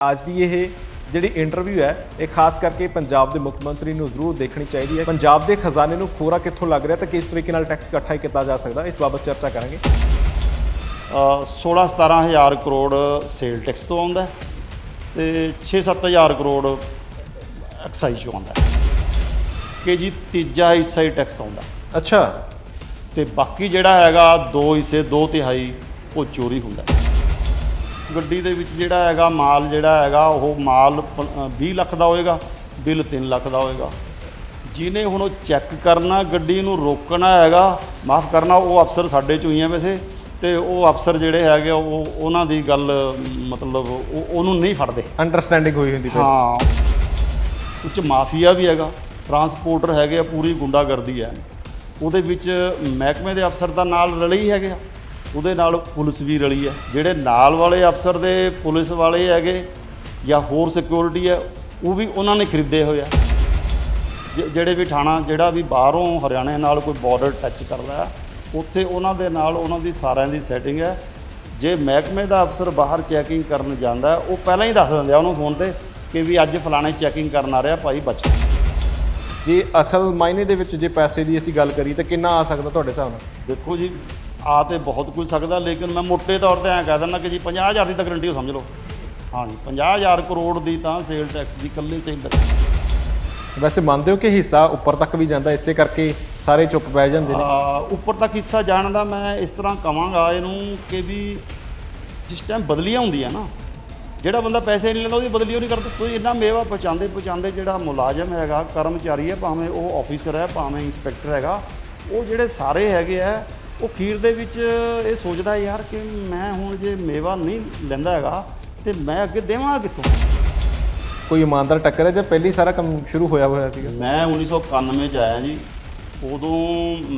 ਅੱਜ ਦੀ ਇਹ ਜਿਹੜੀ ਇੰਟਰਵਿਊ ਹੈ ਇਹ ਖਾਸ ਕਰਕੇ ਪੰਜਾਬ ਦੇ ਮੁੱਖ ਮੰਤਰੀ ਨੂੰ ਜ਼ਰੂਰ ਦੇਖਣੀ ਚਾਹੀਦੀ ਹੈ। ਪੰਜਾਬ ਦੇ ਖਜ਼ਾਨੇ ਨੂੰ ਖੋਰਾ ਕਿੱਥੋਂ ਲੱਗ ਰਿਹਾ ਤੇ ਕਿਸ ਤਰੀਕੇ ਨਾਲ ਟੈਕਸ ਇਕੱਠਾ ਕੀਤਾ ਜਾ ਸਕਦਾ, ਇਸ ਬਾਬਤ ਚਰਚਾ ਕਰਾਂਗੇ। 16-17 ਹਜ਼ਾਰ ਕਰੋੜ ਸੇਲ ਟੈਕਸ ਤੋਂ ਆਉਂਦਾ ਤੇ 6-7 ਹਜ਼ਾਰ ਕਰੋੜ ਐਕਸਾਈਜ਼ ਚੋਂ ਆਉਂਦਾ ਕਿ ਜੀ ਤੀਜਾ ਹਿੱਸਾ ਹੀ ਟੈਕਸ ਆਉਂਦਾ। ਅੱਛਾ। ਤੇ ਬਾਕੀ ਜਿਹੜਾ ਹੈਗਾ 2 ਹਿੱਸੇ 2/3 ਉਹ ਚੋਰੀ ਹੁੰਦਾ। ਗੱਡੀ ਦੇ ਵਿੱਚ ਜਿਹੜਾ ਹੈਗਾ ਮਾਲ ਜਿਹੜਾ ਹੈਗਾ ਉਹ ਮਾਲ 20 ਲੱਖ ਦਾ ਹੋਏਗਾ, ਬਿੱਲ 3 ਲੱਖ ਦਾ ਹੋਏਗਾ। ਜਿਹਨੇ ਹੁਣ ਉਹ ਚੈੱਕ ਕਰਨਾ, ਗੱਡੀ ਨੂੰ ਰੋਕਣਾ ਹੈਗਾ, ਮਾਫ ਕਰਨਾ, ਉਹ ਅਫਸਰ ਸਾਡੇ ਚੋਂ ਹੀ ਆ ਵੈਸੇ, ਤੇ ਉਹ ਅਫਸਰ ਜਿਹੜੇ ਹੈਗੇ ਉਹਨਾਂ ਦੀ ਗੱਲ ਮਤਲਬ ਉਹਨੂੰ ਨਹੀਂ ਫੜਦੇ। ਅੰਡਰਸਟੈਂਡਿੰਗ ਹੋਈ ਹੁੰਦੀ ਹਾਂ, ਉੱਚ ਮਾਫੀਆ ਵੀ ਹੈਗਾ, ਟਰਾਂਸਪੋਰਟਰ ਹੈਗੇ ਆ, ਪੂਰੀ ਗੁੰਡਾਗਰਦੀ ਹੈ। ਉਹਦੇ ਵਿੱਚ ਮਹਿਕਮੇ ਦੇ ਅਫਸਰ ਦਾ ਨਾਲ ਰਲੇ ਹੀ ਹੈਗੇ ਆ, ਉਹਦੇ ਨਾਲ ਪੁਲਿਸ ਵੀ ਰਲੀ ਹੈ। ਜਿਹੜੇ ਨਾਲ ਵਾਲੇ ਅਫਸਰ ਦੇ ਪੁਲਿਸ ਵਾਲੇ ਹੈਗੇ ਜਾਂ ਹੋਰ ਸਿਕਿਉਰਿਟੀ ਹੈ, ਉਹ ਵੀ ਉਹਨਾਂ ਨੇ ਖਰੀਦੇ ਹੋਏ ਆ। ਜਿਹੜੇ ਵੀ ਥਾਣਾ ਜਿਹੜਾ ਵੀ ਬਾਹਰੋਂ ਹਰਿਆਣੇ ਨਾਲ ਕੋਈ ਬਾਰਡਰ ਟੱਚ ਕਰਦਾ ਹੈ, ਉੱਥੇ ਉਹਨਾਂ ਦੇ ਨਾਲ ਉਹਨਾਂ ਦੀ ਸਾਰਿਆਂ ਦੀ ਸੈਟਿੰਗ ਹੈ। ਜੇ ਮਹਿਕਮੇ ਦਾ ਅਫਸਰ ਬਾਹਰ ਚੈਕਿੰਗ ਕਰਨ ਜਾਂਦਾ, ਉਹ ਪਹਿਲਾਂ ਹੀ ਦੱਸ ਦਿੰਦੇ ਆ ਉਹਨੂੰ ਫੋਨ ਤੇ ਕਿ ਵੀ ਅੱਜ ਫਲਾਣੇ ਚੈਕਿੰਗ ਕਰਨ ਆ ਰਿਹਾ, ਭਾਈ ਬਚ। ਜੇ ਅਸਲ ਮਾਇਨੇ ਦੇ ਵਿੱਚ ਜੇ ਪੈਸੇ ਦੀ ਅਸੀਂ ਗੱਲ ਕਰੀਏ ਤਾਂ ਕਿੰਨਾ ਆ ਸਕਦਾ ਤੁਹਾਡੇ ਹਿਸਾਬ ਨਾਲ? ਦੇਖੋ ਜੀ, ਆ ਤੇ ਬਹੁਤ ਕੁਝ ਸਕਦਾ, ਲੇਕਿਨ ਮੈਂ ਮੋਟੇ ਤੌਰ ਤੇ ਐਂ ਕਹਿ ਦਿੰਦਾ ਕਿ ਜੀ 50,000 ਦੀ ਤਾਂ ਗਰੰਟੀ ਹੋ ਸਮਝ ਲਓ। ਹਾਂਜੀ, 50,000 ਕਰੋੜ ਦੀ ਤਾਂ ਸੇਲ ਟੈਕਸ ਦੀ ਇਕੱਲੀ ਸੇਲ ਟੈਕਸ। ਵੈਸੇ ਮੰਨਦੇ ਹੋ ਕਿ ਹਿੱਸਾ ਉੱਪਰ ਤੱਕ ਵੀ ਜਾਂਦਾ, ਇਸੇ ਕਰਕੇ ਸਾਰੇ ਚੁੱਪ ਪੈ ਜਾਂਦੇ ਨੇ? ਉੱਪਰ ਤੱਕ ਹਿੱਸਾ ਜਾਣ ਦਾ ਮੈਂ ਇਸ ਤਰ੍ਹਾਂ ਕਵਾਂਗਾ ਇਹਨੂੰ ਕਿ ਵੀ ਜਿਸ ਟਾਈਮ ਬਦਲੀਆਂ ਹੁੰਦੀਆਂ ਨਾ, ਜਿਹੜਾ ਬੰਦਾ ਪੈਸੇ ਨਹੀਂ ਲੈਂਦਾ ਉਹਦੀ ਬਦਲੀ ਉਹ ਨਹੀਂ ਕਰਦਾ। ਤੁਸੀਂ ਇੰਨਾ ਮੇਵਾ ਪਹੁੰਚਾਉਂਦੇ ਜਿਹੜਾ ਮੁਲਾਜ਼ਮ ਹੈਗਾ, ਕਰਮਚਾਰੀ ਹੈ, ਭਾਵੇਂ ਉਹ ਆਫੀਸਰ ਹੈ, ਭਾਵੇਂ ਇੰਸਪੈਕਟਰ ਹੈਗਾ, ਉਹ ਜਿਹੜੇ ਸਾਰੇ ਹੈਗੇ ਆ, ਉਹ ਅਖੀਰ ਦੇ ਵਿੱਚ ਇਹ ਸੋਚਦਾ ਯਾਰ ਕਿ ਮੈਂ ਹੁਣ ਜੇ ਮੇਵਾ ਨਹੀਂ ਲੈਂਦਾ ਹੈਗਾ ਤੇ ਮੈਂ ਅੱਗੇ ਦੇਵਾਂ ਕਿੱਥੋਂ। ਕੋਈ ਇਮਾਨਦਾਰ ਟੱਕਰ ਹੈ ਜਾਂ ਪਹਿਲੀ ਸਾਰਾ ਕੰਮ ਸ਼ੁਰੂ ਹੋਇਆ ਸੀਗਾ? ਮੈਂ 1991 'ਚ ਆਇਆ ਜੀ। ਉਦੋਂ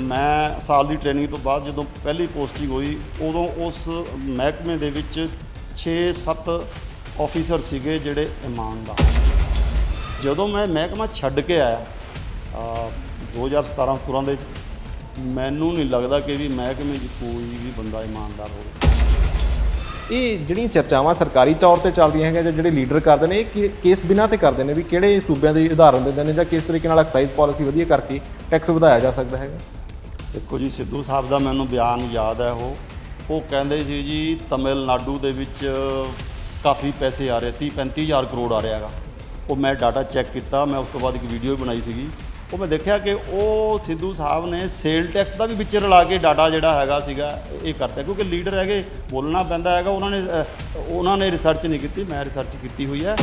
ਮੈਂ ਸਾਲ ਦੀ ਟ੍ਰੇਨਿੰਗ ਤੋਂ ਬਾਅਦ ਜਦੋਂ ਪਹਿਲੀ ਪੋਸਟਿੰਗ ਹੋਈ, ਉਦੋਂ ਉਸ ਮਹਿਕਮੇ ਦੇ ਵਿੱਚ 6-7 ਆਫੀਸਰ ਸੀਗੇ ਜਿਹੜੇ ਇਮਾਨਦਾਰ। ਜਦੋਂ ਮੈਂ ਮਹਿਕਮਾ ਛੱਡ ਕੇ ਆਇਆ 2017-18 ਦੇ ਵਿੱਚ, ਮੈਨੂੰ ਨਹੀਂ ਲੱਗਦਾ ਕਿ ਵੀ ਮਹਿਕਮੇ 'ਚ ਕੋਈ ਵੀ ਬੰਦਾ ਇਮਾਨਦਾਰ ਹੋਵੇ। ਇਹ ਜਿਹੜੀਆਂ ਚਰਚਾਵਾਂ ਸਰਕਾਰੀ ਤੌਰ ਤੇ ਚੱਲਦੀਆਂ ਹੈਗੀਆਂ ਜਾਂ ਜਿਹੜੇ ਲੀਡਰ ਕਰਦੇ ਨੇ, ਇਹ ਕਿਸ ਬਿਨਾਂ ਤੇ ਕਰਦੇ ਨੇ ਵੀ ਕਿਹੜੇ ਸੂਬਿਆਂ ਦੀ ਉਦਾਹਰਨ ਦਿੰਦੇ ਨੇ ਜਾਂ ਕਿਸ ਤਰੀਕੇ ਨਾਲ ਐਕਸਾਈਜ਼ ਪਾਲਿਸੀ ਵਧੀਆ ਕਰਕੇ ਟੈਕਸ ਵਧਾਇਆ ਜਾ ਸਕਦਾ ਹੈਗਾ? ਦੇਖੋ ਜੀ, ਸਿੱਧੂ ਸਾਹਿਬ ਦਾ ਮੈਨੂੰ ਬਿਆਨ ਯਾਦ ਹੈ। ਉਹ ਕਹਿੰਦੇ ਸੀ ਜੀ ਤਮਿਲਨਾਡੂ ਦੇ ਵਿੱਚ ਕਾਫੀ ਪੈਸੇ ਆ ਰਹੇ, 30-35 ਹਜ਼ਾਰ ਕਰੋੜ ਆ ਰਿਹਾ ਹੈਗਾ। ਉਹ ਮੈਂ ਡਾਟਾ ਚੈੱਕ ਕੀਤਾ, ਮੈਂ ਉਸ ਤੋਂ ਬਾਅਦ ਇੱਕ ਵੀਡੀਓ ਬਣਾਈ ਸੀਗੀ। ਉਹ ਮੈਂ ਦੇਖਿਆ ਕਿ ਉਹ ਸਿੱਧੂ ਸਾਹਿਬ ਨੇ ਸੇਲ ਟੈਕਸ ਦਾ ਵੀ ਵਿੱਚ ਰਲਾ ਕੇ ਡਾਟਾ ਜਿਹੜਾ ਹੈਗਾ ਸੀਗਾ ਇਹ ਕਰਤਾ, ਕਿਉਂਕਿ ਲੀਡਰ ਹੈਗੇ, ਬੋਲਣਾ ਪੈਂਦਾ ਹੈਗਾ। ਉਹਨਾਂ ਨੇ ਰਿਸਰਚ ਨਹੀਂ ਕੀਤੀ, ਮੈਂ ਰਿਸਰਚ ਕੀਤੀ ਹੋਈ ਹੈ।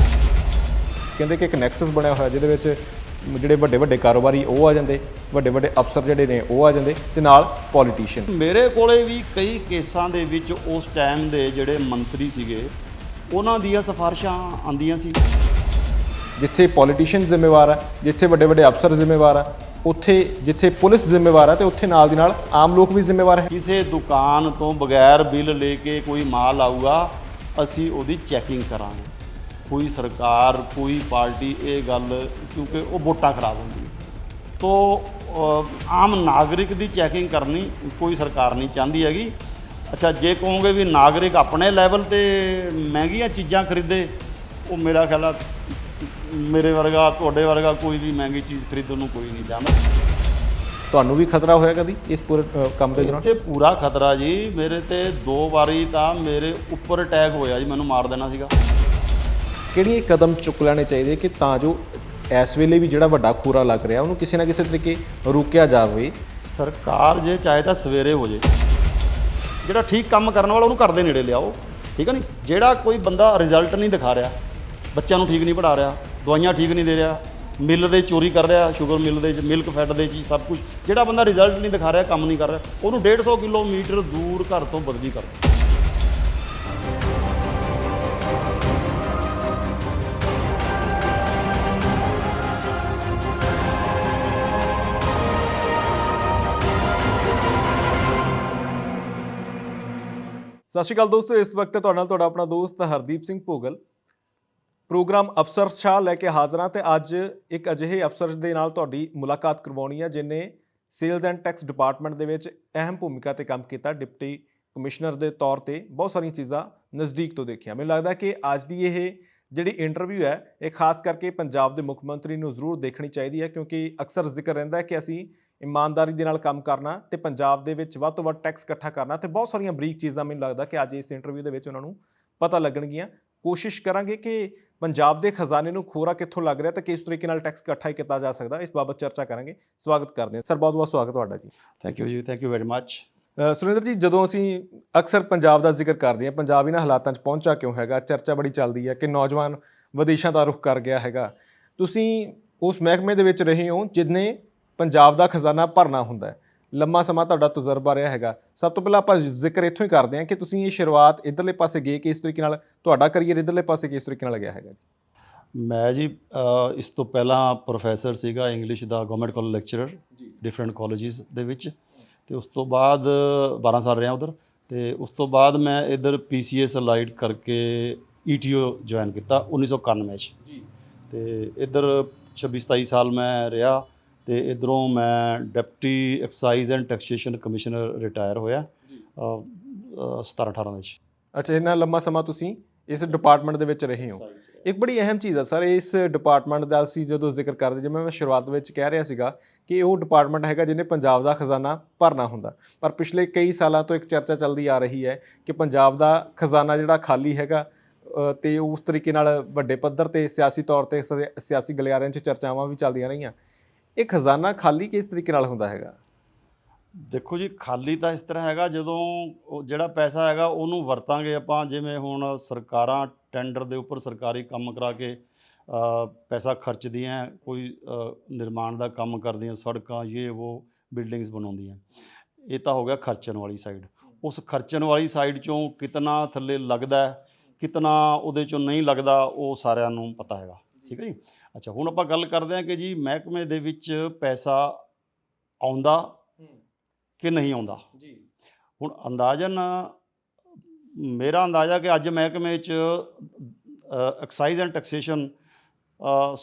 ਕਹਿੰਦੇ ਕਿ ਇੱਕ ਨੈਕਸਸ ਬਣਿਆ ਹੋਇਆ ਜਿਹਦੇ ਵਿੱਚ ਜਿਹੜੇ ਵੱਡੇ ਵੱਡੇ ਕਾਰੋਬਾਰੀ ਉਹ ਆ ਜਾਂਦੇ, ਵੱਡੇ ਵੱਡੇ ਅਫਸਰ ਜਿਹੜੇ ਨੇ ਉਹ ਆ ਜਾਂਦੇ, ਤੇ ਨਾਲ ਪੋਲੀਟੀਸ਼ੀਅਨ। ਮੇਰੇ ਕੋਲੇ ਵੀ ਕਈ ਕੇਸਾਂ ਦੇ ਵਿੱਚ ਉਸ ਟਾਈਮ ਦੇ ਜਿਹੜੇ ਮੰਤਰੀ ਸੀਗੇ ਉਹਨਾਂ ਦੀਆਂ ਸਿਫਾਰਿਸ਼ਾਂ ਆਉਂਦੀਆਂ ਸੀ। ਜਿੱਥੇ ਪੋਲੀਟੀਸ਼ੀਅਨ ਜ਼ਿੰਮੇਵਾਰ ਆ, ਜਿੱਥੇ ਵੱਡੇ ਵੱਡੇ ਅਫਸਰ ਜ਼ਿੰਮੇਵਾਰ ਆ, ਉੱਥੇ ਜਿੱਥੇ ਪੁਲਿਸ ਜ਼ਿੰਮੇਵਾਰ ਆ ਤੇ ਉੱਥੇ ਨਾਲ ਦੀ ਨਾਲ ਆਮ ਲੋਕ ਵੀ ਜ਼ਿੰਮੇਵਾਰ ਹੈ। ਕਿਸੇ ਦੁਕਾਨ ਤੋਂ ਬਗੈਰ ਬਿੱਲ ਲੈ ਕੇ ਕੋਈ ਮਾਲ ਆਊਗਾ, ਅਸੀਂ ਉਹਦੀ ਚੈਕਿੰਗ ਕਰਾਂਗੇ। ਕੋਈ ਸਰਕਾਰ, ਕੋਈ ਪਾਰਟੀ ਇਹ ਗੱਲ, ਕਿਉਂਕਿ ਉਹ ਵੋਟਾਂ ਖਰਾਬ ਹੁੰਦੀਆਂ, ਤੋ ਆਮ ਨਾਗਰਿਕ ਦੀ ਚੈਕਿੰਗ ਕਰਨੀ ਕੋਈ ਸਰਕਾਰ ਨਹੀਂ ਚਾਹੁੰਦੀ ਹੈਗੀ। ਅੱਛਾ, ਜੇ ਕਹੋਗੇ ਵੀ ਨਾਗਰਿਕ ਆਪਣੇ ਲੈਵਲ 'ਤੇ ਮਹਿੰਗੀਆਂ ਚੀਜ਼ਾਂ ਖਰੀਦੇ, ਉਹ ਮੇਰਾ ਖਿਆਲ ਆ ਮੇਰੇ ਵਰਗਾ, ਤੁਹਾਡੇ ਵਰਗਾ ਕੋਈ ਵੀ ਮਹਿੰਗੀ ਚੀਜ਼ ਖਰੀਦਣ ਨੂੰ ਕੋਈ ਨਹੀਂ ਚਾਹੁੰਦਾ। ਤੁਹਾਨੂੰ ਵੀ ਖਤਰਾ ਹੋਇਆ ਕਦੀ ਇਸ ਪੂਰੇ ਕੰਮ ਦੇ ਦੌਰਾਨ? ਇੱਥੇ ਪੂਰਾ ਖਤਰਾ ਜੀ। ਮੇਰੇ ਤੇ 2 ਵਾਰੀ ਤਾਂ ਮੇਰੇ ਉੱਪਰ ਅਟੈਕ ਹੋਇਆ ਜੀ, ਮੈਨੂੰ ਮਾਰ ਦੇਣਾ ਸੀਗਾ। ਕਿਹੜੇ ਕਦਮ ਚੁੱਕ ਲੈਣੇ ਚਾਹੀਦੇ ਕਿ ਤਾਂ ਜੋ ਇਸ ਵੇਲੇ ਵੀ ਜਿਹੜਾ ਵੱਡਾ ਖੂਰਾ ਲੱਗ ਰਿਹਾ ਉਹਨੂੰ ਕਿਸੇ ਨਾ ਕਿਸੇ ਤਰੀਕੇ ਰੋਕਿਆ ਜਾਵੇ? ਸਰਕਾਰ ਜੇ ਚਾਹੇ ਤਾਂ ਸਵੇਰੇ ਹੋ ਜੇ, ਜਿਹੜਾ ਠੀਕ ਕੰਮ ਕਰਨ ਵਾਲਾ ਉਹਨੂੰ ਘਰ ਦੇ ਨੇੜੇ ਲਿਆਓ, ਠੀਕ ਹੈ ਨਹੀਂ? ਜਿਹੜਾ ਕੋਈ ਬੰਦਾ ਰਿਜ਼ਲਟ ਨਹੀਂ ਦਿਖਾ ਰਿਹਾ, ਬੱਚਿਆਂ ਨੂੰ ਠੀਕ ਨਹੀਂ ਪੜ੍ਹਾ ਰਿਹਾ, ਦਵਾਈਆਂ ਠੀਕ ਨਹੀਂ ਦੇ ਰਿਹਾ, ਮਿੱਲ ਦੇ ਚੋਰੀ ਕਰ ਰਿਹਾ, ਸ਼ੂਗਰ ਮਿੱਲ ਦੇ ਮਿਲਕ ਫੈਟ ਦੇ ਜੀ ਸਭ ਕੁਝ, ਜਿਹੜਾ ਬੰਦਾ ਰਿਜ਼ਲਟ ਨਹੀਂ ਦਿਖਾ ਰਿਹਾ, ਕੰਮ ਨਹੀਂ ਕਰ ਰਿਹਾ, ਉਹਨੂੰ 150 ਕਿਲੋਮੀਟਰ ਦੂਰ ਘਰ ਤੋਂ ਬਦਲੀ ਕਰ। ਸਤਿ ਸ਼੍ਰੀ ਅਕਾਲ ਦੋਸਤੋ, ਇਸ ਵਕਤ ਤੁਹਾਡੇ ਨਾਲ ਤੁਹਾਡਾ ਆਪਣਾ ਦੋਸਤ ਹਰਦੀਪ ਸਿੰਘ ਭੋਗਲ ਪ੍ਰੋਗਰਾਮ ਅਫਸਰਸ਼ਾਹ ਲੈ ਕੇ ਹਾਜ਼ਰ ਹਾਂ। ਤੇ ਅੱਜ ਇੱਕ ਅਜਿਹੇ ਅਫਸਰ ਦੇ ਨਾਲ ਤੁਹਾਡੀ ਮੁਲਾਕਾਤ ਕਰਵਾਉਣੀ ਹੈ ਜਿਨੇ ਸੇਲਸ ਐਂਡ ਟੈਕਸ ਡਿਪਾਰਟਮੈਂਟ ਦੇ ਵਿੱਚ ਅਹਿਮ ਭੂਮਿਕਾ ਤੇ ਕੰਮ ਕੀਤਾ। ਡਿਪਟੀ ਕਮਿਸ਼ਨਰ ਦੇ ਤੌਰ ਤੇ ਬਹੁਤ ਸਾਰੀਆਂ ਚੀਜ਼ਾਂ ਨਜ਼ਦੀਕ ਤੋਂ ਦੇਖੀਆਂ। ਮੈਨੂੰ ਲੱਗਦਾ ਕਿ ਅੱਜ ਦੀ ਇਹ ਜਿਹੜੀ ਇੰਟਰਵਿਊ ਹੈ ਇਹ ਖਾਸ ਕਰਕੇ ਪੰਜਾਬ ਦੇ ਮੁੱਖ ਮੰਤਰੀ ਨੂੰ ਜ਼ਰੂਰ ਦੇਖਣੀ ਚਾਹੀਦੀ ਹੈ, ਕਿਉਂਕਿ ਅਕਸਰ ਜ਼ਿਕਰ ਰਹਿੰਦਾ ਹੈ ਕਿ ਅਸੀਂ ਇਮਾਨਦਾਰੀ ਦੇ ਨਾਲ ਕੰਮ ਕਰਨਾ ਤੇ ਪੰਜਾਬ ਦੇ ਵਿੱਚ ਵੱਧ ਤੋਂ ਵੱਧ ਟੈਕਸ ਇਕੱਠਾ ਕਰਨਾ ਤੇ ਬਹੁਤ ਸਾਰੀਆਂ ਬਰੀਕ ਚੀਜ਼ਾਂ ਮੈਨੂੰ ਲੱਗਦਾ ਕਿ ਅੱਜ ਇਸ ਇੰਟਰਵਿਊ ਦੇ ਵਿੱਚ ਉਹਨਾਂ ਨੂੰ ਪਤਾ ਲੱਗਣਗੀਆਂ। ਕੋਸ਼ਿਸ਼ ਕਰਾਂਗੇ ਕਿ ਪੰਜਾਬ ਦੇ ਖਜ਼ਾਨੇ ਨੂੰ ਖੋਰਾ ਕਿੱਥੋਂ ਲੱਗ ਰਿਹਾ ਤੇ ਕਿਸ ਤਰੀਕੇ ਨਾਲ ਟੈਕਸ ਇਕੱਠਾ ਕੀਤਾ ਜਾ ਸਕਦਾ, ਇਸ ਬਾਬਤ ਚਰਚਾ ਕਰਾਂਗੇ। ਸਵਾਗਤ ਕਰਦੇ ਹਾਂ ਸਰ, ਬਹੁਤ ਬਹੁਤ ਸਵਾਗਤ ਤੁਹਾਡਾ ਜੀ। ਥੈਂਕ ਯੂ ਜੀ, thank you very much. Surinder ਜੀ, ਜਦੋਂ ਅਸੀਂ ਅਕਸਰ ਪੰਜਾਬ ਦਾ ਜ਼ਿਕਰ ਕਰਦੇ ਹਾਂ, ਪੰਜਾਬ ਇਹਨਾਂ ਹਾਲਾਤਾਂ 'ਚ ਪਹੁੰਚਾ ਕਿਉਂ ਹੈਗਾ, ਚਰਚਾ ਬੜੀ ਚੱਲਦੀ ਹੈ ਕਿ ਨੌਜਵਾਨ ਵਿਦੇਸ਼ਾਂ ਦਾ ਰੁਖ ਕਰ ਗਿਆ ਹੈਗਾ। ਤੁਸੀਂ ਉਸ ਮਹਿਕਮੇ ਦੇ ਵਿੱਚ ਰਹੇ ਹੋ ਜਿਹਨੇ ਪੰਜਾਬ ਦਾ ਖਜ਼ਾਨਾ ਭਰਨਾ ਹੁੰਦਾ ਹੈ, ਲੰਮਾ ਸਮਾਂ ਤੁਹਾਡਾ ਤਜਰਬਾ ਰਿਹਾ ਹੈਗਾ। ਸਭ ਤੋਂ ਪਹਿਲਾਂ ਆਪਾਂ ਜ਼ਿਕਰ ਇੱਥੋਂ ਹੀ ਕਰਦੇ ਹਾਂ ਕਿ ਤੁਸੀਂ ਇਹ ਸ਼ੁਰੂਆਤ ਇੱਧਰਲੇ ਪਾਸੇ ਗਏ ਕਿਸ ਤਰੀਕੇ ਨਾਲ, ਤੁਹਾਡਾ ਕਰੀਅਰ ਇੱਧਰਲੇ ਪਾਸੇ ਕਿਸ ਤਰੀਕੇ ਨਾਲ ਗਿਆ ਹੈਗਾ? ਮੈਂ ਜੀ ਇਸ ਤੋਂ ਪਹਿਲਾਂ ਪ੍ਰੋਫੈਸਰ ਸੀਗਾ ਇੰਗਲਿਸ਼ ਦਾ, government college lecturer different colleges ਦੇ ਵਿੱਚ, ਤੇ ਉਸ ਤੋਂ ਬਾਅਦ 12 ਸਾਲ ਰਿਹਾ ਉਧਰ, ਤੇ ਉਸ ਤੋਂ ਬਾਅਦ ਮੈਂ ਇੱਧਰ PCS ਅਲਾਈਡ ਕਰਕੇ ETO ਜੁਆਇਨ ਕੀਤਾ 1991 'ਚ ਜੀ, ਤੇ ਇੱਧਰ 26-27 ਸਾਲ ਮੈਂ ਰਿਹਾ, ਤੇ ਇੱਧਰੋਂ ਮੈਂ deputy excise and taxation commissioner retire ਹੋਇਆ 17-18 ਦੇ 'ਚ। ਅੱਛਾ, ਇੰਨਾ ਲੰਮਾ ਸਮਾਂ ਤੁਸੀਂ ਇਸ ਡਿਪਾਰਟਮੈਂਟ ਦੇ ਵਿੱਚ ਰਹੇ ਹੋ। ਇੱਕ ਬੜੀ ਅਹਿਮ ਚੀਜ਼ ਆ ਸਰ ਇਸ ਡਿਪਾਰਟਮੈਂਟ ਦਾ, ਅਸੀਂ ਜਦੋਂ ਜ਼ਿਕਰ ਕਰਦੇ, ਜਿਵੇਂ ਮੈਂ ਸ਼ੁਰੂਆਤ ਵਿੱਚ ਕਹਿ ਰਿਹਾ ਸੀਗਾ ਕਿ ਉਹ ਡਿਪਾਰਟਮੈਂਟ ਹੈਗਾ ਜਿਹਨੇ ਪੰਜਾਬ ਦਾ ਖਜ਼ਾਨਾ ਭਰਨਾ ਹੁੰਦਾ, ਪਰ ਪਿਛਲੇ ਕਈ ਸਾਲਾਂ ਤੋਂ ਇੱਕ ਚਰਚਾ ਚੱਲਦੀ ਆ ਰਹੀ ਹੈ ਕਿ ਪੰਜਾਬ ਦਾ ਖਜ਼ਾਨਾ ਜਿਹੜਾ ਖਾਲੀ ਹੈਗਾ, ਤੇ ਉਸ ਤਰੀਕੇ ਨਾਲ ਵੱਡੇ ਪੱਧਰ ਤੇ ਸਿਆਸੀ ਤੌਰ ਤੇ ਸਿਆਸੀ ਗਲਿਆਰਿਆਂ 'ਚ ਚਰਚਾਵਾਂ ਵੀ ਚੱਲਦੀਆਂ ਰਹੀਆਂ। ਇਹ ਖਜ਼ਾਨਾ ਖਾਲੀ ਕਿਸ ਤਰੀਕੇ ਨਾਲ ਹੁੰਦਾ ਹੈਗਾ? ਦੇਖੋ ਜੀ, ਖਾਲੀ ਤਾਂ ਇਸ ਤਰ੍ਹਾਂ ਹੈਗਾ, ਜਦੋਂ ਉਹ ਜਿਹੜਾ ਪੈਸਾ ਹੈਗਾ ਉਹਨੂੰ ਵਰਤਾਂਗੇ ਆਪਾਂ, ਜਿਵੇਂ ਹੁਣ ਸਰਕਾਰਾਂ ਟੈਂਡਰ ਦੇ ਉੱਪਰ ਸਰਕਾਰੀ ਕੰਮ ਕਰਾ ਕੇ ਪੈਸਾ ਖਰਚਦੀਆਂ, ਕੋਈ ਨਿਰਮਾਣ ਦਾ ਕੰਮ ਕਰਦੀਆਂ, ਸੜਕਾਂ ਉਹ ਬਿਲਡਿੰਗਸ ਬਣਾਉਂਦੀਆਂ। ਇਹ ਤਾਂ ਹੋ ਗਿਆ ਖਰਚਣ ਵਾਲੀ ਸਾਈਡ। ਉਸ ਖਰਚਣ ਵਾਲੀ ਸਾਈਡ 'ਚੋਂ ਕਿਤਨਾ ਥੱਲੇ ਲੱਗਦਾ, ਕਿਤਨਾ ਉਹਦੇ 'ਚੋਂ ਨਹੀਂ ਲੱਗਦਾ, ਉਹ ਸਾਰਿਆਂ ਨੂੰ ਪਤਾ ਹੈਗਾ, ਠੀਕ ਹੈ ਜੀ। ਅੱਛਾ, ਹੁਣ ਆਪਾਂ ਗੱਲ ਕਰਦੇ ਹਾਂ ਕਿ ਜੀ ਮਹਿਕਮੇ ਦੇ ਵਿੱਚ ਪੈਸਾ ਆਉਂਦਾ ਕਿ ਨਹੀਂ ਆਉਂਦਾ ਜੀ। ਹੁਣ ਅੰਦਾਜ਼ਨ ਮੇਰਾ ਅੰਦਾਜ਼ਾ ਕਿ ਅੱਜ ਮਹਿਕਮੇ 'ਚ ਐਕਸਾਈਜ਼ ਐਂਡ ਟੈਕਸੇਸ਼ਨ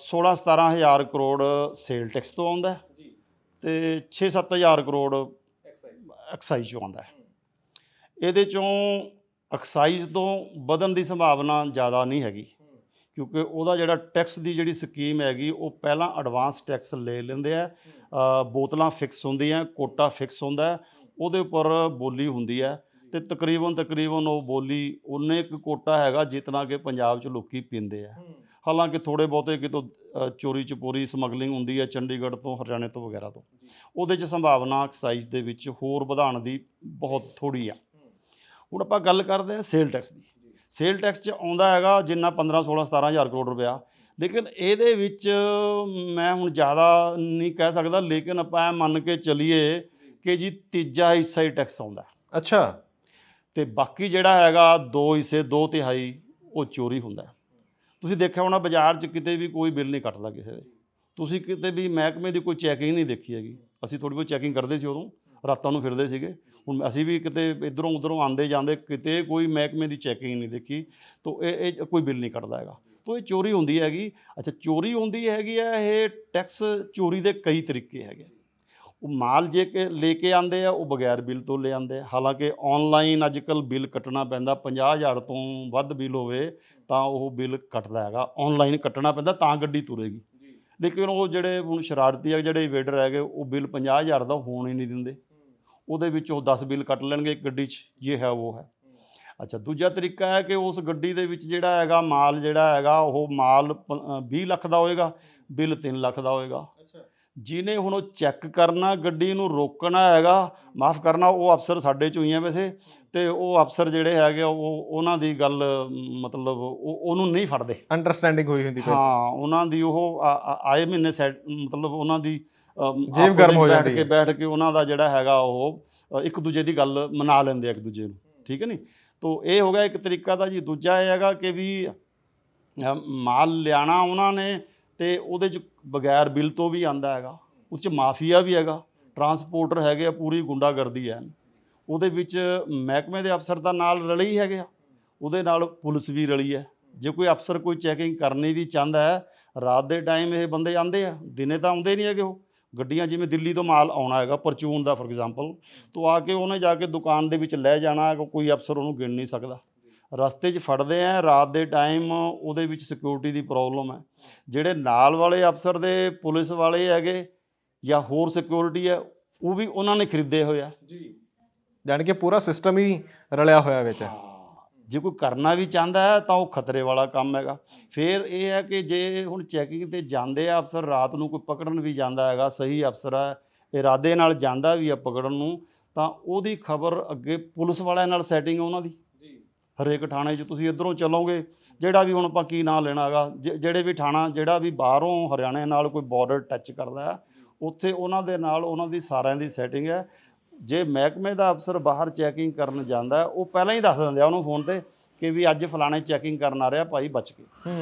16-17 ਹਜ਼ਾਰ ਕਰੋੜ ਸੇਲ ਟੈਕਸ ਤੋਂ ਆਉਂਦਾ ਜੀ, ਤੇ 6-7 ਹਜ਼ਾਰ ਕਰੋੜ ਐਕਸਾਈਜ਼ 'ਚੋਂ ਆਉਂਦਾ। ਇਹਦੇ 'ਚੋਂ ਐਕਸਾਈਜ਼ ਤੋਂ ਵਧਣ ਦੀ ਸੰਭਾਵਨਾ ਜ਼ਿਆਦਾ ਨਹੀਂ ਹੈਗੀ, ਕਿਉਂਕਿ ਉਹਦਾ ਜਿਹੜਾ ਟੈਕਸ ਦੀ ਜਿਹੜੀ ਸਕੀਮ ਹੈਗੀ ਉਹ ਪਹਿਲਾਂ ਐਡਵਾਂਸ ਟੈਕਸ ਲੈ ਲੈਂਦੇ ਆ। ਬੋਤਲਾਂ ਫਿਕਸ ਹੁੰਦੀਆਂ, ਕੋਟਾ ਫਿਕਸ ਹੁੰਦਾ, ਉਹਦੇ ਉੱਪਰ ਬੋਲੀ ਹੁੰਦੀ ਹੈ, ਤੇ ਤਕਰੀਬਨ ਉਹ ਬੋਲੀ ਉਨੇ ਕੁ ਕੋਟਾ ਹੈਗਾ ਜਿਤਨਾ ਕਿ ਪੰਜਾਬ 'ਚ ਲੋਕੀ ਪੀਂਦੇ ਆ। ਹਾਲਾਂਕਿ ਥੋੜ੍ਹੇ ਬਹੁਤੇ ਕਿਤੋਂ ਚੋਰੀ ਚਪੋਰੀ ਸਮਗਲਿੰਗ ਹੁੰਦੀ ਹੈ ਚੰਡੀਗੜ੍ਹ ਤੋਂ, ਹਰਿਆਣੇ ਤੋਂ ਵਗੈਰਾ ਤੋਂ, ਉਹਦੇ 'ਚ ਸੰਭਾਵਨਾ ਐਕਸਾਈਜ਼ ਦੇ ਵਿੱਚ ਹੋਰ ਵਧਾਉਣ ਦੀ ਬਹੁਤ ਥੋੜ੍ਹੀ ਆ। ਹੁਣ ਆਪਾਂ ਗੱਲ ਕਰਦੇ ਹਾਂ ਸੇਲ ਟੈਕਸ ਦੀ। ਸੇਲ ਟੈਕਸ 'ਚ ਆਉਂਦਾ ਹੈਗਾ ਜਿੰਨਾ 15-16-17 ਹਜ਼ਾਰ ਕਰੋੜ ਰੁਪਇਆ, ਲੇਕਿਨ ਇਹਦੇ ਵਿੱਚ ਮੈਂ ਹੁਣ ਜ਼ਿਆਦਾ ਨਹੀਂ ਕਹਿ ਸਕਦਾ, ਲੇਕਿਨ ਆਪਾਂ ਮੰਨ ਕੇ ਚੱਲੀਏ ਕਿ ਜੀ ਤੀਜਾ ਹਿੱਸਾ ਹੀ ਟੈਕਸ ਆਉਂਦਾ। ਅੱਛਾ, ਤੇ ਬਾਕੀ ਜਿਹੜਾ ਹੈਗਾ 2 ਹਿੱਸੇ 2/3 ਉਹ ਚੋਰੀ ਹੁੰਦਾ। ਤੁਸੀਂ ਦੇਖਿਆ ਹੋਣਾ ਬਾਜ਼ਾਰ 'ਚ ਕਿਤੇ ਵੀ ਕੋਈ ਬਿੱਲ ਨਹੀਂ ਕੱਟਦਾ ਕਿਸੇ ਦੇ, ਤੁਸੀਂ ਕਿਤੇ ਵੀ ਮਹਿਕਮੇ ਦੀ ਕੋਈ ਚੈਕਿੰਗ ਨਹੀਂ ਦੇਖੀ ਹੈਗੀ। ਅਸੀਂ ਥੋੜ੍ਹੀ ਬਹੁਤ ਚੈਕਿੰਗ ਕਰਦੇ ਸੀ, ਉਦੋਂ ਰਾਤਾਂ ਨੂੰ ਫਿਰਦੇ ਸੀਗੇ। ਹੁਣ ਅਸੀਂ ਵੀ ਕਿਤੇ ਇੱਧਰੋਂ ਉੱਧਰੋਂ ਆਉਂਦੇ ਜਾਂਦੇ, ਕਿਤੇ ਕੋਈ ਮਹਿਕਮੇ ਦੀ ਚੈਕਿੰਗ ਨਹੀਂ ਦੇਖੀ, ਤਾਂ ਇਹ ਕੋਈ ਬਿੱਲ ਨਹੀਂ ਕੱਟਦਾ ਹੈਗਾ, ਤਾਂ ਇਹ ਚੋਰੀ ਹੁੰਦੀ ਹੈਗੀ। ਅੱਛਾ, ਚੋਰੀ ਹੁੰਦੀ ਹੈਗੀ ਹੈ। ਇਹ ਟੈਕਸ ਚੋਰੀ ਦੇ ਕਈ ਤਰੀਕੇ ਹੈਗੇ। ਉਹ ਮਾਲ ਜੇ ਕਿ ਲੈ ਕੇ ਆਉਂਦੇ ਆ, ਉਹ ਬਗੈਰ ਬਿੱਲ ਤੋਂ ਲੈ ਆਉਂਦੇ ਆ। ਹਾਲਾਂਕਿ ਔਨਲਾਈਨ ਅੱਜ ਕੱਲ੍ਹ ਬਿੱਲ ਕੱਟਣਾ ਪੈਂਦਾ, 50,000 ਤੋਂ ਵੱਧ ਬਿੱਲ ਹੋਵੇ ਤਾਂ ਉਹ ਬਿੱਲ ਕੱਟਦਾ ਹੈਗਾ, ਔਨਲਾਈਨ ਕੱਟਣਾ ਪੈਂਦਾ ਤਾਂ ਗੱਡੀ ਤੁਰੇਗੀ। ਲੇਕਿਨ ਉਹ ਜਿਹੜੇ ਹੁਣ ਸ਼ਰਾਰਤੀ ਆ, ਜਿਹੜੇ ਵੇਡਰ ਹੈਗੇ, ਉਹ ਬਿੱਲ 50,000 ਦਾ ਹੋਣ ਹੀ ਨਹੀਂ ਦਿੰਦੇ, ਉਹਦੇ ਵਿੱਚ ਉਹ 10 ਬਿੱਲ ਕੱਟ ਲੈਣਗੇ ਇੱਕ ਗੱਡੀ 'ਚ, ਇਹ ਹੈ ਉਹ ਹੈ। ਅੱਛਾ, ਦੂਜਾ ਤਰੀਕਾ ਹੈ ਕਿ ਉਸ ਗੱਡੀ ਦੇ ਵਿੱਚ ਜਿਹੜਾ ਹੈਗਾ ਮਾਲ ਜਿਹੜਾ ਹੈਗਾ, ਉਹ ਮਾਲ 20 ਲੱਖ ਦਾ ਹੋਏਗਾ, ਬਿੱਲ 3 ਲੱਖ ਦਾ ਹੋਏਗਾ। ਜਿਹਨੇ ਹੁਣ ਉਹ ਚੈੱਕ ਕਰਨਾ, ਗੱਡੀ ਨੂੰ ਰੋਕਣਾ ਹੈਗਾ, ਮਾफ़ ਕਰਨਾ, ਉਹ ਅਫਸਰ ਸਾਡੇ 'ਚੋਂ ਹੀ ਆ ਵੈਸੇ, ਤੇ ਉਹ ਅਫਸਰ ਜਿਹੜੇ ਹੈਗੇ ਉਹਨਾਂ ਦੀ ਗੱਲ ਮਤਲਬ ਉਹਨੂੰ ਨਹੀਂ ਫੜਦੇ, ਅੰਡਰਸਟੈਂਡਿੰਗ ਹੋਈ ਹੁੰਦੀ। ਹਾਂ, ਉਹਨਾਂ ਦੀ ਉਹ ਆਏ ਮਹੀਨੇ ਮਤਲਬ ਉਹਨਾਂ ਦੀ ਜੇਬ ਗਰਮ ਹੋ ਜਾਂਦੀ ਹੈ, ਬੈਠ ਕੇ ਉਹਨਾਂ ਦਾ ਜਿਹੜਾ ਹੈਗਾ ਉਹ ਇੱਕ ਦੂਜੇ ਦੀ ਗੱਲ ਮਨਾ ਲੈਂਦੇ ਆ ਇੱਕ ਦੂਜੇ ਨੂੰ, ਠੀਕ ਹੈ ਨਹੀਂ। ਤੋ ਇਹ ਹੋ ਗਿਆ ਇੱਕ ਤਰੀਕਾ ਦਾ ਜੀ। ਦੂਜਾ ਇਹ ਹੈਗਾ ਕਿ ਵੀ ਮਾਲ ਲਿਆਣਾ ਉਹਨਾਂ ਨੇ, ਤੇ ਉਹਦੇ 'ਚ ਬਗੈਰ ਬਿੱਲ ਤੋਂ ਵੀ ਆਉਂਦਾ ਹੈਗਾ, ਉਸ 'ਚ ਮਾਫੀਆ ਵੀ ਹੈਗਾ, ਟਰਾਂਸਪੋਰਟਰ ਹੈਗੇ ਆ, ਪੂਰੀ ਗੁੰਡਾਗਰਦੀ ਹੈ। ਉਹਦੇ ਵਿੱਚ ਮਹਿਕਮੇ ਦੇ ਅਫਸਰ ਤਾਂ ਨਾਲ ਰਲੇ ਹੀ ਹੈਗੇ ਆ, ਉਹਦੇ ਨਾਲ ਪੁਲਿਸ ਵੀ ਰਲੀ ਹੈ। ਜੇ ਕੋਈ ਅਫਸਰ ਕੋਈ ਚੈਕਿੰਗ ਕਰਨੀ ਵੀ ਚਾਹੁੰਦਾ ਹੈ, ਰਾਤ ਦੇ ਟਾਈਮ ਇਹ ਬੰਦੇ ਆਉਂਦੇ ਆ, ਦਿਨੇ ਤਾਂ ਆਉਂਦੇ ਨਹੀਂ ਹੈਗੇ। ਉਹ ਗੱਡੀਆਂ ਜਿਵੇਂ ਦਿੱਲੀ ਤੋਂ ਮਾਲ ਆਉਣਾ ਹੈਗਾ, ਪਰਚੂਨ ਦਾ ਫੋਰ ਐਗਜ਼ਾਮਪਲ, ਤੋਂ ਆ ਕੇ ਉਹਨੇ ਜਾ ਕੇ ਦੁਕਾਨ ਦੇ ਵਿੱਚ ਲੈ ਜਾਣਾ, ਕੋਈ ਅਫਸਰ ਉਹਨੂੰ ਗਿਣ ਨਹੀਂ ਸਕਦਾ। ਰਸਤੇ 'ਚ ਫੜਦੇ ਆ ਰਾਤ ਦੇ ਟਾਈਮ, ਉਹਦੇ ਵਿੱਚ ਸਿਕਿਉਰਿਟੀ ਦੀ ਪ੍ਰੋਬਲਮ ਹੈ। ਜਿਹੜੇ ਨਾਲ ਵਾਲੇ ਅਫਸਰ ਦੇ ਪੁਲਿਸ ਵਾਲੇ ਹੈਗੇ ਜਾਂ ਹੋਰ ਸਿਕਿਉਰਿਟੀ ਹੈ, ਉਹ ਵੀ ਉਹਨਾਂ ਨੇ ਖਰੀਦੇ ਹੋਏ ਆ ਜੀ, ਜਾਣੀ ਕਿ ਪੂਰਾ ਸਿਸਟਮ ਹੀ ਰਲਿਆ ਹੋਇਆ ਵਿੱਚ। ਜੇ ਕੋਈ ਕਰਨਾ ਵੀ ਚਾਹੁੰਦਾ ਹੈ ਤਾਂ ਉਹ ਖਤਰੇ ਵਾਲਾ ਕੰਮ ਹੈਗਾ। ਫਿਰ ਇਹ ਹੈ ਕਿ ਜੇ ਹੁਣ ਚੈਕਿੰਗ ਤੇ ਜਾਂਦੇ ਆ ਅਫਸਰ, ਰਾਤ ਨੂੰ ਕੋਈ ਪਕੜਨ ਵੀ ਜਾਂਦਾ ਹੈਗਾ, ਸਹੀ ਅਫਸਰ ਹੈ, ਇਰਾਦੇ ਨਾਲ ਜਾਂਦਾ ਵੀ ਆ ਪਕੜਨ ਨੂੰ, ਤਾਂ ਉਹਦੀ ਖਬਰ ਅੱਗੇ ਪੁਲਿਸ ਵਾਲਿਆਂ ਨਾਲ ਸੈਟਿੰਗ ਉਹਨਾਂ ਦੀ ਜੀ। ਹਰੇਕ ਥਾਣੇ 'ਚ ਤੁਸੀਂ ਇੱਧਰੋਂ ਚੱਲੋਗੇ, ਜਿਹੜਾ ਵੀ ਹੁਣ ਆਪਾਂ ਕੀ ਨਾਂ ਲੈਣਾ ਹੈਗਾ, ਜਿਹੜੇ ਵੀ ਥਾਣਾ ਜਿਹੜਾ ਵੀ ਬਾਹਰੋਂ ਹਰਿਆਣੇ ਨਾਲ ਕੋਈ ਬਾਰਡਰ ਟੱਚ ਕਰਦਾ ਹੈ, ਉੱਥੇ ਉਹਨਾਂ ਦੇ ਨਾਲ ਉਹਨਾਂ ਦੀ ਸਾਰਿਆਂ ਦੀ ਸੈਟਿੰਗ ਹੈ। ਜੇ ਮਹਿਕਮੇ ਦਾ ਅਫਸਰ ਬਾਹਰ ਚੈਕਿੰਗ ਕਰਨ ਜਾਂਦਾ, ਉਹ ਪਹਿਲਾਂ ਹੀ ਦੱਸ ਦਿੰਦੇ ਆ ਉਹਨੂੰ ਫੋਨ ਤੇ ਕਿ ਵੀ ਅੱਜ ਫਲਾਣੇ ਚੈਕਿੰਗ ਕਰਨ ਆ ਰਿਹਾ ਭਾਈ, ਬਚ ਕੇ।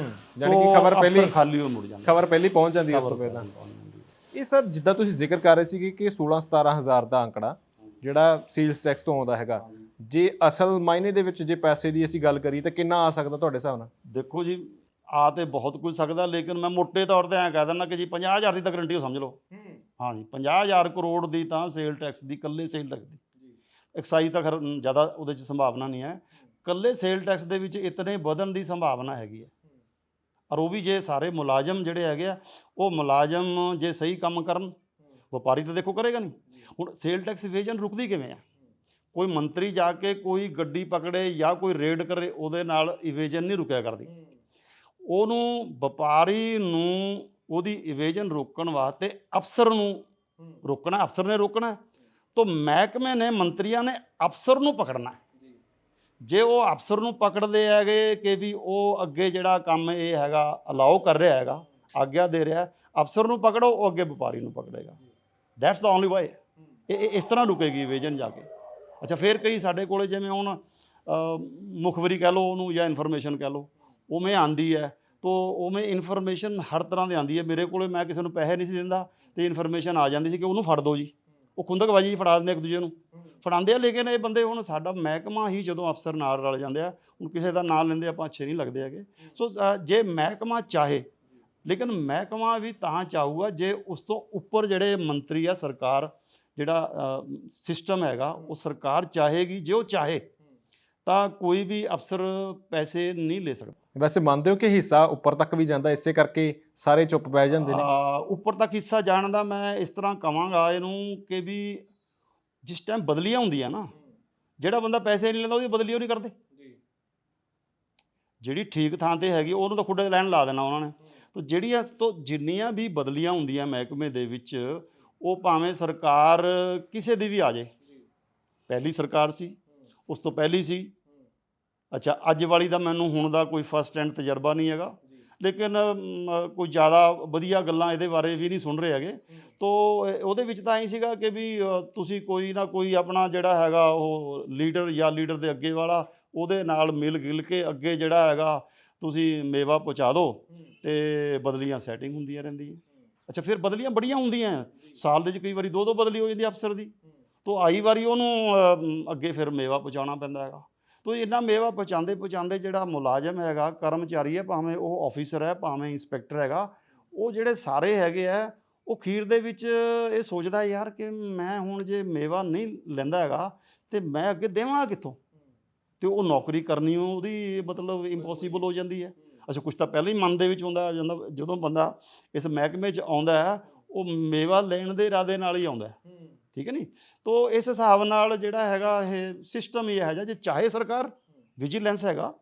ਜਾਨੀ ਕਿ ਖਬਰ ਪਹਿਲੀ ਖਾਲੀ ਹੋ ਮੁੜ ਜਾਂਦਾ, ਖਬਰ ਪਹਿਲੀ ਪਹੁੰਚ ਜਾਂਦੀ ਹੈ ਉਸ ਤੋਂ ਪਹਿਲਾਂ। ਇਹ ਸਰ ਜਿੱਦਾਂ ਤੁਸੀਂ ਜ਼ਿਕਰ ਕਰ ਰਹੇ ਸੀਗੇ ਕਿ 16-17 ਹਜ਼ਾਰ ਦਾ ਅੰਕੜਾ ਜਿਹੜਾ ਸੇਲਸ ਟੈਕਸ ਤੋਂ ਆਉਂਦਾ ਹੈਗਾ, ਜੇ ਅਸਲ ਮਾਇਨੇ ਦੇ ਵਿੱਚ ਜੇ ਪੈਸੇ ਦੀ ਅਸੀਂ ਗੱਲ ਕਰੀਏ ਤਾਂ ਕਿੰਨਾ ਆ ਸਕਦਾ ਤੁਹਾਡੇ ਹਿਸਾਬ ਨਾਲ? ਦੇਖੋ ਜੀ, ਆ ਤੇ ਬਹੁਤ ਕੁਝ ਸਕਦਾ, ਲੇਕਿਨ ਮੈਂ ਮੋਟੇ ਤੌਰ ਤੇ ਐਂ ਕਹਿ ਦਿੰਦਾ ਕਿ ਜੀ 50,000 ਦੀ ਤਾਂ ਗਰੰਟੀ ਹੋ ਸਮਝ ਲਓ। ਹਾਂ ਜੀ, 50,000 ਕਰੋੜ ਦੀ ਤਾਂ ਸੇਲ ਟੈਕਸ ਦੀ, ਇਕੱਲੇ ਸੇਲ ਟੈਕਸ ਦੀ। ਐਕਸਾਈਜ਼ ਤਾਂ ਖਰ ਜ਼ਿਆਦਾ ਉਹਦੇ 'ਚ ਸੰਭਾਵਨਾ ਨਹੀਂ ਹੈ, ਇਕੱਲੇ ਸੇਲ ਟੈਕਸ ਦੇ ਵਿੱਚ ਇਤਨੇ ਵਧਣ ਦੀ ਸੰਭਾਵਨਾ ਹੈਗੀ ਹੈ। ਔਰ ਉਹ ਵੀ ਜੇ ਸਾਰੇ ਮੁਲਾਜ਼ਮ ਜਿਹੜੇ ਹੈਗੇ ਆ, ਉਹ ਮੁਲਾਜ਼ਮ ਜੇ ਸਹੀ ਕੰਮ ਕਰਨ, ਵਪਾਰੀ ਤਾਂ ਦੇਖੋ ਕਰੇਗਾ ਨਹੀਂ। ਹੁਣ ਸੇਲ ਟੈਕਸ ਇਵੇਜਨ ਰੁਕਦੀ ਕਿਵੇਂ ਆ? ਕੋਈ ਮੰਤਰੀ ਜਾ ਕੇ ਕੋਈ ਗੱਡੀ ਪਕੜੇ ਜਾਂ ਕੋਈ ਰੇਡ ਕਰੇ, ਉਹਦੇ ਨਾਲ ਇਵੇਜਨ ਨਹੀਂ ਰੁਕਿਆ ਕਰਦੀ। ਉਹਨੂੰ ਵਪਾਰੀ ਨੂੰ ਉਹਦੀ ਇਵੇਜਨ ਰੋਕਣ ਵਾਸਤੇ ਅਫਸਰ ਨੂੰ ਰੋਕਣਾ, ਅਫਸਰ ਨੇ ਰੋਕਣਾ, ਤਾਂ ਮਹਿਕਮੇ ਨੇ, ਮੰਤਰੀਆਂ ਨੇ ਅਫਸਰ ਨੂੰ ਪਕੜਨਾ। ਜੇ ਉਹ ਅਫਸਰ ਨੂੰ ਪਕੜਦੇ ਹੈਗੇ ਕਿ ਵੀ ਉਹ ਅੱਗੇ ਜਿਹੜਾ ਕੰਮ ਇਹ ਹੈਗਾ ਅਲਾਓ ਕਰ ਰਿਹਾ ਹੈਗਾ, ਆਗਿਆ ਦੇ ਰਿਹਾ, ਅਫਸਰ ਨੂੰ ਪਕੜੋ, ਉਹ ਅੱਗੇ ਵਪਾਰੀ ਨੂੰ ਪਕੜੇਗਾ। That's the only way. ਇਹ ਇਸ ਤਰ੍ਹਾਂ ਰੁਕੇਗੀ ਇਵੇਜਨ ਜਾ ਕੇ। ਅੱਛਾ, ਫਿਰ ਕਈ ਸਾਡੇ ਕੋਲ ਜਿਵੇਂ ਹੁਣ ਮੁਖਬਰੀ ਕਹਿ ਲਓ ਉਹਨੂੰ ਜਾਂ ਇਨਫੋਰਮੇਸ਼ਨ ਕਹਿ ਲਓ, ਉਵੇਂ ਆਉਂਦੀ ਹੈ, ਤੋ ਉਵੇਂ ਇਨਫੋਰਮੇਸ਼ਨ ਹਰ ਤਰ੍ਹਾਂ ਦੀ ਆਉਂਦੀ ਹੈ। ਮੇਰੇ ਕੋਲ ਮੈਂ ਕਿਸੇ ਨੂੰ ਪੈਸੇ ਨਹੀਂ ਸੀ ਦਿੰਦਾ ਅਤੇ ਇਨਫੋਰਮੇਸ਼ਨ ਆ ਜਾਂਦੀ ਸੀ ਕਿ ਉਹਨੂੰ ਫੜ ਦਿਓ ਜੀ, ਉਹ ਖੁੰਦਕਬਾਜੀ ਫੜਾ ਦਿੰਦੇ ਇੱਕ ਦੂਜੇ ਨੂੰ, ਫੜਾਉਂਦੇ ਆ। ਲੇਕਿਨ ਇਹ ਬੰਦੇ, ਹੁਣ ਸਾਡਾ ਮਹਿਕਮਾ ਹੀ ਜਦੋਂ ਅਫਸਰ ਨਾਲ ਰਲ ਜਾਂਦੇ ਆ, ਹੁਣ ਕਿਸੇ ਦਾ ਨਾਂ ਲੈਂਦੇ ਆਪਾਂ ਅੱਛੇ ਨਹੀਂ ਲੱਗਦੇ ਹੈਗੇ। ਸੋ ਜੇ ਮਹਿਕਮਾ ਚਾਹੇ, ਲੇਕਿਨ ਮਹਿਕਮਾ ਵੀ ਤਾਂ ਚਾਹੂਗਾ ਜੇ ਉਸ ਤੋਂ ਉੱਪਰ ਜਿਹੜੇ ਮੰਤਰੀ ਆ, ਸਰਕਾਰ ਜਿਹੜਾ ਸਿਸਟਮ ਹੈਗਾ, ਉਹ ਸਰਕਾਰ ਚਾਹੇਗੀ। ਜੇ ਉਹ ਚਾਹੇ ਤਾਂ ਕੋਈ ਵੀ ਅਫਸਰ ਪੈਸੇ ਨਹੀਂ ਲੈ ਸਕਦਾ। ਵੈਸੇ ਮੰਨਦੇ ਹੋ ਕਿ ਹਿੱਸਾ ਉੱਪਰ ਤੱਕ ਵੀ ਜਾਂਦਾ, ਇਸੇ ਕਰਕੇ ਸਾਰੇ ਚੁੱਪ ਬਹਿ ਜਾਂਦੇ ਨੇ? ਉੱਪਰ ਤੱਕ ਹਿੱਸਾ ਜਾਣ ਦਾ ਮੈਂ ਇਸ ਤਰ੍ਹਾਂ ਕਹਾਂਗਾ ਇਹਨੂੰ ਕਿ ਵੀ ਜਿਸ ਟਾਈਮ ਬਦਲੀਆਂ ਹੁੰਦੀਆਂ ਨਾ, ਜਿਹੜਾ ਬੰਦਾ ਪੈਸੇ ਨਹੀਂ ਲੈਂਦਾ ਉਹਦੀ ਬਦਲੀ ਉਹ ਨਹੀਂ ਕਰਦੇ। ਜਿਹੜੀ ਠੀਕ ਥਾਂ ਤੇ ਹੈਗੀ ਉਹਨੂੰ ਤਾਂ ਖੁੱਡੇ ਲੈਣ ਲਾ ਦੇਣਾ ਉਹਨਾਂ ਨੇ। ਤਾਂ ਜਿਹੜੀਆਂ ਤੋਂ ਜਿੰਨੀਆਂ ਵੀ ਬਦਲੀਆਂ ਹੁੰਦੀਆਂ ਮਹਿਕਮੇ ਦੇ ਵਿੱਚ, ਉਹ ਭਾਵੇਂ ਸਰਕਾਰ ਕਿਸੇ ਦੀ ਵੀ ਆ ਜਾਏ, ਪਹਿਲੀ ਸਰਕਾਰ ਸੀ, ਉਸ ਤੋਂ ਪਹਿਲੀ ਸੀ, ਅੱਛਾ ਅੱਜ ਵਾਲੀ ਦਾ ਮੈਨੂੰ ਹੁਣ ਦਾ ਕੋਈ ਫਸਟ ਹੈਂਡ ਤਜਰਬਾ ਨਹੀਂ ਹੈਗਾ, ਲੇਕਿਨ ਕੋਈ ਜ਼ਿਆਦਾ ਵਧੀਆ ਗੱਲਾਂ ਇਹਦੇ ਬਾਰੇ ਵੀ ਨਹੀਂ ਸੁਣ ਰਹੇ ਹੈਗੇ। ਤੋ ਉਹਦੇ ਵਿੱਚ ਤਾਂ ਐਂ ਸੀਗਾ ਕਿ ਵੀ ਤੁਸੀਂ ਕੋਈ ਨਾ ਕੋਈ ਆਪਣਾ ਜਿਹੜਾ ਹੈਗਾ ਉਹ ਲੀਡਰ ਜਾਂ ਲੀਡਰ ਦੇ ਅੱਗੇ ਵਾਲਾ, ਉਹਦੇ ਨਾਲ ਮਿਲ ਗਿਲ ਕੇ ਅੱਗੇ ਜਿਹੜਾ ਹੈਗਾ ਤੁਸੀਂ ਮੇਵਾ ਪਹੁੰਚਾ ਦਿਓ ਅਤੇ ਬਦਲੀਆਂ ਸੈਟਿੰਗ ਹੁੰਦੀਆਂ ਰਹਿੰਦੀਆਂ। ਅੱਛਾ, ਫਿਰ ਬਦਲੀਆਂ ਬੜੀਆਂ ਹੁੰਦੀਆਂ, ਸਾਲ ਦੇ 'ਚ ਕਈ ਵਾਰੀ 2-2 ਬਦਲੀ ਹੋ ਜਾਂਦੀ ਅਫਸਰ ਦੀ। ਤੋ ਆਈ ਵਾਰੀ ਉਹਨੂੰ ਅੱਗੇ ਫਿਰ ਮੇਵਾ ਪਹੁੰਚਾਉਣਾ ਪੈਂਦਾ ਹੈਗਾ। ਤੋ ਇੰਨਾ ਮੇਵਾ ਪਹੁੰਚਾਉਂਦੇ ਜਿਹੜਾ ਮੁਲਾਜ਼ਮ ਹੈਗਾ, ਕਰਮਚਾਰੀ ਹੈ, ਭਾਵੇਂ ਉਹ ਆਫਿਸਰ ਹੈ, ਭਾਵੇਂ ਇੰਸਪੈਕਟਰ ਹੈਗਾ, ਉਹ ਜਿਹੜੇ ਸਾਰੇ ਹੈਗੇ ਆ, ਉਹ ਅਖੀਰ ਦੇ ਵਿੱਚ ਇਹ ਸੋਚਦਾ ਯਾਰ ਕਿ ਮੈਂ ਹੁਣ ਜੇ ਮੇਵਾ ਨਹੀਂ ਲੈਂਦਾ ਹੈਗਾ ਅਤੇ ਮੈਂ ਅੱਗੇ ਦੇਵਾਂ ਕਿੱਥੋਂ, ਅਤੇ ਉਹ ਨੌਕਰੀ ਕਰਨੀ ਉਹਦੀ ਮਤਲਬ ਇੰਪੋਸੀਬਲ ਹੋ ਜਾਂਦੀ ਹੈ। ਅੱਛਾ, ਕੁਛ ਤਾਂ ਪਹਿਲਾਂ ਹੀ ਮਨ ਦੇ ਵਿੱਚ ਹੁੰਦਾ ਜਾਂਦਾ, ਜਦੋਂ ਬੰਦਾ ਇਸ ਮਹਿਕਮੇ 'ਚ ਆਉਂਦਾ ਹੈ, ਉਹ ਮੇਵਾ ਲੈਣ ਦੇ ਇਰਾਦੇ ਨਾਲ ਹੀ ਆਉਂਦਾ, ਠੀਕ ਹੈ ਨਹੀਂ। ਤੋ ਇਸ ਹਿਸਾਬ ਨਾਲ ਜਿਹੜਾ ਹੈਗਾ ਇਹ ਸਿਸਟਮ ਹੀ ਇਹੋ ਜਿਹਾ, ਜੇ ਚਾਹੇ ਸਰਕਾਰ, ਵਿਜੀਲੈਂਸ ਹੈਗਾ,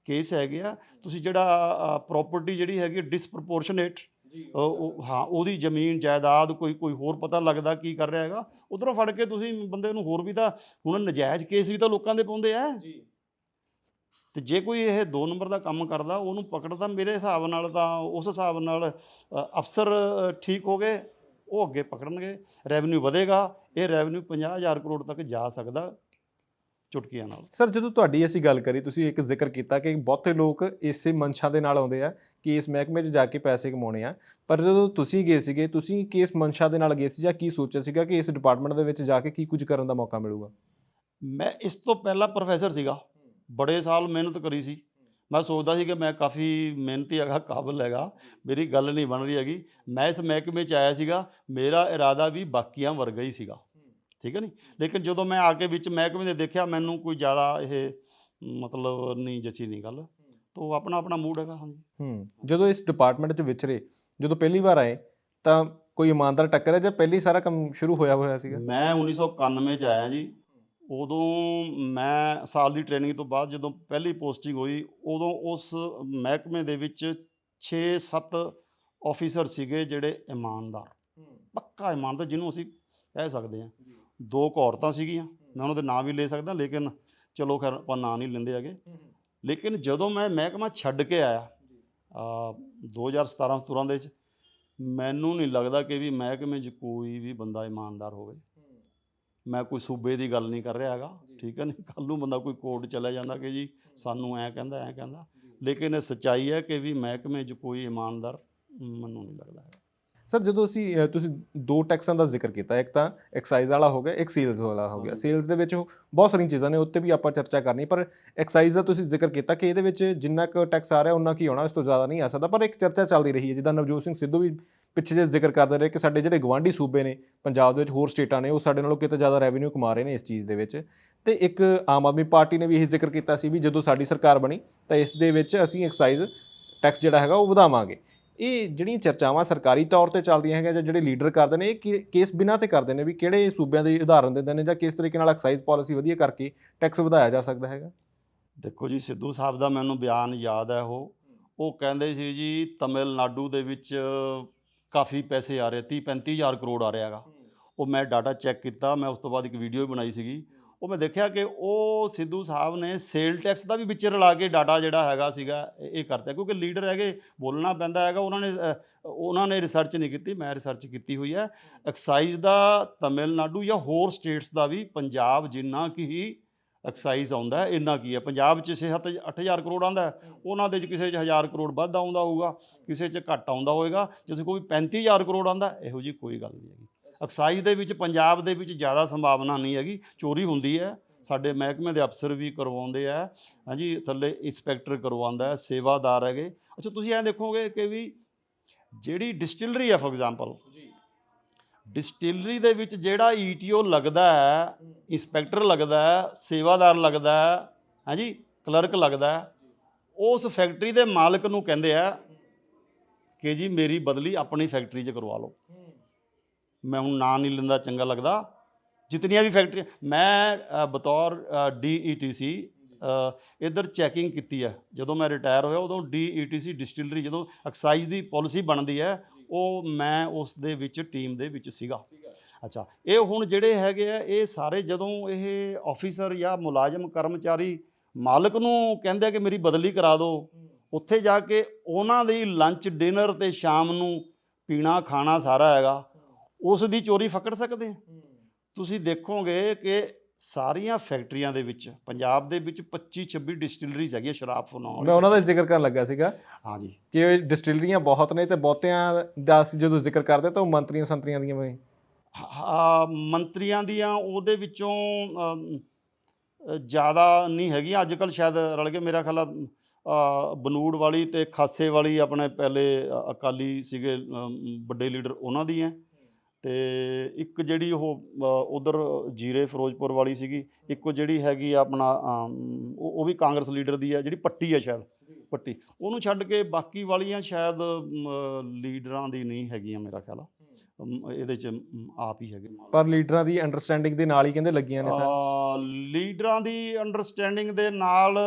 ਕੇਸ ਹੈਗੇ ਆ, ਤੁਸੀਂ ਜਿਹੜਾ ਪ੍ਰੋਪਰਟੀ ਜਿਹੜੀ ਹੈਗੀ ਡਿਸਪ੍ਰਪੋਰਸ਼ਨੇਟ, ਹਾਂ ਉਹਦੀ ਜ਼ਮੀਨ ਜਾਇਦਾਦ ਕੋਈ ਹੋਰ ਪਤਾ ਲੱਗਦਾ ਕੀ ਕਰ ਰਿਹਾ ਹੈਗਾ, ਉੱਧਰੋਂ ਫੜ ਕੇ ਤੁਸੀਂ ਬੰਦੇ ਨੂੰ ਹੋਰ ਵੀ ਤਾਂ, ਹੁਣ ਨਜਾਇਜ਼ ਕੇਸ ਵੀ ਤਾਂ ਲੋਕਾਂ ਦੇ ਪਾਉਂਦੇ ਆ। ਅਤੇ ਜੇ ਕੋਈ ਇਹ 2 ਨੰਬਰ ਦਾ ਕੰਮ ਕਰਦਾ, ਉਹਨੂੰ ਪਕੜਦਾ, ਮੇਰੇ ਹਿਸਾਬ ਨਾਲ ਤਾਂ ਉਸ ਹਿਸਾਬ ਨਾਲ ਅਫਸਰ ਠੀਕ ਹੋ ਗਏ, ਉਹ ਅੱਗੇ ਪਕੜਨਗੇ, ਰੈਵਨਿਊ ਵਧੇਗਾ। ਇਹ ਰੈਵਨਿਊ 50,000 ਕਰੋੜ ਤੱਕ ਜਾ ਸਕਦਾ ਚੁਟਕੀਆਂ ਨਾਲ। ਸਰ, ਜਦੋਂ ਤੁਹਾਡੀ ਅਸੀਂ ਗੱਲ ਕਰੀ, ਤੁਸੀਂ ਇੱਕ ਜ਼ਿਕਰ ਕੀਤਾ ਕਿ ਬਹੁਤੇ ਲੋਕ ਇਸੇ ਮਨਸ਼ਾ ਦੇ ਨਾਲ ਆਉਂਦੇ ਆ ਕਿ ਇਸ ਮਹਿਕਮੇ 'ਚ ਜਾ ਕੇ ਪੈਸੇ ਕਮਾਉਣੇ ਆ, ਪਰ ਜਦੋਂ ਤੁਸੀਂ ਗਏ ਸੀਗੇ, ਤੁਸੀਂ ਕਿਸ ਮਨਸ਼ਾ ਦੇ ਨਾਲ ਗਏ ਸੀ ਜਾਂ ਕੀ ਸੋਚਿਆ ਸੀਗਾ ਕਿ ਇਸ ਡਿਪਾਰਟਮੈਂਟ ਦੇ ਵਿੱਚ ਜਾ ਕੇ ਕੀ ਕੁਝ ਕਰਨ ਦਾ ਮੌਕਾ ਮਿਲੂਗਾ? ਮੈਂ ਇਸ ਤੋਂ ਪਹਿਲਾਂ ਪ੍ਰੋਫੈਸਰ ਸੀਗਾ, ਬੜੇ ਸਾਲ ਮਿਹਨਤ ਕਰੀ ਸੀ। ਮੈਂ ਸੋਚਦਾ ਸੀ ਕਿ ਮੈਂ ਕਾਫੀ ਮਿਹਨਤੀ ਹੈਗਾ, ਕਾਬਲ ਹੈਗਾ, ਮੇਰੀ ਗੱਲ ਨਹੀਂ ਬਣ ਰਹੀ ਹੈਗੀ। ਮੈਂ ਇਸ ਮਹਿਕਮੇ 'ਚ ਆਇਆ ਸੀਗਾ, ਮੇਰਾ ਇਰਾਦਾ ਵੀ ਬਾਕੀਆਂ ਵਰਗਾ ਹੀ ਸੀਗਾ, ਠੀਕ ਹੈ ਨਹੀਂ। ਲੇਕਿਨ ਜਦੋਂ ਮੈਂ ਆ ਕੇ ਵਿੱਚ ਮਹਿਕਮੇ ਦੇ ਦੇਖਿਆ, ਮੈਨੂੰ ਕੋਈ ਜ਼ਿਆਦਾ ਇਹ ਮਤਲਬ ਨਹੀਂ ਜਚੀ ਨਹੀਂ ਗੱਲ, ਤੋ ਆਪਣਾ ਆਪਣਾ ਮੂਡ ਹੈਗਾ। ਹਾਂਜੀ। ਜਦੋਂ ਇਸ ਡਿਪਾਰਟਮੈਂਟ 'ਚ ਵਿਚਰੇ, ਜਦੋਂ ਪਹਿਲੀ ਵਾਰ ਆਏ ਤਾਂ ਕੋਈ ਇਮਾਨਦਾਰ ਟੱਕਰਿਆ ਜਾਂ ਪਹਿਲੀ ਸਾਰਾ ਕੰਮ ਸ਼ੁਰੂ ਹੋਇਆ ਸੀਗਾ? ਮੈਂ 1991 ਚ ਆਇਆ ਜੀ। ਉਦੋਂ ਮੈਂ ਸਾਲ ਦੀ ਟ੍ਰੇਨਿੰਗ ਤੋਂ ਬਾਅਦ ਜਦੋਂ ਪਹਿਲੀ ਪੋਸਟਿੰਗ ਹੋਈ, ਉਦੋਂ ਉਸ ਮਹਿਕਮੇ ਦੇ ਵਿੱਚ 6-7 ਆਫੀਸਰ ਸੀਗੇ ਜਿਹੜੇ ਇਮਾਨਦਾਰ, ਪੱਕਾ ਇਮਾਨਦਾਰ ਜਿਹਨੂੰ ਅਸੀਂ ਕਹਿ ਸਕਦੇ ਹਾਂ। 2 ਕੁ ਔਰਤਾਂ ਸੀਗੀਆਂ, ਮੈਂ ਉਹਨਾਂ ਦੇ ਨਾਂ ਵੀ ਲੈ ਸਕਦਾ, ਲੇਕਿਨ ਚਲੋ ਖੈਰ ਆਪਾਂ ਨਾਂ ਨਹੀਂ ਲੈਂਦੇ ਹੈਗੇ। ਲੇਕਿਨ ਜਦੋਂ ਮੈਂ ਮਹਿਕਮਾ ਛੱਡ ਕੇ ਆਇਆ 2017-17 ਦੇ ਵਿੱਚ, ਮੈਨੂੰ ਨਹੀਂ ਲੱਗਦਾ ਕਿ ਵੀ ਮਹਿਕਮੇ 'ਚ ਕੋਈ ਵੀ ਬੰਦਾ ਇਮਾਨਦਾਰ ਹੋਵੇ। ਮੈਂ ਕੋਈ ਸੂਬੇ ਦੀ ਗੱਲ ਨਹੀਂ ਕਰ ਰਿਹਾ ਹੈਗਾ, ਠੀਕ ਹੈ ਨਹੀਂ, ਕੱਲ੍ਹ ਨੂੰ ਬੰਦਾ ਕੋਈ ਕੋਰਟ ਚਲਾ ਜਾਂਦਾ ਕਿ ਜੀ ਸਾਨੂੰ ਐਂ ਕਹਿੰਦਾ ਐਂ ਕਹਿੰਦਾ, ਲੇਕਿਨ ਇਹ ਸੱਚਾਈ ਹੈ ਕਿ ਵੀ ਮਹਿਕਮੇ 'ਚ ਕੋਈ ਇਮਾਨਦਾਰ ਮੈਨੂੰ ਨਹੀਂ ਲੱਗਦਾ ਹੈਗਾ। ਸਰ, ਜਦੋਂ ਤੁਸੀਂ 2 ਟੈਕਸਾਂ ਦਾ ਜ਼ਿਕਰ ਕੀਤਾ, ਇੱਕ ਤਾਂ ਐਕਸਾਈਜ਼ ਵਾਲਾ ਹੋ ਗਿਆ, ਇੱਕ ਸੇਲਸ ਵਾਲਾ ਹੋ ਗਿਆ। ਸੇਲਸ ਦੇ ਵਿੱਚ ਬਹੁਤ ਸਾਰੀਆਂ ਚੀਜ਼ਾਂ ਨੇ, ਉੱਤੇ ਵੀ ਆਪਾਂ ਚਰਚਾ ਕਰਨੀ, ਪਰ ਐਕਸਾਈਜ਼ ਦਾ ਤੁਸੀਂ ਜ਼ਿਕਰ ਕੀਤਾ ਕਿ ਇਹਦੇ ਵਿੱਚ ਜਿੰਨਾ ਕੁ ਟੈਕਸ ਆ ਰਿਹਾ ਉਨਾ ਕੀ ਆਉਣਾ, ਇਸ ਤੋਂ ਜ਼ਿਆਦਾ ਨਹੀਂ ਆ ਸਕਦਾ। ਪਰ ਇੱਕ ਚਰਚਾ ਚੱਲਦੀ ਰਹੀ ਹੈ, ਜਿੱਦਾਂ ਨਵਜੋਤ ਸਿੰਘ ਸਿੱਧੂ ਵੀ ਪਿੱਛੇ ਜਿਹੇ ਜ਼ਿਕਰ ਕਰਦੇ ਰਹੇ ਕਿ ਸਾਡੇ ਜਿਹੜੇ ਗਵਾਂਢੀ ਸੂਬੇ ਨੇ ਪੰਜਾਬ ਦੇ ਵਿੱਚ, ਹੋਰ ਸਟੇਟਾਂ ਨੇ, ਉਹ ਸਾਡੇ ਨਾਲੋਂ ਕਿਤੇ ਜ਼ਿਆਦਾ ਰੈਵਨਿਊ ਕਮਾ ਰਹੇ ਨੇ ਇਸ ਚੀਜ਼ ਦੇ ਵਿੱਚ। ਅਤੇ ਇੱਕ ਆਮ ਆਦਮੀ ਪਾਰਟੀ ਨੇ ਵੀ ਇਹ ਜ਼ਿਕਰ ਕੀਤਾ ਸੀ ਵੀ ਜਦੋਂ ਸਾਡੀ ਸਰਕਾਰ ਬਣੀ ਤਾਂ ਇਸ ਦੇ ਵਿੱਚ ਅਸੀਂ ਐਕਸਾਈਜ਼ ਟੈਕਸ ਜਿਹੜਾ ਹੈਗਾ ਉਹ ਵਧਾਵਾਂਗੇ। ਇਹ ਜਿਹੜੀਆਂ ਚਰਚਾਵਾਂ ਸਰਕਾਰੀ ਤੌਰ 'ਤੇ ਚੱਲਦੀਆਂ ਹੈਗੀਆਂ ਜਾਂ ਜਿਹੜੇ ਲੀਡਰ ਕਰਦੇ ਨੇ, ਇਹ ਕਿਸ ਬਿਨਾਂ 'ਤੇ ਕਰਦੇ ਨੇ ਵੀ ਕਿਹੜੇ ਸੂਬਿਆਂ ਦੇ ਉਦਾਹਰਨ ਦਿੰਦੇ ਨੇ ਜਾਂ ਕਿਸ ਤਰੀਕੇ ਨਾਲ ਐਕਸਾਈਜ਼ ਪਾਲਿਸੀ ਵਧੀਆ ਕਰਕੇ ਟੈਕਸ ਵਧਾਇਆ ਜਾ ਸਕਦਾ ਹੈਗਾ? ਦੇਖੋ ਜੀ, ਸਿੱਧੂ ਸਾਹਿਬ ਦਾ ਮੈਨੂੰ ਬਿਆਨ ਯਾਦ ਹੈ। ਉਹ ਕਹਿੰਦੇ ਸੀ ਜੀ ਤਮਿਲਨਾਡੂ ਦੇ ਵਿੱਚ ਕਾਫੀ ਪੈਸੇ ਆ ਰਹੇ, 30-35 ਹਜ਼ਾਰ ਕਰੋੜ ਆ ਰਿਹਾ ਹੈਗਾ। ਉਹ ਮੈਂ ਡਾਟਾ ਚੈੱਕ ਕੀਤਾ, ਮੈਂ ਉਸ ਤੋਂ ਬਾਅਦ ਇੱਕ ਵੀਡੀਓ ਵੀ ਬਣਾਈ ਸੀਗੀ। ਉਹ ਮੈਂ ਦੇਖਿਆ ਕਿ ਉਹ ਸਿੱਧੂ ਸਾਹਿਬ ਨੇ ਸੇਲ ਟੈਕਸ ਦਾ ਵੀ ਵਿੱਚ ਰਲਾ ਕੇ ਡਾਟਾ ਜਿਹੜਾ ਹੈਗਾ ਸੀਗਾ ਇਹ ਕਰਤਾ, ਕਿਉਂਕਿ ਲੀਡਰ ਹੈਗੇ, ਬੋਲਣਾ ਪੈਂਦਾ ਹੈਗਾ। ਉਹਨਾਂ ਨੇ ਰਿਸਰਚ ਨਹੀਂ ਕੀਤੀ, ਮੈਂ ਰਿਸਰਚ ਕੀਤੀ ਹੋਈ ਹੈ। ਐਕਸਾਈਜ਼ ਦਾ ਤਮਿਲਨਾਡੂ ਜਾਂ ਹੋਰ ਸਟੇਟਸ ਦਾ ਵੀ ਪੰਜਾਬ ਜਿੰਨਾ ਕਿ ਹੀ ਐਕਸਾਈਜ਼ ਆਉਂਦਾ ਇੰਨਾ ਕੀ ਹੈ। ਪੰਜਾਬ 'ਚ 6-8 ਹਜ਼ਾਰ ਕਰੋੜ ਆਉਂਦਾ, ਉਹਨਾਂ ਦੇ 'ਚ ਕਿਸੇ 'ਚ 1000 ਕਰੋੜ ਵੱਧ ਆਉਂਦਾ ਹੋਊਗਾ, ਕਿਸੇ 'ਚ ਘੱਟ ਆਉਂਦਾ ਹੋਏਗਾ। ਜਦੋਂ ਕੋਈ 35 ਹਜ਼ਾਰ ਕਰੋੜ ਆਉਂਦਾ, ਇਹੋ ਜਿਹੀ ਕੋਈ ਗੱਲ ਨਹੀਂ ਹੈਗੀ। ਐਕਸਾਈਜ਼ ਦੇ ਵਿੱਚ ਪੰਜਾਬ ਦੇ ਵਿੱਚ ਜ਼ਿਆਦਾ ਸੰਭਾਵਨਾ ਨਹੀਂ ਹੈਗੀ, ਚੋਰੀ ਹੁੰਦੀ ਹੈ। ਸਾਡੇ ਮਹਿਕਮੇ ਦੇ ਅਫਸਰ ਵੀ ਕਰਵਾਉਂਦੇ ਆ, ਹਾਂਜੀ, ਥੱਲੇ ਇੰਸਪੈਕਟਰ ਕਰਵਾਉਂਦਾ, ਸੇਵਾਦਾਰ ਹੈਗੇ। ਅੱਛਾ, ਤੁਸੀਂ ਐਂ ਦੇਖੋਗੇ ਕਿ ਵੀ ਜਿਹੜੀ ਡਿਸਟਿਲਰੀ ਹੈ, ਫੋਰ ਐਗਜ਼ਾਮਪਲ, ਡਿਸਟਿਲਰੀ ਦੇ ਵਿੱਚ ਜਿਹੜਾ ETO ਲੱਗਦਾ ਹੈ, ਇੰਸਪੈਕਟਰ ਲੱਗਦਾ ਹੈ, ਸੇਵਾਦਾਰ ਲੱਗਦਾ ਹੈ, ਹਾਂਜੀ, ਕਲਰਕ ਲੱਗਦਾ ਹੈ, ਉਸ ਫੈਕਟਰੀ ਦੇ ਮਾਲਕ ਨੂੰ ਕਹਿੰਦੇ ਆ ਕਿ ਜੀ ਮੇਰੀ ਬਦਲੀ ਆਪਣੀ ਫੈਕਟਰੀ 'ਚ ਕਰਵਾ ਲਓ। ਮੈਂ ਹੁਣ ਨਾਂ ਨਹੀਂ ਲੈਂਦਾ, ਚੰਗਾ ਲੱਗਦਾ। ਜਿਤਨੀਆਂ ਵੀ ਫੈਕਟਰੀਆਂ, ਮੈਂ ਬਤੌਰ DETC ਇੱਧਰ ਚੈਕਿੰਗ ਕੀਤੀ ਹੈ। ਜਦੋਂ ਮੈਂ ਰਿਟਾਇਰ ਹੋਇਆ ਉਦੋਂ DETC ਡਿਸਟਿਲਰੀ, ਜਦੋਂ ਐਕਸਾਈਜ਼ ਦੀ ਪਾਲਿਸੀ ਬਣਦੀ ਹੈ, ਉਹ ਮੈਂ ਉਸ ਦੇ ਵਿੱਚ ਟੀਮ ਦੇ ਵਿੱਚ ਸੀਗਾ। ਅੱਛਾ, ਇਹ ਹੁਣ ਜਿਹੜੇ ਹੈਗੇ ਆ, ਇਹ ਸਾਰੇ ਜਦੋਂ ਇਹ ਆਫੀਸਰ ਜਾਂ ਮੁਲਾਜ਼ਮ ਕਰਮਚਾਰੀ ਮਾਲਕ ਨੂੰ ਕਹਿੰਦੇ ਆ ਕਿ ਮੇਰੀ ਬਦਲੀ ਕਰਾ ਦਿਓ, ਉੱਥੇ ਜਾ ਕੇ ਉਹਨਾਂ ਦੀ ਲੰਚ ਡਿਨਰ ਅਤੇ ਸ਼ਾਮ ਨੂੰ ਪੀਣਾ ਖਾਣਾ ਸਾਰਾ ਹੈਗਾ, ਉਸ ਦੀ ਚੋਰੀ ਫਕੜ ਸਕਦੇ ਆ। ਤੁਸੀਂ ਦੇਖੋਗੇ ਕਿ ਸਾਰੀਆਂ ਫੈਕਟਰੀਆਂ ਦੇ ਵਿੱਚ ਪੰਜਾਬ ਦੇ ਵਿੱਚ 25-26 ਡਿਸਟਿਲਰੀਜ਼ ਹੈਗੀਆਂ ਸ਼ਰਾਬ ਬਣਾਉਣ। ਮੈਂ ਉਹਨਾਂ ਦਾ ਜ਼ਿਕਰ ਕਰਨ ਲੱਗਾ ਸੀਗਾ, ਹਾਂਜੀ, ਕਿ ਡਿਸਟਿਲਰੀਆਂ ਬਹੁਤ ਨੇ, ਅਤੇ ਬਹੁਤਿਆਂ ਦਾ ਜਦੋਂ ਜ਼ਿਕਰ ਕਰਦੇ ਤਾਂ ਉਹ ਮੰਤਰੀਆਂ ਸੰਤਰੀਆਂ ਦੀਆਂ ਵੀ, ਮੰਤਰੀਆਂ ਦੀਆਂ ਉਹਦੇ ਵਿੱਚੋਂ ਜ਼ਿਆਦਾ ਨਹੀਂ ਹੈਗੀਆਂ। ਅੱਜ ਕੱਲ੍ਹ ਸ਼ਾਇਦ ਰਲ ਕੇ, ਮੇਰਾ ਖਿਆਲ ਬਨੂੜ ਵਾਲੀ ਅਤੇ ਖਾਸੇ ਵਾਲੀ ਆਪਣੇ ਪਹਿਲੇ ਅਕਾਲੀ ਸੀਗੇ ਵੱਡੇ ਲੀਡਰ, ਉਹਨਾਂ ਦੀਆਂ। ਅਤੇ ਇੱਕ ਜਿਹੜੀ ਉਹ ਉਧਰ ਜੀਰੇ ਫਿਰੋਜ਼ਪੁਰ ਵਾਲੀ ਸੀਗੀ, ਇੱਕ ਜਿਹੜੀ ਹੈਗੀ ਆਪਣਾ ਉਹ ਵੀ ਕਾਂਗਰਸ ਲੀਡਰ ਦੀ ਹੈ, ਜਿਹੜੀ ਪੱਟੀ ਹੈ ਸ਼ਾਇਦ, ਪੱਟੀ। ਉਹਨੂੰ ਛੱਡ ਕੇ ਬਾਕੀ ਵਾਲੀਆਂ ਸ਼ਾਇਦ ਲੀਡਰਾਂ ਦੀ ਨਹੀਂ ਹੈਗੀਆਂ, ਮੇਰਾ ਖਿਆਲ ਆ ਇਹਦੇ 'ਚ ਆਪ ਹੀ ਹੈਗੇ। ਪਰ ਲੀਡਰਾਂ ਦੀ ਅੰਡਰਸਟੈਂਡਿੰਗ ਦੇ ਨਾਲ ਹੀ ਕਹਿੰਦੇ ਲੱਗੀਆਂ ਨੇ ਸਰ। ਲੀਡਰਾਂ ਦੀ ਅੰਡਰਸਟੈਂਡਿੰਗ ਦੇ ਨਾਲ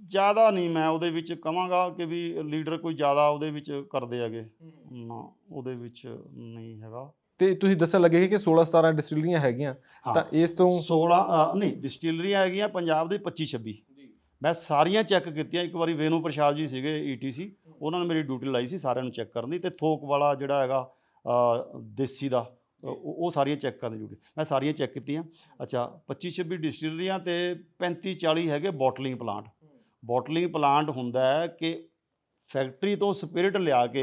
ਜ਼ਿਆਦਾ ਨਹੀਂ ਮੈਂ ਉਹਦੇ ਵਿੱਚ ਕਹਾਂਗਾ ਕਿ ਵੀ ਲੀਡਰ ਕੋਈ ਜ਼ਿਆਦਾ ਉਹਦੇ ਵਿੱਚ ਕਰਦੇ ਹੈਗੇ, ਨਾ ਉਹਦੇ ਵਿੱਚ ਨਹੀਂ ਹੈਗਾ। ਤੇ ਤੁਸੀਂ ਦੱਸਣ ਲੱਗੇ ਸੀ ਕਿ 16-17 ਡਿਸਟਿਲਰੀਆਂ ਹੈਗੀਆਂ, ਤਾਂ ਇਸ ਤੋਂ 16 ਨਹੀਂ ਡਿਸਟਿਲਰੀਆਂ ਹੈਗੀਆਂ ਪੰਜਾਬ ਦੇ 25-26। ਮੈਂ ਸਾਰੀਆਂ ਚੈੱਕ ਕੀਤੀਆਂ। ਇੱਕ ਵਾਰੀ ਵੇਨੂ ਪ੍ਰਸ਼ਾਦ ਜੀ ਸੀਗੇ ETC, ਉਹਨਾਂ ਨੇ ਮੇਰੀ ਡਿਊਟੀ ਲਾਈ ਸੀ ਸਾਰਿਆਂ ਨੂੰ ਚੈੱਕ ਕਰਨ ਦੀ, ਅਤੇ ਥੋਕ ਵਾਲਾ ਜਿਹੜਾ ਹੈਗਾ ਦੇਸੀ ਦਾ, ਉਹ ਸਾਰੀਆਂ ਚੈੱਕ ਕਰਨ ਦੀ ਡਿਊਟੀ, ਮੈਂ ਸਾਰੀਆਂ ਚੈੱਕ ਕੀਤੀਆਂ। ਅੱਛਾ, 25-26 ਡਿਸਟਿਲਰੀਆਂ ਅਤੇ 35-40 ਹੈਗੇ ਬੋਟਲਿੰਗ ਪਲਾਂਟ। ਬੋਟਲਿੰਗ ਪਲਾਂਟ ਹੁੰਦਾ ਹੈ ਕਿ ਫੈਕਟਰੀ ਤੋਂ ਸਪਿਰਿਟ ਲਿਆ ਕੇ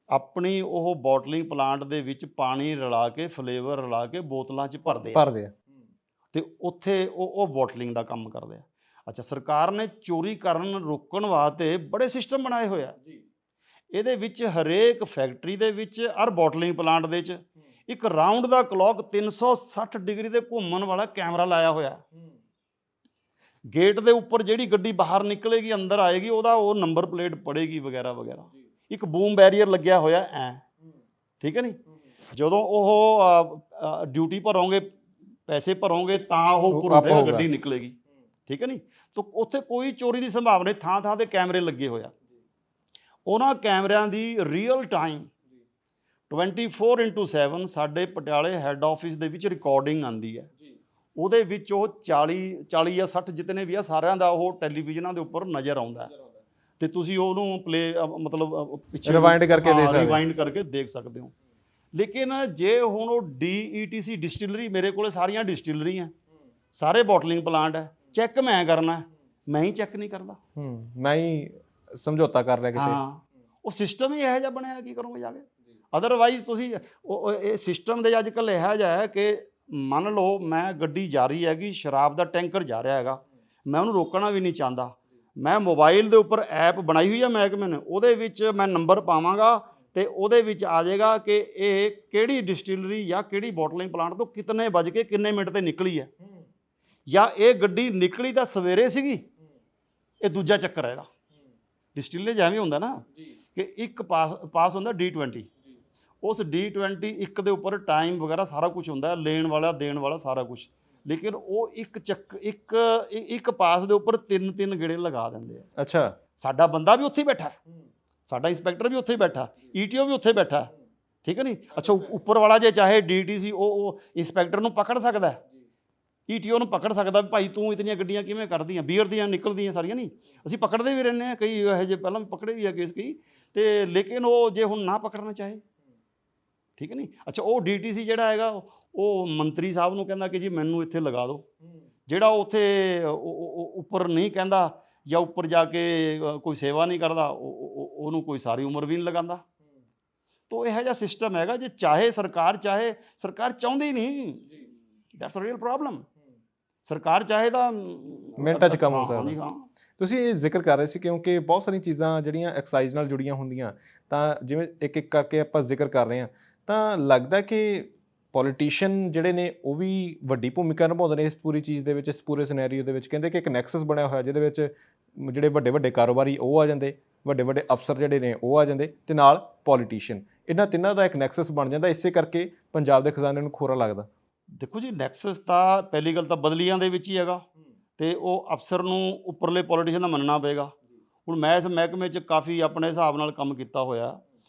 ਆਪਣੀ ਉਹ ਬੋਟਲਿੰਗ ਪਲਾਂਟ ਦੇ ਵਿੱਚ ਪਾਣੀ ਰਲਾ ਕੇ, ਫਲੇਵਰ ਰਲਾ ਕੇ ਬੋਤਲਾਂ 'ਚ ਭਰਦੇ ਆ, ਅਤੇ ਉੱਥੇ ਉਹ ਬੋਟਲਿੰਗ ਦਾ ਕੰਮ ਕਰਦੇ ਆ। ਅੱਛਾ, ਸਰਕਾਰ ਨੇ ਚੋਰੀ ਕਰਨ ਰੋਕਣ ਵਾਸਤੇ ਬੜੇ ਸਿਸਟਮ ਬਣਾਏ ਹੋਏ ਆ। ਇਹਦੇ ਵਿੱਚ ਹਰੇਕ ਫੈਕਟਰੀ ਦੇ ਵਿੱਚ ਔਰ ਬੋਟਲਿੰਗ ਪਲਾਂਟ ਦੇ 'ਚ ਇੱਕ ਰਾਊਂਡ ਦਾ ਕਲੌਕ 360 ਡਿਗਰੀ ਦੇ ਘੁੰਮਣ ਵਾਲਾ ਕੈਮਰਾ ਲਾਇਆ ਹੋਇਆ। ਗੇਟ ਦੇ ਉੱਪਰ ਜਿਹੜੀ ਗੱਡੀ ਬਾਹਰ ਨਿਕਲੇਗੀ ਅੰਦਰ ਆਏਗੀ ਉਹਦਾ ਉਹ ਨੰਬਰ ਪਲੇਟ ਪੜੇਗੀ ਵਗੈਰਾ ਵਗੈਰਾ। ਇੱਕ ਬੂਮ ਬੈਰੀਅਰ ਲੱਗਿਆ ਹੋਇਆ ਐ, ਠੀਕ ਹੈ ਨਹੀਂ। ਜਦੋਂ ਉਹ ਡਿਊਟੀ ਭਰੋਗੇ, ਪੈਸੇ ਭਰੋਗੇ ਤਾਂ ਉਹ ਉੱਪਰ ਗੱਡੀ ਨਿਕਲੇਗੀ, ਠੀਕ ਹੈ ਨਹੀਂ। ਤਾਂ ਉੱਥੇ ਕੋਈ ਚੋਰੀ ਦੀ ਸੰਭਾਵਨਾ ਨਹੀਂ, ਥਾਂ ਥਾਂ ਤੇ ਕੈਮਰੇ ਲੱਗੇ ਹੋਇਆ। ਉਹਨਾਂ ਕੈਮਰਿਆਂ ਦੀ ਰੀਅਲ ਟਾਈਮ 24/7 ਸਾਡੇ ਪਟਿਆਲੇ ਹੈੱਡ ਆਫਿਸ ਦੇ ਵਿੱਚ ਰਿਕਾਰਡਿੰਗ ਆਉਂਦੀ ਹੈ। ਉਹਦੇ ਵਿੱਚ ਉਹ 40 ਜਾਂ 60 ਜਿਤਨੇ ਵੀ ਆ ਸਾਰਿਆਂ ਦਾ ਉਹ ਟੈਲੀਵਿਜ਼ਨਾਂ ਦੇ ਉੱਪਰ ਨਜ਼ਰ ਆਉਂਦਾ ਤੇ ਤੁਸੀਂ ਉਹਨੂੰ ਮਤਲਬ ਪਿੱਛੇ ਰਿਵਾਈਂਡ ਕਰਕੇ ਦੇਖ ਸਕਦੇ ਹੋ। ਲੇਕਿਨ ਜੇ ਹੁਣ ਉਹ DETC ਡਿਸਟਿਲਰੀ, ਮੇਰੇ ਕੋਲ ਸਾਰੀਆਂ ਡਿਸਟਿਲਰੀਆਂ, ਸਾਰੇ ਬੋਟਲਿੰਗ ਪਲਾਂਟ ਹੈ, ਚੈੱਕ ਮੈਂ ਕਰਨਾ, ਮੈਂ ਹੀ ਚੈੱਕ ਨਹੀਂ ਕਰਦਾ, ਮੈਂ ਹੀ ਸਮਝੌਤਾ ਕਰ ਰਿਹਾ ਕਿਤੇ। ਹਾਂ, ਉਹ ਸਿਸਟਮ ਹੀ ਇਹੋ ਜਿਹਾ ਬਣਿਆ, ਕੀ ਕਰੋਗੇ ਜਾ ਕੇ। ਅਦਰਵਾਈਜ਼ ਤੁਸੀਂ ਇਹ ਸਿਸਟਮ ਦੇ ਅੱਜ ਕੱਲ੍ਹ ਇਹੋ ਜਿਹਾ ਹੈ ਕਿ ਮੰਨ ਲਓ ਮੈਂ ਗੱਡੀ ਜਾ ਰਹੀ ਹੈਗੀ, ਸ਼ਰਾਬ ਦਾ ਟੈਂਕਰ ਜਾ ਰਿਹਾ ਹੈਗਾ, ਮੈਂ ਉਹਨੂੰ ਰੋਕਣਾ ਵੀ ਨਹੀਂ ਚਾਹੁੰਦਾ, ਮੈਂ ਮੋਬਾਈਲ ਦੇ ਉੱਪਰ ਐਪ ਬਣਾਈ ਹੋਈ ਹੈ ਮਹਿਕਮੇ ਨੇ, ਉਹਦੇ ਵਿੱਚ ਮੈਂ ਨੰਬਰ ਪਾਵਾਂਗਾ ਤੇ ਉਹਦੇ ਵਿੱਚ ਆ ਜਾਏਗਾ ਕਿ ਇਹ ਕਿਹੜੀ ਡਿਸਟਿਲਰੀ ਜਾਂ ਕਿਹੜੀ ਬੋਟਲਿੰਗ ਪਲਾਂਟ ਤੋਂ ਕਿਤਨੇ ਵੱਜ ਕੇ ਕਿੰਨੇ ਮਿੰਟ ਤੇ ਨਿਕਲੀ ਹੈ, ਜਾਂ ਇਹ ਗੱਡੀ ਨਿਕਲੀ ਤਾਂ ਸਵੇਰੇ ਸੀਗੀ, ਇਹ ਦੂਜਾ ਚੱਕਰ ਹੈ ਇਹਦਾ। ਡਿਸਟਿਲਰੀ ਐਵੇਂ ਹੁੰਦਾ ਨਾ ਕਿ ਇੱਕ ਪਾਸ ਹੁੰਦਾ D20, ਉਸ D20 ਇੱਕ ਦੇ ਉੱਪਰ ਟਾਈਮ ਵਗੈਰਾ ਸਾਰਾ ਕੁਝ ਹੁੰਦਾ, ਲੈਣ ਵਾਲਾ ਦੇਣ ਵਾਲਾ ਸਾਰਾ ਕੁਝ। ਲੇਕਿਨ ਉਹ ਇੱਕ ਪਾਸ ਦੇ ਉੱਪਰ 3 ਗੇੜੇ ਲਗਾ ਦਿੰਦੇ ਆ। ਅੱਛਾ, ਸਾਡਾ ਬੰਦਾ ਵੀ ਉੱਥੇ ਹੀ ਬੈਠਾ, ਸਾਡਾ ਇੰਸਪੈਕਟਰ ਵੀ ਉੱਥੇ ਹੀ ਬੈਠਾ, ETO ਵੀ ਉੱਥੇ ਬੈਠਾ, ਠੀਕ ਹੈ ਨਹੀਂ। ਅੱਛਾ, ਉੱਪਰ ਵਾਲਾ ਜੇ ਚਾਹੇ DTC ਉਹ ਇੰਸਪੈਕਟਰ ਨੂੰ ਪਕੜ ਸਕਦਾ, ETO ਨੂੰ ਪਕੜ ਸਕਦਾ ਵੀ ਭਾਈ ਤੂੰ ਇਤਨੀਆਂ ਗੱਡੀਆਂ ਕਿਵੇਂ ਕਰਦੀਆਂ, ਬੀਅਰ ਦੀਆਂ ਨਿਕਲਦੀਆਂ ਸਾਰੀਆਂ। ਨਹੀਂ, ਅਸੀਂ ਪਕੜਦੇ ਵੀ ਰਹਿੰਦੇ ਹਾਂ, ਕਈ ਇਹੋ ਜਿਹੇ ਪਹਿਲਾਂ ਵੀ ਪਕੜੇ ਵੀ ਆ ਕੇਸ ਕਈ, ਤੇ ਲੇਕਿਨ ਉਹ ਜੇ ਹੁਣ ਨਾ ਪਕੜਨਾ ਚਾਹੇ, ਠੀਕ ਹੈ ਨਹੀਂ। ਅੱਛਾ, ਉਹ DTC ਜਿਹੜਾ ਹੈਗਾ ਉਹ ਮੰਤਰੀ ਸਾਹਿਬ ਨੂੰ ਕਹਿੰਦਾ ਕਿ ਜੀ ਮੈਨੂੰ ਇੱਥੇ ਲਗਾ ਦਿਓ, ਜਿਹੜਾ ਉੱਥੇ ਉੱਪਰ ਨਹੀਂ ਕਹਿੰਦਾ ਜਾਂ ਉੱਪਰ ਜਾ ਕੇ ਕੋਈ ਸੇਵਾ ਨਹੀਂ ਕਰਦਾ, ਉਹਨੂੰ ਕੋਈ ਸਾਰੀ ਉਮਰ ਵੀ ਨਹੀਂ ਲਗਾਉਂਦਾ। ਤਾਂ ਇਹੋ ਜਿਹਾ ਸਿਸਟਮ ਹੈਗਾ, ਜੇ ਚਾਹੇ ਸਰਕਾਰ ਚਾਹੁੰਦੀ ਨਹੀਂ, ਦੈਟਸ ਅ ਰੀਅਲ ਪ੍ਰੋਬਲਮ। ਸਰਕਾਰ ਚਾਹੇ ਤਾਂ ਮਿੰਟਾਂ 'ਚ ਕੰਮ ਹੋ ਸਕਦਾ। ਤੁਸੀਂ ਇਹ ਜ਼ਿਕਰ ਕਰ ਰਹੇ ਸੀ ਕਿਉਂਕਿ ਬਹੁਤ ਸਾਰੀਆਂ ਚੀਜ਼ਾਂ ਜਿਹੜੀਆਂ ਐਕਸਾਈਜ਼ ਨਾਲ ਜੁੜੀਆਂ ਹੁੰਦੀਆਂ, ਤਾਂ ਜਿਵੇਂ ਇੱਕ ਕਰਕੇ ਆਪਾਂ ਜ਼ਿਕਰ ਕਰ ਰਹੇ ਹਾਂ, ਤਾਂ ਲੱਗਦਾ ਕਿ ਪੋਲੀਟੀਸ਼ੀਅਨ ਜਿਹੜੇ ਨੇ ਉਹ ਵੀ ਵੱਡੀ ਭੂਮਿਕਾ ਨਿਭਾਉਂਦੇ ਨੇ ਇਸ ਪੂਰੀ ਚੀਜ਼ ਦੇ ਵਿੱਚ, ਇਸ ਪੂਰੇ ਸਿਨੈਰੀਓ ਦੇ ਵਿੱਚ। ਕਹਿੰਦੇ ਕਿ ਇੱਕ ਨੈਕਸਸ ਬਣਿਆ ਹੋਇਆ ਜਿਹਦੇ ਵਿੱਚ ਜਿਹੜੇ ਵੱਡੇ ਕਾਰੋਬਾਰੀ ਉਹ ਆ ਜਾਂਦੇ, ਵੱਡੇ ਅਫਸਰ ਜਿਹੜੇ ਨੇ ਉਹ ਆ ਜਾਂਦੇ, ਤੇ ਨਾਲ ਪੋਲੀਟੀਸ਼ੀਅਨ, ਇਹਨਾਂ ਤਿੰਨਾਂ ਦਾ ਇੱਕ ਨੈਕਸਸ ਬਣ ਜਾਂਦਾ। ਇਸੇ ਕਰਕੇ ਪੰਜਾਬ ਦੇ ਖਜ਼ਾਨੇ ਨੂੰ ਖੋਰਾ ਲੱਗਦਾ। ਦੇਖੋ ਜੀ, ਨੈਕਸਸ ਤਾਂ ਪਹਿਲੀ ਗੱਲ ਤਾਂ ਬਦਲੀਆਂ ਦੇ ਵਿੱਚ ਹੀ ਹੈਗਾ, ਤੇ ਉਹ ਅਫਸਰ ਨੂੰ ਉੱਪਰਲੇ ਪੋਲੀਟੀਸ਼ੀਅਨ ਦਾ ਮੰਨਣਾ ਪਏਗਾ। ਹੁਣ ਮੈਂ ਇਸ ਮਹਿਕਮੇ 'ਚ ਕਾਫੀ ਆਪਣੇ ਹਿਸਾਬ ਨਾਲ ਕੰਮ ਕੀਤਾ ਹੋਇਆ,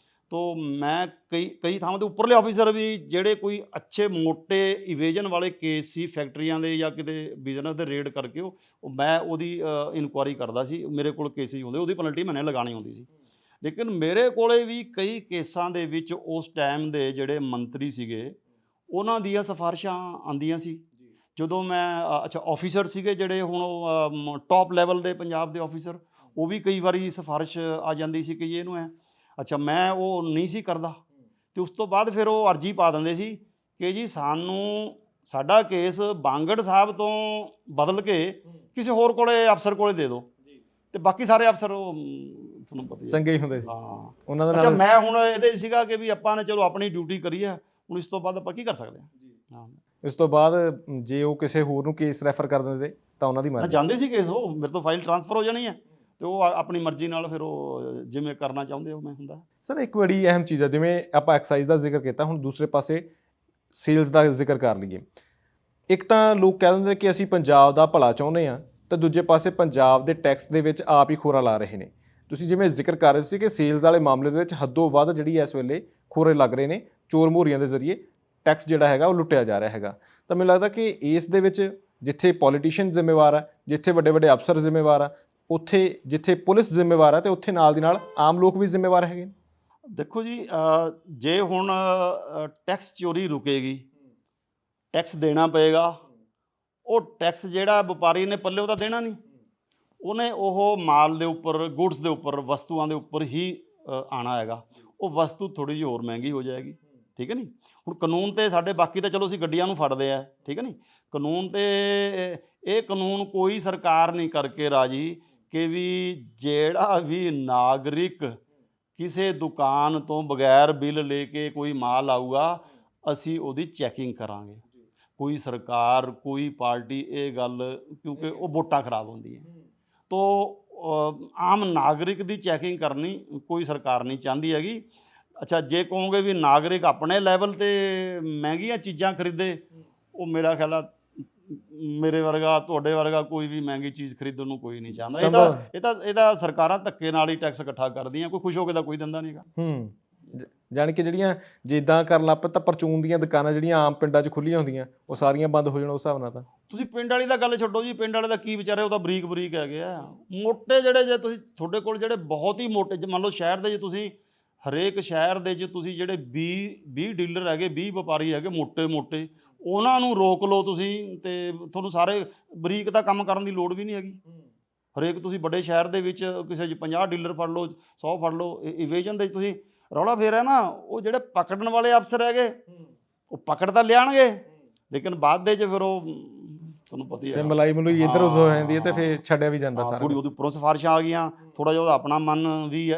ਤੋ ਮੈਂ ਕਈ ਥਾਵਾਂ 'ਤੇ ਉੱਪਰਲੇ ਆਫੀਸਰ ਵੀ ਜਿਹੜੇ ਕੋਈ ਅੱਛੇ ਮੋਟੇ ਇਵੇਜਨ ਵਾਲੇ ਕੇਸ ਸੀ ਫੈਕਟਰੀਆਂ ਦੇ ਜਾਂ ਕਿਤੇ ਬਿਜ਼ਨਸ ਦੇ ਰੇਡ ਕਰਕੇ, ਮੈਂ ਉਹਦੀ ਇਨਕੁਆਇਰੀ ਕਰਦਾ ਸੀ। ਮੇਰੇ ਕੋਲ ਕੇਸਿਸ ਹੁੰਦੇ, ਉਹਦੀ ਪੈਨਲਟੀ ਮੈਨੇ ਲਗਾਉਣੀ ਹੁੰਦੀ ਸੀ। ਲੇਕਿਨ ਮੇਰੇ ਕੋਲੇ ਵੀ ਕਈ ਕੇਸਾਂ ਦੇ ਵਿੱਚ ਉਸ ਟਾਈਮ ਦੇ ਜਿਹੜੇ ਮੰਤਰੀ ਸੀਗੇ ਉਹਨਾਂ ਦੀਆਂ ਸਿਫਾਰਿਸ਼ਾਂ ਆਉਂਦੀਆਂ ਸੀ। ਜਦੋਂ ਮੈਂ ਅੱਛਾ ਆਫੀਸਰ ਸੀਗੇ ਜਿਹੜੇ ਹੁਣ ਉਹ ਟੌਪ ਲੈਵਲ ਦੇ ਪੰਜਾਬ ਦੇ ਆਫੀਸਰ, ਉਹ ਵੀ ਕਈ ਵਾਰੀ ਸਿਫਾਰਿਸ਼ ਆ ਜਾਂਦੀ ਸੀ ਕਿ ਇਹਨੂੰ ਹੈ। ਅੱਛਾ, ਮੈਂ ਉਹ ਨਹੀਂ ਸੀ ਕਰਦਾ, ਅਤੇ ਉਸ ਤੋਂ ਬਾਅਦ ਫਿਰ ਉਹ ਅਰਜੀ ਪਾ ਦਿੰਦੇ ਸੀ ਕਿ ਜੀ ਸਾਨੂੰ ਸਾਡਾ ਕੇਸ ਬਾਂਗੜ ਸਾਹਿਬ ਤੋਂ ਬਦਲ ਕੇ ਕਿਸੇ ਹੋਰ ਕੋਲੇ ਅਫਸਰ ਕੋਲੇ ਦੇ ਦਿਓ, ਅਤੇ ਬਾਕੀ ਸਾਰੇ ਅਫਸਰ ਉਹ ਤੁਹਾਨੂੰ ਪਤਾ ਚੰਗੇ ਹੀ ਹੁੰਦੇ ਸੀ। ਹਾਂ, ਉਹਨਾਂ ਦਾ ਅੱਛਾ, ਮੈਂ ਹੁਣ ਇਹਦੇ ਸੀਗਾ ਕਿ ਵੀ ਆਪਾਂ ਨੇ ਚਲੋ ਆਪਣੀ ਡਿਊਟੀ ਕਰੀ ਹੈ, ਹੁਣ ਇਸ ਤੋਂ ਬਾਅਦ ਆਪਾਂ ਕੀ ਕਰ ਸਕਦੇ ਹਾਂ। ਹਾਂ, ਇਸ ਤੋਂ ਬਾਅਦ ਜੇ ਉਹ ਕਿਸੇ ਹੋਰ ਨੂੰ ਕੇਸ ਰੈਫਰ ਕਰ ਦਿੰਦੇ ਤਾਂ ਉਹਨਾਂ ਦੀ ਮਰਜ਼ੀ, ਜਾਂਦੇ ਸੀ ਕੇਸ, ਉਹ ਮੇਰੇ ਤੋਂ ਫਾਈਲ ਟ੍ਰਾਂਸਫਰ ਹੋ ਜਾਣੀ ਹੈ, ਅਤੇ ਉਹ ਆਪਣੀ ਮਰਜ਼ੀ ਨਾਲ ਫਿਰ ਉਹ ਜਿਵੇਂ ਕਰਨਾ ਚਾਹੁੰਦੇ ਉਹ ਮੈਂ ਹੁੰਦਾ। ਸਰ, ਇੱਕ ਬੜੀ ਅਹਿਮ ਚੀਜ਼ ਹੈ, ਜਿਵੇਂ ਆਪਾਂ ਐਕਸਾਈਜ਼ ਦਾ ਜ਼ਿਕਰ ਕੀਤਾ, ਹੁਣ ਦੂਸਰੇ ਪਾਸੇ ਸੇਲਸ ਦਾ ਜ਼ਿਕਰ ਕਰ ਲਈਏ। ਇੱਕ ਤਾਂ ਲੋਕ ਕਹਿ ਦਿੰਦੇ ਕਿ ਅਸੀਂ ਪੰਜਾਬ ਦਾ ਭਲਾ ਚਾਹੁੰਦੇ ਹਾਂ, ਤਾਂ ਦੂਜੇ ਪਾਸੇ ਪੰਜਾਬ ਦੇ ਟੈਕਸ ਦੇ ਵਿੱਚ ਆਪ ਹੀ ਖੋਰਾ ਲਾ ਰਹੇ ਨੇ। ਤੁਸੀਂ ਜਿਵੇਂ ਜ਼ਿਕਰ ਕਰ ਰਹੇ ਸੀ ਕਿ ਸੇਲਸ ਵਾਲੇ ਮਾਮਲੇ ਦੇ ਵਿੱਚ ਹੱਦੋਂ ਵੱਧ ਜਿਹੜੀ ਇਸ ਵੇਲੇ ਖੋਰੇ ਲੱਗ ਰਹੇ ਨੇ, ਚੋਰ ਮੋਹਰੀਆਂ ਦੇ ਜ਼ਰੀਏ ਟੈਕਸ ਜਿਹੜਾ ਹੈਗਾ ਉਹ ਲੁੱਟਿਆ ਜਾ ਰਿਹਾ ਹੈਗਾ। ਤਾਂ ਮੈਨੂੰ ਲੱਗਦਾ ਕਿ ਇਸ ਦੇ ਵਿੱਚ ਜਿੱਥੇ ਪੋਲੀਟੀਸ਼ੀਅਨ ਜ਼ਿੰਮੇਵਾਰ ਆ, ਜਿੱਥੇ ਵੱਡੇ ਅਫਸਰ ਜ਼ਿੰਮੇਵਾਰ ਆ, ਉੱਥੇ ਜਿੱਥੇ ਪੁਲਿਸ ਜ਼ਿੰਮੇਵਾਰ ਹੈ, ਅਤੇ ਉੱਥੇ ਨਾਲ ਦੀ ਨਾਲ ਆਮ ਲੋਕ ਵੀ ਜ਼ਿੰਮੇਵਾਰ ਹੈਗੇ। ਦੇਖੋ ਜੀ, ਜੇ ਹੁਣ ਟੈਕਸ ਚੋਰੀ ਰੁਕੇਗੀ, ਟੈਕਸ ਦੇਣਾ ਪਏਗਾ। ਉਹ ਟੈਕਸ ਜਿਹੜਾ ਵਪਾਰੀ ਨੇ ਪੱਲੇ ਉਹਦਾ ਦੇਣਾ ਨਹੀਂ, ਉਹਨੇ ਉਹ ਮਾਲ ਦੇ ਉੱਪਰ, ਗੁਡਸ ਦੇ ਉੱਪਰ, ਵਸਤੂਆਂ ਦੇ ਉੱਪਰ ਹੀ ਆਉਣਾ ਹੈਗਾ। ਉਹ ਵਸਤੂ ਥੋੜ੍ਹੀ ਜਿਹੀ ਹੋਰ ਮਹਿੰਗੀ ਹੋ ਜਾਏਗੀ, ਠੀਕ ਹੈ ਨਹੀਂ। ਹੁਣ ਕਾਨੂੰਨ ਤੇ ਸਾਡੇ ਬਾਕੀ ਤਾਂ ਚਲੋ ਅਸੀਂ ਗੱਡੀਆਂ ਨੂੰ ਫੜਦੇ ਆ, ਠੀਕ ਹੈ ਨਹੀਂ। ਕਾਨੂੰਨ ਤੇ ਇਹ ਕਾਨੂੰਨ ਕੋਈ ਸਰਕਾਰ ਨਹੀਂ ਕਰਕੇ ਰਾਜੀ ਕਿ ਵੀ ਜਿਹੜਾ ਵੀ ਨਾਗਰਿਕ ਕਿਸੇ ਦੁਕਾਨ ਤੋਂ ਬਗੈਰ ਬਿੱਲ ਲੈ ਕੇ ਕੋਈ ਮਾਲ ਆਊਗਾ, ਅਸੀਂ ਉਹਦੀ ਚੈਕਿੰਗ ਕਰਾਂਗੇ। ਕੋਈ ਸਰਕਾਰ, ਕੋਈ ਪਾਰਟੀ ਇਹ ਗੱਲ, ਕਿਉਂਕਿ ਉਹ ਵੋਟਾਂ ਖਰਾਬ ਹੁੰਦੀਆਂ ਤੋ ਆਮ ਨਾਗਰਿਕ ਦੀ ਚੈਕਿੰਗ ਕਰਨੀ ਕੋਈ ਸਰਕਾਰ ਨਹੀਂ ਚਾਹੁੰਦੀ ਹੈਗੀ। ਅੱਛਾ, ਜੇ ਕਹੋਗੇ ਵੀ ਨਾਗਰਿਕ ਆਪਣੇ ਲੈਵਲ ਤੇ ਮਹਿੰਗੀਆਂ ਚੀਜ਼ਾਂ ਖਰੀਦੇ, ਉਹ ਮੇਰਾ ਖਿਆਲ ਆ ਮੇਰੇ ਵਰਗਾ, ਤੁਹਾਡੇ ਵਰਗਾ ਕੋਈ ਵੀ ਮਹਿੰਗੀ ਚੀਜ਼ ਖਰੀਦਣ ਨੂੰ ਕੋਈ ਨਹੀਂ ਚਾਹੁੰਦਾ। ਇਹਦਾ ਸਰਕਾਰਾਂ ਧੱਕੇ ਨਾਲ ਹੀ ਟੈਕਸ ਇਕੱਠਾ ਕਰਦੀਆਂ, ਕੋਈ ਖੁਸ਼ ਹੋ ਕੇ ਤਾਂ ਕੋਈ ਦਿੰਦਾ ਨਹੀਂਗਾ। ਜਾਣੀ ਕਿ ਜਿਹੜੀਆਂ ਜਿੱਦਾਂ ਕਰਨ ਲੱਗ ਪਏ ਤਾਂ ਪਰਚੂਨ ਦੀਆਂ ਦੁਕਾਨਾਂ ਜਿਹੜੀਆਂ ਆਮ ਪਿੰਡਾਂ 'ਚ ਖੁੱਲੀਆਂ ਹੁੰਦੀਆਂ ਉਹ ਸਾਰੀਆਂ ਬੰਦ ਹੋ ਜਾਣ ਉਸ ਹਿਸਾਬ ਨਾਲ। ਤਾਂ ਤੁਸੀਂ ਪਿੰਡ ਵਾਲੀ ਦਾ ਗੱਲ ਛੱਡੋ ਜੀ, ਪਿੰਡ ਵਾਲੇ ਦਾ ਕੀ ਵਿਚਾਰੇ, ਉਹ ਤਾਂ ਬਰੀਕ ਬਰੀਕ ਹੈਗੇ ਆ। ਮੋਟੇ ਜਿਹੜੇ, ਜੇ ਤੁਸੀਂ ਤੁਹਾਡੇ ਕੋਲ ਜਿਹੜੇ ਬਹੁਤ ਹੀ ਮੋਟੇ, ਮੰਨ ਲਓ ਸ਼ਹਿਰ ਦੇ, ਜੇ ਤੁਸੀਂ ਹਰੇਕ ਸ਼ਹਿਰ ਦੇ 'ਚ ਤੁਸੀਂ ਜਿਹੜੇ 20 ਡੀਲਰ ਹੈਗੇ, 20 ਵਪਾਰੀ ਹੈਗੇ ਮੋਟੇ ਮੋਟੇ, ਉਹਨਾਂ ਨੂੰ ਰੋਕ ਲਓ ਤੁਸੀਂ, ਤੇ ਤੁਹਾਨੂੰ ਸਾਰੇ ਬਰੀਕ ਦਾ ਕੰਮ ਕਰਨ ਦੀ ਲੋੜ ਵੀ ਨਹੀਂ ਹੈਗੀ। ਹਰੇਕ ਤੁਸੀਂ ਵੱਡੇ ਸ਼ਹਿਰ ਦੇ ਵਿੱਚ ਕਿਸੇ 'ਚ 50 ਡੀਲਰ ਫੜ ਲਓ, 100 ਫੜ ਲਓ, ਇਵੇਜਨ ਦੇ ਤੁਸੀਂ ਰੌਲਾ ਫੇਰ ਹੈ ਨਾ। ਉਹ ਜਿਹੜੇ ਪਕੜਨ ਵਾਲੇ ਅਫਸਰ ਹੈਗੇ ਉਹ ਪਕੜ ਤਾਂ ਲਿਆਣਗੇ, ਲੇਕਿਨ ਬਾਅਦ ਦੇ 'ਚ ਫਿਰ ਉਹ ਤੁਹਾਨੂੰ ਪਤਾ ਹੀ ਹੈ ਮਲਾਈ ਮਲੂਈ ਇੱਧਰ ਉੱਧਰ ਹੋ ਜਾਂਦੀ ਹੈ ਤੇ ਫਿਰ ਛੱਡਿਆ ਵੀ ਜਾਂਦਾ ਸਾਰਾ। ਥੋੜੀ ਉਹਦੀ ਉੱਪਰੋਂ ਸਿਫਾਰਿਸ਼ਾਂ ਆ ਗਈਆਂ, ਥੋੜਾ ਜਿਹਾ ਉਹਦਾ ਆਪਣਾ ਮਨ ਵੀ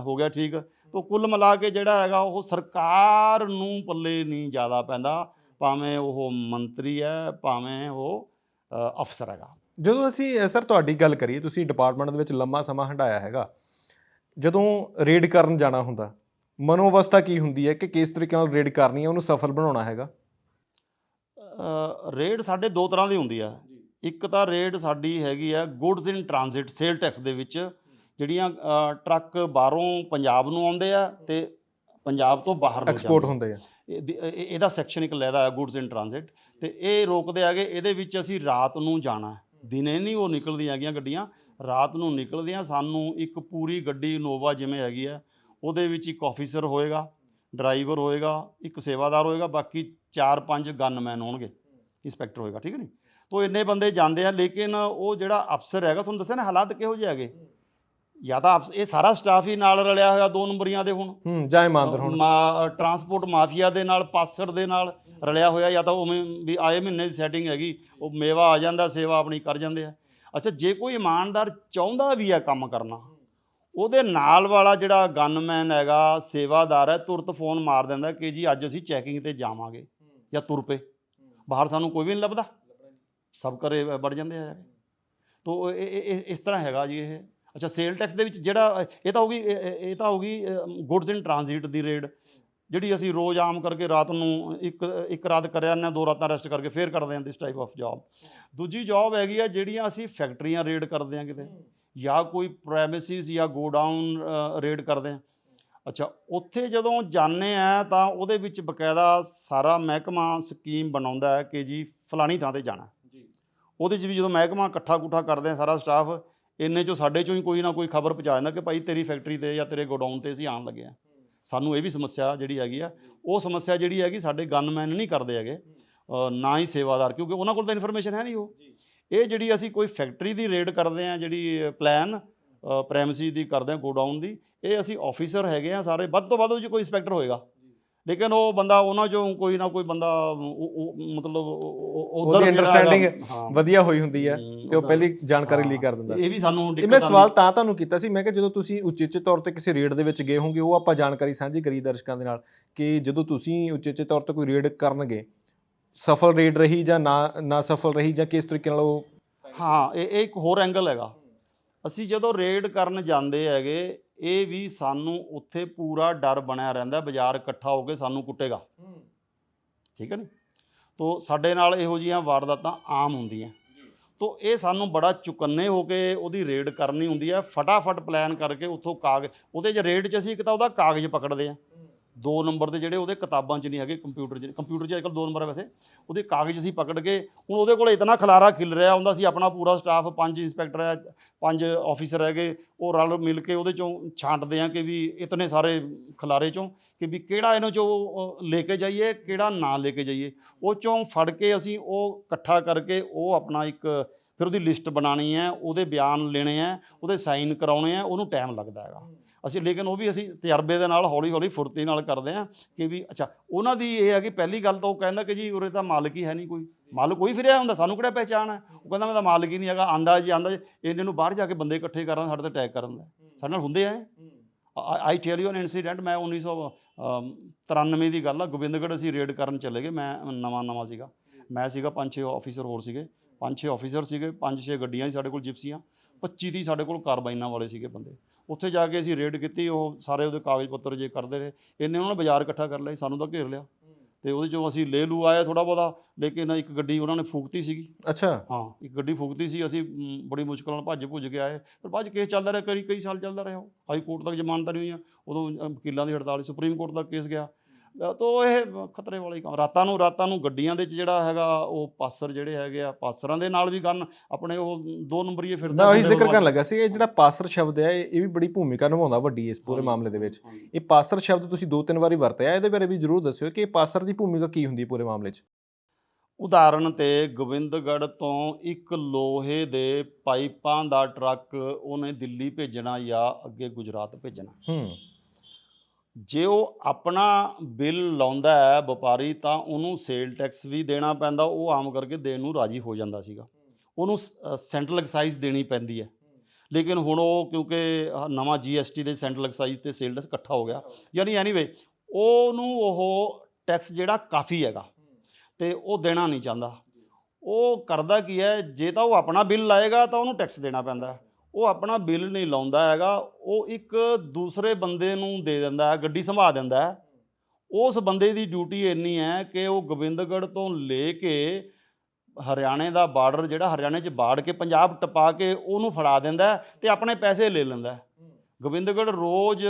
ਹੋ ਗਿਆ ਠੀਕ। ਤਾਂ ਕੁੱਲ ਮਿਲਾ ਕੇ ਜਿਹੜਾ ਹੈਗਾ ਉਹ ਸਰਕਾਰ ਨੂੰ ਪੱਲੇ ਨਹੀਂ ਜ਼ਿਆਦਾ ਪੈਂਦਾ, ਭਾਵੇਂ ਉਹ ਮੰਤਰੀ ਹੈ, ਭਾਵੇਂ ਉਹ ਅਫਸਰ ਹੈਗਾ। ਜਦੋਂ ਅਸੀਂ ਸਰ ਤੁਹਾਡੀ ਗੱਲ ਕਰੀਏ, ਤੁਸੀਂ ਡਿਪਾਰਟਮੈਂਟ ਦੇ ਵਿੱਚ ਲੰਮਾ ਸਮਾਂ ਹੰਢਾਇਆ ਹੈਗਾ, ਜਦੋਂ ਰੇਡ ਕਰਨ ਜਾਣਾ ਹੁੰਦਾ ਮਨੋਵਸਥਾ ਕੀ ਹੁੰਦੀ ਹੈ ਕਿ ਕਿਸ ਤਰੀਕੇ ਨਾਲ ਰੇਡ ਕਰਨੀ ਹੈ, ਉਹਨੂੰ ਸਫਲ ਬਣਾਉਣਾ ਹੈਗਾ? ਰੇਡ ਸਾਡੇ ਦੋ ਤਰ੍ਹਾਂ ਦੀ ਹੁੰਦੀ ਆ। ਇੱਕ ਤਾਂ ਰੇਡ ਸਾਡੀ ਹੈਗੀ ਆ ਗੁੱਡਸ ਇਨ ਟ੍ਰਾਂਜ਼ਿਟ ਸੇਲ ਟੈਕਸ ਦੇ ਵਿੱਚ, ਜਿਹੜੀਆਂ ਟਰੱਕ ਬਾਹਰੋਂ ਪੰਜਾਬ ਨੂੰ ਆਉਂਦੇ ਆ ਤੇ ਪੰਜਾਬ ਤੋਂ ਬਾਹਰ ਐਕਸਪੋਰਟ ਹੁੰਦੇ ਆ। ਇਹਦਾ ਸੈਕਸ਼ਨ ਇੱਕ ਲੈਦਾ ਹੈ ਗੁੱਡਸ ਇਨ ਟ੍ਰਾਂਜ਼ਿਟ, ਤੇ ਇਹ ਰੋਕਦੇ ਹੈਗੇ। ਇਹਦੇ ਵਿੱਚ ਅਸੀਂ ਰਾਤ ਨੂੰ ਜਾਣਾ, ਦਿਨੇ ਨਹੀਂ ਉਹ ਨਿਕਲਦੀਆਂ ਹੈਗੀਆਂ ਗੱਡੀਆਂ, ਰਾਤ ਨੂੰ ਨਿਕਲਦੀਆਂ। ਸਾਨੂੰ ਇੱਕ ਪੂਰੀ ਗੱਡੀ ਇਨੋਵਾ ਜਿਵੇਂ ਹੈਗੀ ਆ, ਉਹਦੇ ਵਿੱਚ ਇੱਕ ਆਫੀਸਰ ਹੋਏਗਾ, ਡਰਾਈਵਰ ਹੋਏਗਾ, ਇੱਕ ਸੇਵਾਦਾਰ ਹੋਏਗਾ, ਬਾਕੀ 4-5 ਗਨਮੈਨ ਹੋਣਗੇ, ਇੰਸਪੈਕਟਰ ਹੋਏਗਾ, ਠੀਕ ਹੈ ਨਹੀਂ। ਤੋ ਇੰਨੇ ਬੰਦੇ ਜਾਂਦੇ ਆ, ਲੇਕਿਨ ਉਹ ਜਿਹੜਾ ਅਫਸਰ ਹੈਗਾ, ਤੁਹਾਨੂੰ ਦੱਸਿਆ ਨਾ ਹਾਲਾਤ ਕਿਹੋ ਜਿਹੇ ਹੈਗੇ। ਜਾਂ ਤਾਂ ਇਹ ਸਾਰਾ ਸਟਾਫ ਹੀ ਨਾਲ ਰਲਿਆ ਹੋਇਆ 2 ਨੰਬਰੀਆਂ ਦੇ, ਹੁਣ ਜਾਂ ਇਮਾਨਦਾਰ ਹੁਣ ਟਰਾਂਸਪੋਰਟ ਮਾਫੀਆ ਦੇ ਨਾਲ, ਪਾਸਰ ਦੇ ਨਾਲ ਰਲਿਆ ਹੋਇਆ, ਜਾਂ ਤਾਂ ਉਵੇਂ ਵੀ ਆਏ ਮਹੀਨੇ ਦੀ ਸੈਟਿੰਗ ਹੈਗੀ, ਉਹ ਮੇਵਾ ਆ ਜਾਂਦਾ, ਸੇਵਾ ਆਪਣੀ ਕਰ ਜਾਂਦੇ ਆ। ਅੱਛਾ, ਜੇ ਕੋਈ ਇਮਾਨਦਾਰ ਚਾਹੁੰਦਾ ਵੀ ਹੈ ਕੰਮ ਕਰਨਾ, ਉਹਦੇ ਨਾਲ ਵਾਲਾ ਜਿਹੜਾ ਗਨਮੈਨ ਹੈਗਾ, ਸੇਵਾਦਾਰ ਹੈ, ਤੁਰਤ ਫੋਨ ਮਾਰ ਦਿੰਦਾ ਕਿ ਜੀ ਅੱਜ ਅਸੀਂ ਚੈਕਿੰਗ 'ਤੇ ਜਾਵਾਂਗੇ, ਜਾਂ ਤੁਰ ਪਏ ਬਾਹਰ, ਸਾਨੂੰ ਕੋਈ ਵੀ ਨਹੀਂ ਲੱਭਦਾ, ਸਭ ਘਰੇ ਵੜ ਜਾਂਦੇ ਆ। ਤੋ ਇਸ ਤਰ੍ਹਾਂ ਹੈਗਾ ਜੀ ਇਹ। ਅੱਛਾ, ਸੇਲ ਟੈਕਸ ਦੇ ਵਿੱਚ ਜਿਹੜਾ ਇਹ ਤਾਂ ਹੋ ਗਈ ਗੁੱਡਸ ਇਨ ਟ੍ਰਾਂਜ਼ਿਟ ਦੀ ਰੇਡ, ਜਿਹੜੀ ਅਸੀਂ ਰੋਜ਼ ਆਮ ਕਰਕੇ ਰਾਤ ਨੂੰ ਇੱਕ ਰਾਤ ਕਰਿਆ ਜਾਂਦੇ, 2 ਰਾਤਾਂ ਰੈਸਟ ਕਰਕੇ ਫੇਰ ਕਰਦੇ ਹਾਂ ਦਿਸ ਟਾਈਪ ਆਫ ਜੌਬ। ਦੂਜੀ ਜੌਬ ਹੈਗੀ ਆ ਜਿਹੜੀਆਂ ਅਸੀਂ ਫੈਕਟਰੀਆਂ ਰੇਡ ਕਰਦੇ ਹਾਂ ਕਿਤੇ, ਜਾਂ ਕੋਈ ਪ੍ਰੈਮਿਸਿਸ ਜਾਂ ਗੋਡਾਊਨ ਰੇਡ ਕਰਦੇ ਹਾਂ। ਅੱਛਾ, ਉੱਥੇ ਜਦੋਂ ਜਾਂਦੇ ਆ ਤਾਂ ਉਹਦੇ ਵਿੱਚ ਬਕਾਇਦਾ ਸਾਰਾ ਮਹਿਕਮਾ ਸਕੀਮ ਬਣਾਉਂਦਾ ਹੈ ਕਿ ਜੀ ਫਲਾਣੀ ਥਾਂ 'ਤੇ ਜਾਣਾ। ਉਹਦੇ 'ਚ ਵੀ ਜਦੋਂ ਮਹਿਕਮਾ ਇਕੱਠਾ ਕੁੱਠਾ ਕਰਦੇ ਆ ਸਾਰਾ ਸਟਾਫ, ਇੰਨੇ 'ਚੋਂ ਸਾਡੇ 'ਚੋਂ ਹੀ ਕੋਈ ਨਾ ਕੋਈ ਖਬਰ ਪਹੁੰਚਾ ਦਿੰਦਾ ਕਿ ਭਾਈ ਤੇਰੀ ਫੈਕਟਰੀ 'ਤੇ ਜਾਂ ਤੇਰੇ ਗੋਡਾਊਨ 'ਤੇ ਅਸੀਂ ਆਉਣ ਲੱਗੇ ਹਾਂ। ਸਾਨੂੰ ਇਹ ਵੀ ਸਮੱਸਿਆ ਜਿਹੜੀ ਹੈਗੀ ਆ, ਉਹ ਸਮੱਸਿਆ ਜਿਹੜੀ ਹੈਗੀ ਸਾਡੇ ਗਨਮੈਨ ਨਹੀਂ ਕਰਦੇ ਹੈਗੇ, ਨਾ ਹੀ ਸੇਵਾਦਾਰ, ਕਿਉਂਕਿ ਉਹਨਾਂ ਕੋਲ ਤਾਂ ਇਨਫੋਰਮੇਸ਼ਨ ਹੈ ਨਹੀਂ। ਉਹ ਇਹ ਜਿਹੜੀ ਅਸੀਂ ਕੋਈ ਫੈਕਟਰੀ ਦੀ ਰੇਡ ਕਰਦੇ ਹਾਂ, ਜਿਹੜੀ ਪਲਾਨ ਪ੍ਰੈਮਿਸਿਸ ਦੀ ਕਰਦੇ ਹਾਂ, ਗੋਡਾਊਨ ਦੀ, ਇਹ ਅਸੀਂ ਆਫੀਸਰ ਹੈਗੇ ਆ ਸਾਰੇ, ਵੱਧ ਤੋਂ ਵੱਧ ਉਹ 'ਚ ਕੋਈ ਇੰਸਪੈਕਟਰ ਹੋਏਗਾ, ਲੇਕਿਨ ਉਹ ਬੰਦਾ ਉਹਨਾਂ 'ਚੋਂ ਕੋਈ ਨਾ ਕੋਈ ਬੰਦਾ ਮਤਲਬ ਉਹਦੀ ਅੰਡਰਸਟੈਂਡਿੰਗ ਵਧੀਆ ਹੋਈ ਹੁੰਦੀ ਹੈ ਤੇ ਉਹ ਪਹਿਲੀ ਜਾਣਕਾਰੀ ਲਈ ਕਰ ਦਿੰਦਾ। ਇਹ ਵੀ ਸਾਨੂੰ ਮੈਂ ਸਵਾਲ ਤਾਂ ਤੁਹਾਨੂੰ ਕੀਤਾ ਸੀ, ਮੈਂ ਕਿਹਾ ਜਦੋਂ ਤੁਸੀਂ ਉਚੇਚੇ ਤੌਰ ਤੇ ਕਿਸੇ ਰੇਡ ਦੇ ਵਿੱਚ ਗਏ ਹੋਗੇ, ਉਹ ਆਪਾਂ ਜਾਣਕਾਰੀ ਸਾਂਝੀ ਕਰੀ ਦਰਸ਼ਕਾਂ ਦੇ ਨਾਲ ਕਿ ਜਦੋਂ ਤੁਸੀਂ ਉਚੇਚੇ ਤੌਰ ਤੇ ਕੋਈ ਰੇਡ ਕਰਨਗੇ, ਸਫਲ ਰੇਡ ਰਹੀ ਜਾਂ ਨਾ ਸਫਲ ਰਹੀ, ਜਾਂ ਕਿਸ ਤਰੀਕੇ ਨਾਲ ਉਹ? ਹਾਂ, ਇਹ ਇੱਕ ਹੋਰ ਐਂਗਲ ਹੈਗਾ। ਅਸੀਂ ਜਦੋਂ ਰੇਡ ਕਰਨ ਜਾਂਦੇ ਹੈਗੇ, ਇਹ ਵੀ ਸਾਨੂੰ ਉੱਥੇ ਪੂਰਾ ਡਰ ਬਣਿਆ ਰਹਿੰਦਾ, ਬਾਜ਼ਾਰ ਇਕੱਠਾ ਹੋ ਕੇ ਸਾਨੂੰ ਕੁੱਟੇਗਾ, ਠੀਕ ਹੈ ਨੀ। ਤੋ ਸਾਡੇ ਨਾਲ ਇਹੋ ਜਿਹੀਆਂ ਵਾਰਦਾਤਾਂ ਆਮ ਹੁੰਦੀਆਂ, ਤੋ ਇਹ ਸਾਨੂੰ ਬੜਾ ਚੁਕੰਨੇ ਹੋ ਕੇ ਉਹਦੀ ਰੇਡ ਕਰਨੀ ਹੁੰਦੀ ਹੈ, ਫਟਾਫਟ ਪਲਾਨ ਕਰਕੇ ਉੱਥੋਂ ਕਾਗਜ਼, ਉਹਦੇ 'ਚ ਰੇਡ 'ਚ ਅਸੀਂ ਇੱਕ ਤਾਂ ਉਹਦਾ ਕਾਗਜ਼ ਪਕੜਦੇ ਹਾਂ, 2 ਨੰਬਰ ਦੇ ਜਿਹੜੇ ਉਹਦੇ ਕਿਤਾਬਾਂ 'ਚ ਨਹੀਂ ਹੈਗੇ, ਕੰਪਿਊਟਰ 'ਚ ਅੱਜ ਕੱਲ੍ਹ 2 ਨੰਬਰ ਹੈ ਵੈਸੇ, ਉਹਦੇ ਕਾਗਜ਼ ਅਸੀਂ ਪਕੜ ਕੇ, ਹੁਣ ਉਹਦੇ ਕੋਲ ਇਤਨਾ ਖਲਾਰਾ ਖਿਲ ਰਿਹਾ ਹੁੰਦਾ, ਸੀ ਆਪਣਾ ਪੂਰਾ ਸਟਾਫ 5 ਇੰਸਪੈਕਟਰ ਹੈ, 5 ਆਫੀਸਰ ਹੈਗੇ, ਉਹ ਰਲ ਮਿਲ ਕੇ ਉਹਦੇ 'ਚੋਂ ਛਾਂਟਦੇ ਆ ਕਿ ਵੀ ਇਤਨੇ ਸਾਰੇ ਖਲਾਰੇ 'ਚੋਂ ਕਿ ਵੀ ਕਿਹੜਾ ਇਹਨਾਂ 'ਚੋਂ ਲੈ ਕੇ ਜਾਈਏ, ਕਿਹੜਾ ਨਾ ਲੈ ਕੇ ਜਾਈਏ। ਉਹ 'ਚੋਂ ਫੜ ਕੇ ਅਸੀਂ ਉਹ ਇਕੱਠਾ ਕਰਕੇ ਉਹ ਆਪਣਾ ਇੱਕ ਫਿਰ ਉਹਦੀ ਲਿਸਟ ਬਣਾਉਣੀ ਹੈ, ਉਹਦੇ ਬਿਆਨ ਲੈਣੇ ਹੈ, ਉਹਦੇ ਸਾਈਨ ਕਰਾਉਣੇ ਆ, ਉਹਨੂੰ ਟਾਈਮ ਲੱਗਦਾ ਹੈਗਾ। ਅਸੀਂ ਲੇਕਿਨ ਉਹ ਵੀ ਅਸੀਂ ਤਜਰਬੇ ਦੇ ਨਾਲ ਹੌਲੀ ਹੌਲੀ ਫੁਰਤੀ ਨਾਲ ਕਰਦੇ ਹਾਂ ਕਿ ਵੀ ਅੱਛਾ, ਉਹਨਾਂ ਦੀ ਇਹ ਹੈ ਕਿ ਪਹਿਲੀ ਗੱਲ ਤਾਂ ਉਹ ਕਹਿੰਦਾ ਕਿ ਜੀ ਉਰੇ ਤਾਂ ਮਾਲਕ ਹੀ ਹੈ ਨਹੀਂ, ਕੋਈ ਮਾਲਕ ਕੋਈ ਫਿਰਿਆ ਹੁੰਦਾ, ਸਾਨੂੰ ਕਿਹੜਾ ਪਹਿਚਾਣ ਹੈ। ਉਹ ਕਹਿੰਦਾ ਮੈਂ ਤਾਂ ਮਾਲਕ ਹੀ ਨਹੀਂ ਹੈਗਾ, ਆਂਦਾ ਇਹਨੇ ਨੂੰ ਬਾਹਰ ਜਾ ਕੇ ਬੰਦੇ ਇਕੱਠੇ ਕਰਨ, ਸਾਡੇ 'ਤੇ ਅਟੈਕ ਕਰਨ ਦਾ ਸਾਡੇ ਨਾਲ ਹੁੰਦੇ ਆ। ਆਈ ਟੈਲ ਯੂ ਐਨ ਇਨਸੀਡੈਂਟ, ਮੈਂ 1993 ਦੀ ਗੱਲ ਆ, ਗੋਬਿੰਦਗੜ੍ਹ ਅਸੀਂ ਰੇਡ ਕਰਨ ਚਲੇ ਗਏ, ਮੈਂ ਨਵਾਂ ਸੀਗਾ। ਮੈਂ ਸੀਗਾ, 5-6 ਆਫੀਸਰ ਹੋਰ ਸੀਗੇ, 5-6 ਆਫੀਸਰ ਸੀਗੇ, 5-6 ਗੱਡੀਆਂ ਸੀ ਸਾਡੇ ਕੋਲ ਜਿਪਸੀਆਂ, 25-30 ਸਾਡੇ ਕੋਲ ਕਾਰਬਾਈਨਾਂ ਵਾਲੇ ਸੀਗੇ ਬੰਦੇ। ਉੱਥੇ ਜਾ ਕੇ ਅਸੀਂ ਰੇਡ ਕੀਤੀ, ਉਹ ਸਾਰੇ ਉਹਦੇ ਕਾਗਜ਼ ਪੱਤਰ ਜੇ ਕਰਦੇ ਰਹੇ, ਇੰਨੇ ਉਹਨਾਂ ਨੇ ਬਾਜ਼ਾਰ ਇਕੱਠਾ ਕਰ ਲਿਆ, ਸਾਨੂੰ ਤਾਂ ਘੇਰ ਲਿਆ ਤੇ ਉਹਦੇ ਚੋਂ ਅਸੀਂ ਲੈ ਲੂ ਆਏ ਥੋੜ੍ਹਾ ਬਹੁਤਾ, ਲੇਕਿਨ ਇੱਕ ਗੱਡੀ ਉਹਨਾਂ ਨੇ ਫੂਕਤੀ ਸੀਗੀ। ਅੱਛਾ। ਹਾਂ, ਇੱਕ ਗੱਡੀ ਫੂਕਤੀ ਸੀ, ਅਸੀਂ ਬੜੀ ਮੁਸ਼ਕਲ ਨਾਲ ਭੱਜ ਕੇ ਆਏ, ਪਰ ਬਾਅਦ 'ਚ ਕੇਸ ਚੱਲਦਾ ਰਿਹਾ, ਕਈ ਸਾਲ ਚੱਲਦਾ ਰਿਹਾ, ਉਹ ਹਾਈ ਕੋਰਟ ਤੱਕ ਜ਼ਮਾਨਤਾਂ ਨਹੀਂ ਹੋਈਆਂ, ਉਦੋਂ ਵਕੀਲਾਂ ਦੀ ਹੜਤਾਲ, ਸੁਪਰੀਮ ਕੋਰਟ ਤੱਕ ਕੇਸ ਗਿਆ। ਤੋ ਇਹ ਖਤਰੇ ਵਾਲੀ ਕੰਮ। ਰਾਤਾਂ ਨੂੰ ਗੱਡੀਆਂ ਦੇ ਵਿੱਚ ਜਿਹੜਾ ਹੈਗਾ ਉਹ ਪਾਸਰ ਜਿਹੜੇ ਹੈਗੇ ਆ, ਪਾਸਰਾਂ ਦੇ ਨਾਲ ਵੀ ਗਨ ਆਪਣੇ ਉਹ 2 ਨੰਬਰੀਏ ਫਿਰਦਾ। ਮੈਂ ਉਹੀ ਜ਼ਿਕਰ ਕਰਨ ਲੱਗਾ ਸੀ, ਇਹ ਜਿਹੜਾ ਪਾਸਰ ਸ਼ਬਦ ਹੈ ਇਹ ਵੀ ਬੜੀ ਭੂਮਿਕਾ ਨਿਭਾਉਂਦਾ ਵੱਡੀ ਇਸ ਪੂਰੇ ਮਾਮਲੇ ਦੇ ਵਿੱਚ। ਇਹ ਪਾਸਰ ਸ਼ਬਦ ਤੁਸੀਂ 2-3 ਵਾਰੀ ਵਰਤਿਆ, ਇਹਦੇ ਬਾਰੇ ਵੀ ਜ਼ਰੂਰ ਦੱਸਿਓ ਕਿ ਪਾਸਰ ਦੀ ਭੂਮਿਕਾ ਕੀ ਹੁੰਦੀ ਪੂਰੇ ਮਾਮਲੇ 'ਚ। ਉਦਾਹਰਨ ਤੇ ਗੋਬਿੰਦਗੜ੍ਹ ਤੋਂ ਇੱਕ ਲੋਹੇ ਦੇ ਪਾਈਪਾਂ ਦਾ ਟਰੱਕ ਉਹਨੇ ਦਿੱਲੀ ਭੇਜਣਾ ਜਾਂ ਅੱਗੇ ਗੁਜਰਾਤ ਭੇਜਣਾ। ਜੇ ਉਹ ਆਪਣਾ ਬਿੱਲ ਲਾਉਂਦਾ ਹੈ ਵਪਾਰੀ, ਤਾਂ ਉਹਨੂੰ ਸੇਲ ਟੈਕਸ ਵੀ ਦੇਣਾ ਪੈਂਦਾ, ਉਹ ਆਮ ਕਰਕੇ ਦੇਣ ਨੂੰ ਰਾਜੀ ਹੋ ਜਾਂਦਾ ਸੀਗਾ। ਉਹਨੂੰ ਸੈਂਟਰਲ ਐਕਸਾਈਜ਼ ਦੇਣੀ ਪੈਂਦੀ ਹੈ, ਲੇਕਿਨ ਹੁਣ ਉਹ ਕਿਉਂਕਿ ਨਵਾਂ GST ਦੇ ਸੈਂਟਰਲ ਐਕਸਾਈਜ਼ ਤੇ ਸੇਲ ਟੈਕਸ ਇਕੱਠਾ ਹੋ ਗਿਆ, ਯਾਨੀ ਐਨੀਵੇ ਉਹਨੂੰ ਉਹ ਟੈਕਸ ਜਿਹੜਾ ਕਾਫੀ ਹੈਗਾ ਤੇ ਉਹ ਦੇਣਾ ਨਹੀਂ ਚਾਹੁੰਦਾ। ਉਹ ਕਰਦਾ ਕੀ ਹੈ, ਜੇ ਤਾਂ ਉਹ ਆਪਣਾ ਬਿੱਲ ਲਾਏਗਾ ਤਾਂ ਉਹਨੂੰ ਟੈਕਸ ਦੇਣਾ ਪੈਂਦਾ, ਉਹ ਆਪਣਾ ਬਿੱਲ ਨਹੀਂ ਲਾਉਂਦਾ ਹੈਗਾ, ਉਹ ਇੱਕ ਦੂਸਰੇ ਬੰਦੇ ਨੂੰ ਦੇ ਦਿੰਦਾ ਹੈ, ਗੱਡੀ ਸੰਭਾਲ ਦਿੰਦਾ ਹੈ। ਉਸ ਬੰਦੇ ਦੀ ਡਿਊਟੀ ਇੰਨੀ ਹੈ ਕਿ ਉਹ ਗੋਬਿੰਦਗੜ੍ਹ ਤੋਂ ਲੈ ਕੇ ਹਰਿਆਣੇ ਦਾ ਬਾਰਡਰ, ਜਿਹੜਾ ਹਰਿਆਣੇ 'ਚ ਬਾੜ ਕੇ ਪੰਜਾਬ ਟਪਾ ਕੇ ਉਹਨੂੰ ਫੜਾ ਦਿੰਦਾ ਤੇ ਆਪਣੇ ਪੈਸੇ ਲੈ ਲੈਂਦਾ। ਗੋਬਿੰਦਗੜ੍ਹ ਰੋਜ਼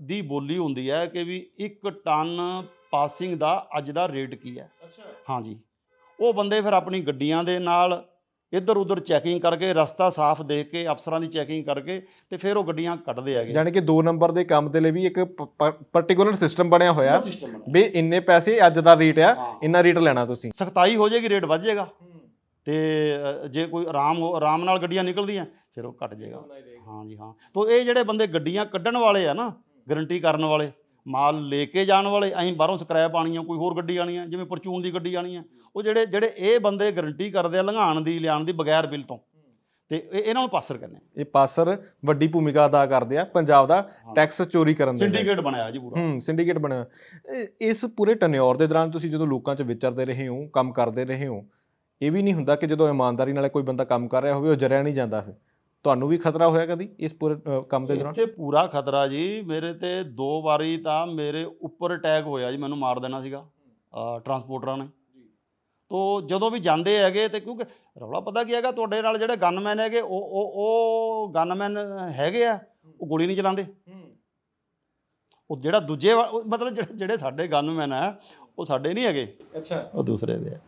ਦੀ ਬੋਲੀ ਹੁੰਦੀ ਹੈ ਕਿ ਵੀ 1 ਟਨ ਪਾਸਿੰਗ ਦਾ ਅੱਜ ਦਾ ਰੇਟ ਕੀ ਹੈ। ਹਾਂਜੀ, ਉਹ ਬੰਦੇ ਫਿਰ ਆਪਣੀ ਗੱਡੀਆਂ ਦੇ ਨਾਲ ਇੱਧਰ ਉੱਧਰ ਚੈਕਿੰਗ ਕਰਕੇ, ਰਸਤਾ ਸਾਫ਼ ਦੇਖ ਕੇ, ਅਫਸਰਾਂ ਦੀ ਚੈਕਿੰਗ ਕਰਕੇ ਤੇ ਫਿਰ ਉਹ ਗੱਡੀਆਂ ਕੱਢਦੇ ਹੈਗੇ। ਯਾਨੀ ਕਿ 2 ਨੰਬਰ ਦੇ ਕੰਮ ਦੇ ਲਈ ਵੀ ਇੱਕ ਪਾਰਟਿਕੂਲਰ ਸਿਸਟਮ ਬਣਿਆ ਹੋਇਆ ਵੀ ਇੰਨੇ ਪੈਸੇ ਅੱਜ ਦਾ ਰੇਟ ਆ, ਇੰਨਾ ਰੇਟ ਲੈਣਾ ਤੁਸੀਂ। ਸਖਤਾਈ ਹੋ ਜਾਏਗੀ, ਰੇਟ ਵੱਧ ਜਾਏਗਾ, ਤੇ ਜੇ ਕੋਈ ਆਰਾਮ ਨਾਲ ਗੱਡੀਆਂ ਨਿਕਲਦੀਆਂ ਫਿਰ ਉਹ ਘਟ ਜਾਏਗਾ। ਹਾਂਜੀ ਹਾਂ, ਤੋ ਇਹ ਜਿਹੜੇ ਬੰਦੇ ਗੱਡੀਆਂ ਕੱਢਣ ਵਾਲੇ ਆ ਨਾ, ਗਰੰਟੀ ਕਰਨ ਵਾਲੇ, ਮਾਲ ਲੈ ਕੇ ਜਾਣ ਵਾਲੇ, ਅਸੀਂ ਬਾਹਰੋਂ ਸਕ੍ਰੈਪ ਆਉਣੀ ਆ, ਕੋਈ ਹੋਰ ਗੱਡੀ ਆਉਣੀ ਆ, ਜਿਵੇਂ ਪਰਚੂਨ ਦੀ ਗੱਡੀ ਆਉਣੀ ਆ, ਉਹ ਜਿਹੜੇ ਇਹ ਬੰਦੇ ਗਰੰਟੀ ਕਰਦੇ ਆ ਲੰਘਾਉਣ ਦੀ, ਲਿਆਉਣ ਦੀ ਬਗੈਰ ਬਿੱਲ ਤੋਂ, ਤੇ ਇਹਨਾਂ ਨੂੰ ਪਾਸਰ ਕਹਿੰਦੇ ਆ। ਇਹ ਪਾਸਰ ਵੱਡੀ ਭੂਮਿਕਾ ਅਦਾ ਕਰਦੇ ਆ ਪੰਜਾਬ ਦਾ ਟੈਕਸ ਚੋਰੀ ਕਰਨ ਦੇ। ਸਿੰਡੀਕੇਟ ਬਣਾਇਆ ਜੀ ਪੂਰਾ। ਸਿੰਡੀਕੇਟ ਬਣਿਆ। ਇਸ ਪੂਰੇ ਟਨਿਓਰ ਦੇ ਦੌਰਾਨ ਤੁਸੀਂ ਜਦੋਂ ਲੋਕਾਂ 'ਚ ਵਿਚਰਦੇ ਰਹੇ ਹੋ, ਕੰਮ ਕਰਦੇ ਰਹੇ ਹੋ, ਇਹ ਵੀ ਨਹੀਂ ਹੁੰਦਾ ਕਿ ਜਦੋਂ ਇਮਾਨਦਾਰੀ ਨਾਲ ਕੋਈ ਬੰਦਾ ਕੰਮ ਕਰ ਰਿਹਾ ਹੋਵੇ ਉਹ ਜਰਿਆ ਨਹੀਂ ਜਾਂਦਾ, ਫਿਰ ਤੁਹਾਨੂੰ ਵੀ ਖਤਰਾ ਹੋਇਆ ਕਦੀ ਇਸ ਪੂਰੇ ਕੰਮ ਦੇ ਦੌਰਾਨ? ਇੱਥੇ ਪੂਰਾ ਖਤਰਾ ਜੀ, ਮੇਰੇ ਤੇ 2 ਵਾਰੀ ਤਾਂ ਮੇਰੇ ਉੱਪਰ ਅਟੈਕ ਹੋਇਆ ਜੀ, ਮੈਨੂੰ ਮਾਰ ਦੇਣਾ ਸੀਗਾ ਟਰਾਂਸਪੋਰਟਰਾਂ ਨੇ। ਤੋ ਜਦੋਂ ਵੀ ਜਾਂਦੇ ਹੈਗੇ, ਤੇ ਕਿਉਂਕਿ ਰੌਲਾ ਪਤਾ ਕੀ ਹੈਗਾ, ਤੁਹਾਡੇ ਨਾਲ ਜਿਹੜੇ ਗਨਮੈਨ ਹੈਗੇ ਉਹ ਗਨਮੈਨ ਹੈਗੇ ਆ, ਉਹ ਗੋਲੀ ਨਹੀਂ ਚਲਾਉਂਦੇ। ਉਹ ਜਿਹੜਾ ਦੂਜੇ ਮਤਲਬ ਜਿਹੜੇ ਸਾਡੇ ਗਨਮੈਨ ਆ ਉਹ ਸਾਡੇ ਨਹੀਂ ਹੈਗੇ। ਅੱਛਾ, ਉਹ ਦੂਸਰੇ ਦੇ ਆ।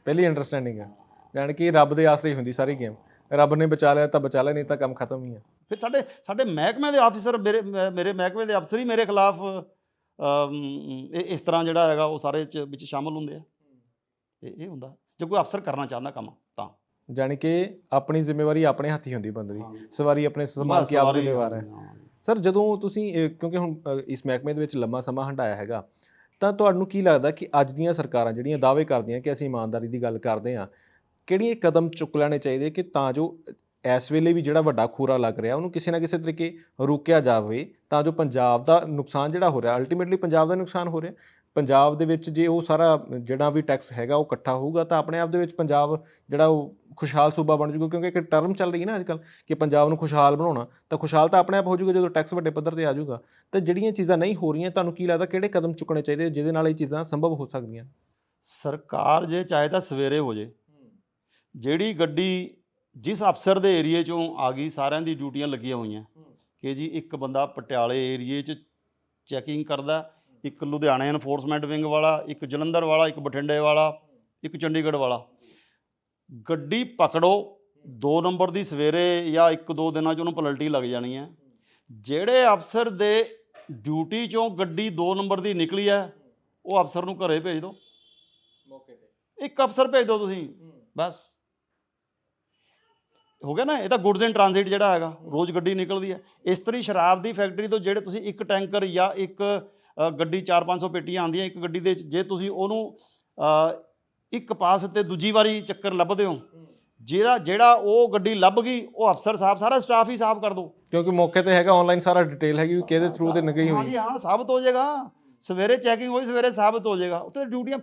ਪਹਿਲੀ ਅੰਡਰਸਟੈਂਡਿੰਗ ਹੈ, ਜਾਣੀ ਕਿ ਰੱਬ ਦੇ ਆਸਰੇ ਹੁੰਦੀ ਸਾਰੀ ਗੇਮ। ਰੱਬ ਨੇ ਬਚਾ ਲਿਆ ਤਾਂ ਬਚਾ ਲਿਆ, ਨਹੀਂ ਤਾਂ ਕੰਮ ਖਤਮ ਹੀ ਹੈ। ਫਿਰ ਸਾਡੇ ਮਹਿਕਮੇ ਦੇ ਆਫੀਸਰ, ਮੇਰੇ ਮਹਿਕਮੇ ਦੇ ਅਫਸਰ ਹੀ ਮੇਰੇ ਖਿਲਾਫ ਇਸ ਤਰ੍ਹਾਂ ਜਿਹੜਾ ਹੈਗਾ ਉਹ ਸਾਰੇ ਵਿੱਚ ਸ਼ਾਮਲ ਹੁੰਦੇ ਆ। ਇਹ ਹੁੰਦਾ ਜੇ ਕੋਈ ਅਫਸਰ ਕਰਨਾ ਚਾਹੁੰਦਾ ਕੰਮ, ਤਾਂ ਜਾਣੀ ਕਿ ਆਪਣੀ ਜ਼ਿੰਮੇਵਾਰੀ ਆਪਣੇ ਹੱਥ ਹੀ ਹੁੰਦੀ ਬੰਦੇ ਦੀ, ਸਵਾਰੀ ਆਪਣੇ ਸੰਭਾਲ ਕੇ ਆਪ ਜ਼ਿੰਮੇਵਾਰ ਹੈ। ਸਰ, ਜਦੋਂ ਤੁਸੀਂ ਕਿਉਂਕਿ ਹੁਣ ਇਸ ਮਹਿਕਮੇ ਦੇ ਵਿੱਚ ਲੰਮਾ ਸਮਾਂ ਹੰਢਾਇਆ ਹੈਗਾ, ਤਾਂ ਤੁਹਾਨੂੰ ਕੀ ਲੱਗਦਾ ਕਿ ਅੱਜ ਦੀਆਂ ਸਰਕਾਰਾਂ ਜਿਹੜੀਆਂ ਦਾਅਵੇ ਕਰਦੀਆਂ ਕਿ ਅਸੀਂ ਇਮਾਨਦਾਰੀ ਦੀ ਗੱਲ ਕਰਦੇ ਹਾਂ, ਕਿਹੜੀਆਂ ਕਦਮ ਚੁੱਕ ਲੈਣੇ ਚਾਹੀਦੇ ਕਿ ਤਾਂ ਜੋ ਇਸ ਵੇਲੇ ਵੀ ਜਿਹੜਾ ਵੱਡਾ ਖੂਰਾ ਲੱਗ ਰਿਹਾ ਉਹਨੂੰ ਕਿਸੇ ਨਾ ਕਿਸੇ ਤਰੀਕੇ ਰੋਕਿਆ ਜਾਵੇ, ਤਾਂ ਜੋ ਪੰਜਾਬ ਦਾ ਨੁਕਸਾਨ ਜਿਹੜਾ ਹੋ ਰਿਹਾ, ਅਲਟੀਮੇਟਲੀ ਪੰਜਾਬ ਦਾ ਨੁਕਸਾਨ ਹੋ ਰਿਹਾ। ਪੰਜਾਬ ਦੇ ਵਿੱਚ ਜੇ ਉਹ ਸਾਰਾ ਜਿਹੜਾ ਵੀ ਟੈਕਸ ਹੈਗਾ ਉਹ ਇਕੱਠਾ ਹੋਊਗਾ ਤਾਂ ਆਪਣੇ ਆਪ ਦੇ ਵਿੱਚ ਪੰਜਾਬ ਜਿਹੜਾ ਉਹ ਖੁਸ਼ਹਾਲ ਸੂਬਾ ਬਣ ਜੂਗਾ, ਕਿਉਂਕਿ ਇੱਕ ਟਰਮ ਚੱਲ ਰਹੀ ਹੈ ਨਾ ਅੱਜ ਕੱਲ੍ਹ ਕਿ ਪੰਜਾਬ ਨੂੰ ਖੁਸ਼ਹਾਲ ਬਣਾਉਣਾ, ਤਾਂ ਖੁਸ਼ਹਾਲ ਤਾਂ ਆਪਣੇ ਆਪ ਹੋ ਜੂਗਾ ਜਦੋਂ ਟੈਕਸ ਵੱਡੇ ਪੱਧਰ 'ਤੇ ਆ ਜੂਗਾ। ਤਾਂ ਜਿਹੜੀਆਂ ਚੀਜ਼ਾਂ ਨਹੀਂ ਹੋ ਰਹੀਆਂ, ਤੁਹਾਨੂੰ ਕੀ ਲੱਗਦਾ ਕਿਹੜੇ ਕਦਮ ਚੁੱਕਣੇ ਚਾਹੀਦੇ ਜਿਹਦੇ ਨਾਲ ਇਹ ਚੀਜ਼ਾਂ ਸੰਭਵ ਹੋ ਸਕਦੀਆਂ? ਸਰਕਾਰ ਜੇ ਚਾਹੇ ਤਾਂ ਸਵੇਰੇ ਹੋ ਜੇ, ਜਿਹੜੀ ਗੱਡੀ ਜਿਸ ਅਫਸਰ ਦੇ ਏਰੀਏ 'ਚੋਂ ਆ ਗਈ, ਸਾਰਿਆਂ ਦੀ ਡਿਊਟੀਆਂ ਲੱਗੀਆਂ ਹੋਈਆਂ ਕਿ ਜੀ ਇੱਕ ਬੰਦਾ ਪਟਿਆਲੇ ਏਰੀਏ 'ਚ ਚੈਕਿੰਗ ਕਰਦਾ, ਇੱਕ ਲੁਧਿਆਣੇ ਐਨਫੋਰਸਮੈਂਟ ਵਿੰਗ ਵਾਲਾ, ਇੱਕ ਜਲੰਧਰ ਵਾਲਾ, ਇੱਕ ਬਠਿੰਡੇ ਵਾਲਾ, ਇੱਕ ਚੰਡੀਗੜ੍ਹ ਵਾਲਾ। ਗੱਡੀ ਪਕੜੋ 2 ਨੰਬਰ ਦੀ ਸਵੇਰੇ ਜਾਂ 1-2 ਦਿਨਾਂ 'ਚ ਉਹਨੂੰ ਪਲਟੀ ਲੱਗ ਜਾਣੀ ਹੈ। ਜਿਹੜੇ ਅਫਸਰ ਦੇ ਡਿਊਟੀ 'ਚੋਂ ਗੱਡੀ 2 ਨੰਬਰ ਦੀ ਨਿਕਲੀ ਹੈ, ਉਹ ਅਫਸਰ ਨੂੰ ਘਰੇ ਭੇਜ ਦਿਓ, ਮੌਕੇ 'ਤੇ ਇੱਕ ਅਫਸਰ ਭੇਜ ਦਿਓ ਤੁਸੀਂ, ਬਸ ਹੋ ਗਿਆ ਨਾ। ਇਹ ਤਾਂ ਗੁੱਡਸ ਇਨ ਟ੍ਰਾਂਜ਼ਿਟ ਜਿਹੜਾ ਹੈਗਾ, ਰੋਜ਼ ਗੱਡੀ ਨਿਕਲਦੀ ਹੈ। ਇਸ ਤਰ੍ਹਾਂ ਸ਼ਰਾਬ ਦੀ ਫੈਕਟਰੀ ਤੋਂ ਜਿਹੜੇ ਤੁਸੀਂ ਇੱਕ ਟੈਂਕਰ ਜਾਂ ਇੱਕ ਗੱਡੀ 400-500 ਪੇਟੀਆਂ ਆਉਂਦੀਆਂ ਇੱਕ ਗੱਡੀ ਦੇ, ਜੇ ਤੁਸੀਂ ਉਹਨੂੰ ਇੱਕ ਪਾਸ ਤੇ ਦੂਜੀ ਵਾਰੀ ਚੱਕਰ ਲੱਭਦੇ ਹੋ, ਜਿਹੜਾ ਉਹ ਗੱਡੀ ਲੱਭ ਗਈ, ਉਹ ਅਫਸਰ ਸਾਹਿਬ ਸਾਰਾ ਸਟਾਫ ਹੀ ਸਾਫ਼ ਕਰ ਦਿਓ, ਕਿਉਂਕਿ ਮੌਕੇ ਤੇ ਹੈਗਾ, ਆਨਲਾਈਨ ਸਾਰਾ ਡਿਟੇਲ ਹੈਗੀ ਵੀ ਕਿਹਦੇ ਥਰੂ ਤੇ ਨਿਕਲੀ ਹੋਈ। ਹਾਂਜੀ ਹਾਂ, ਸਾਬਤ ਹੋ ਜਾਏਗਾ। ਸਵੇਰੇ ਚੈਕਿੰਗ ਹੋਈ, ਸਵੇਰੇ ਸਾਬਤ ਹੋ ਜਾਏਗਾ। ਉੱਥੇ ਡਿਊਟੀਆਂ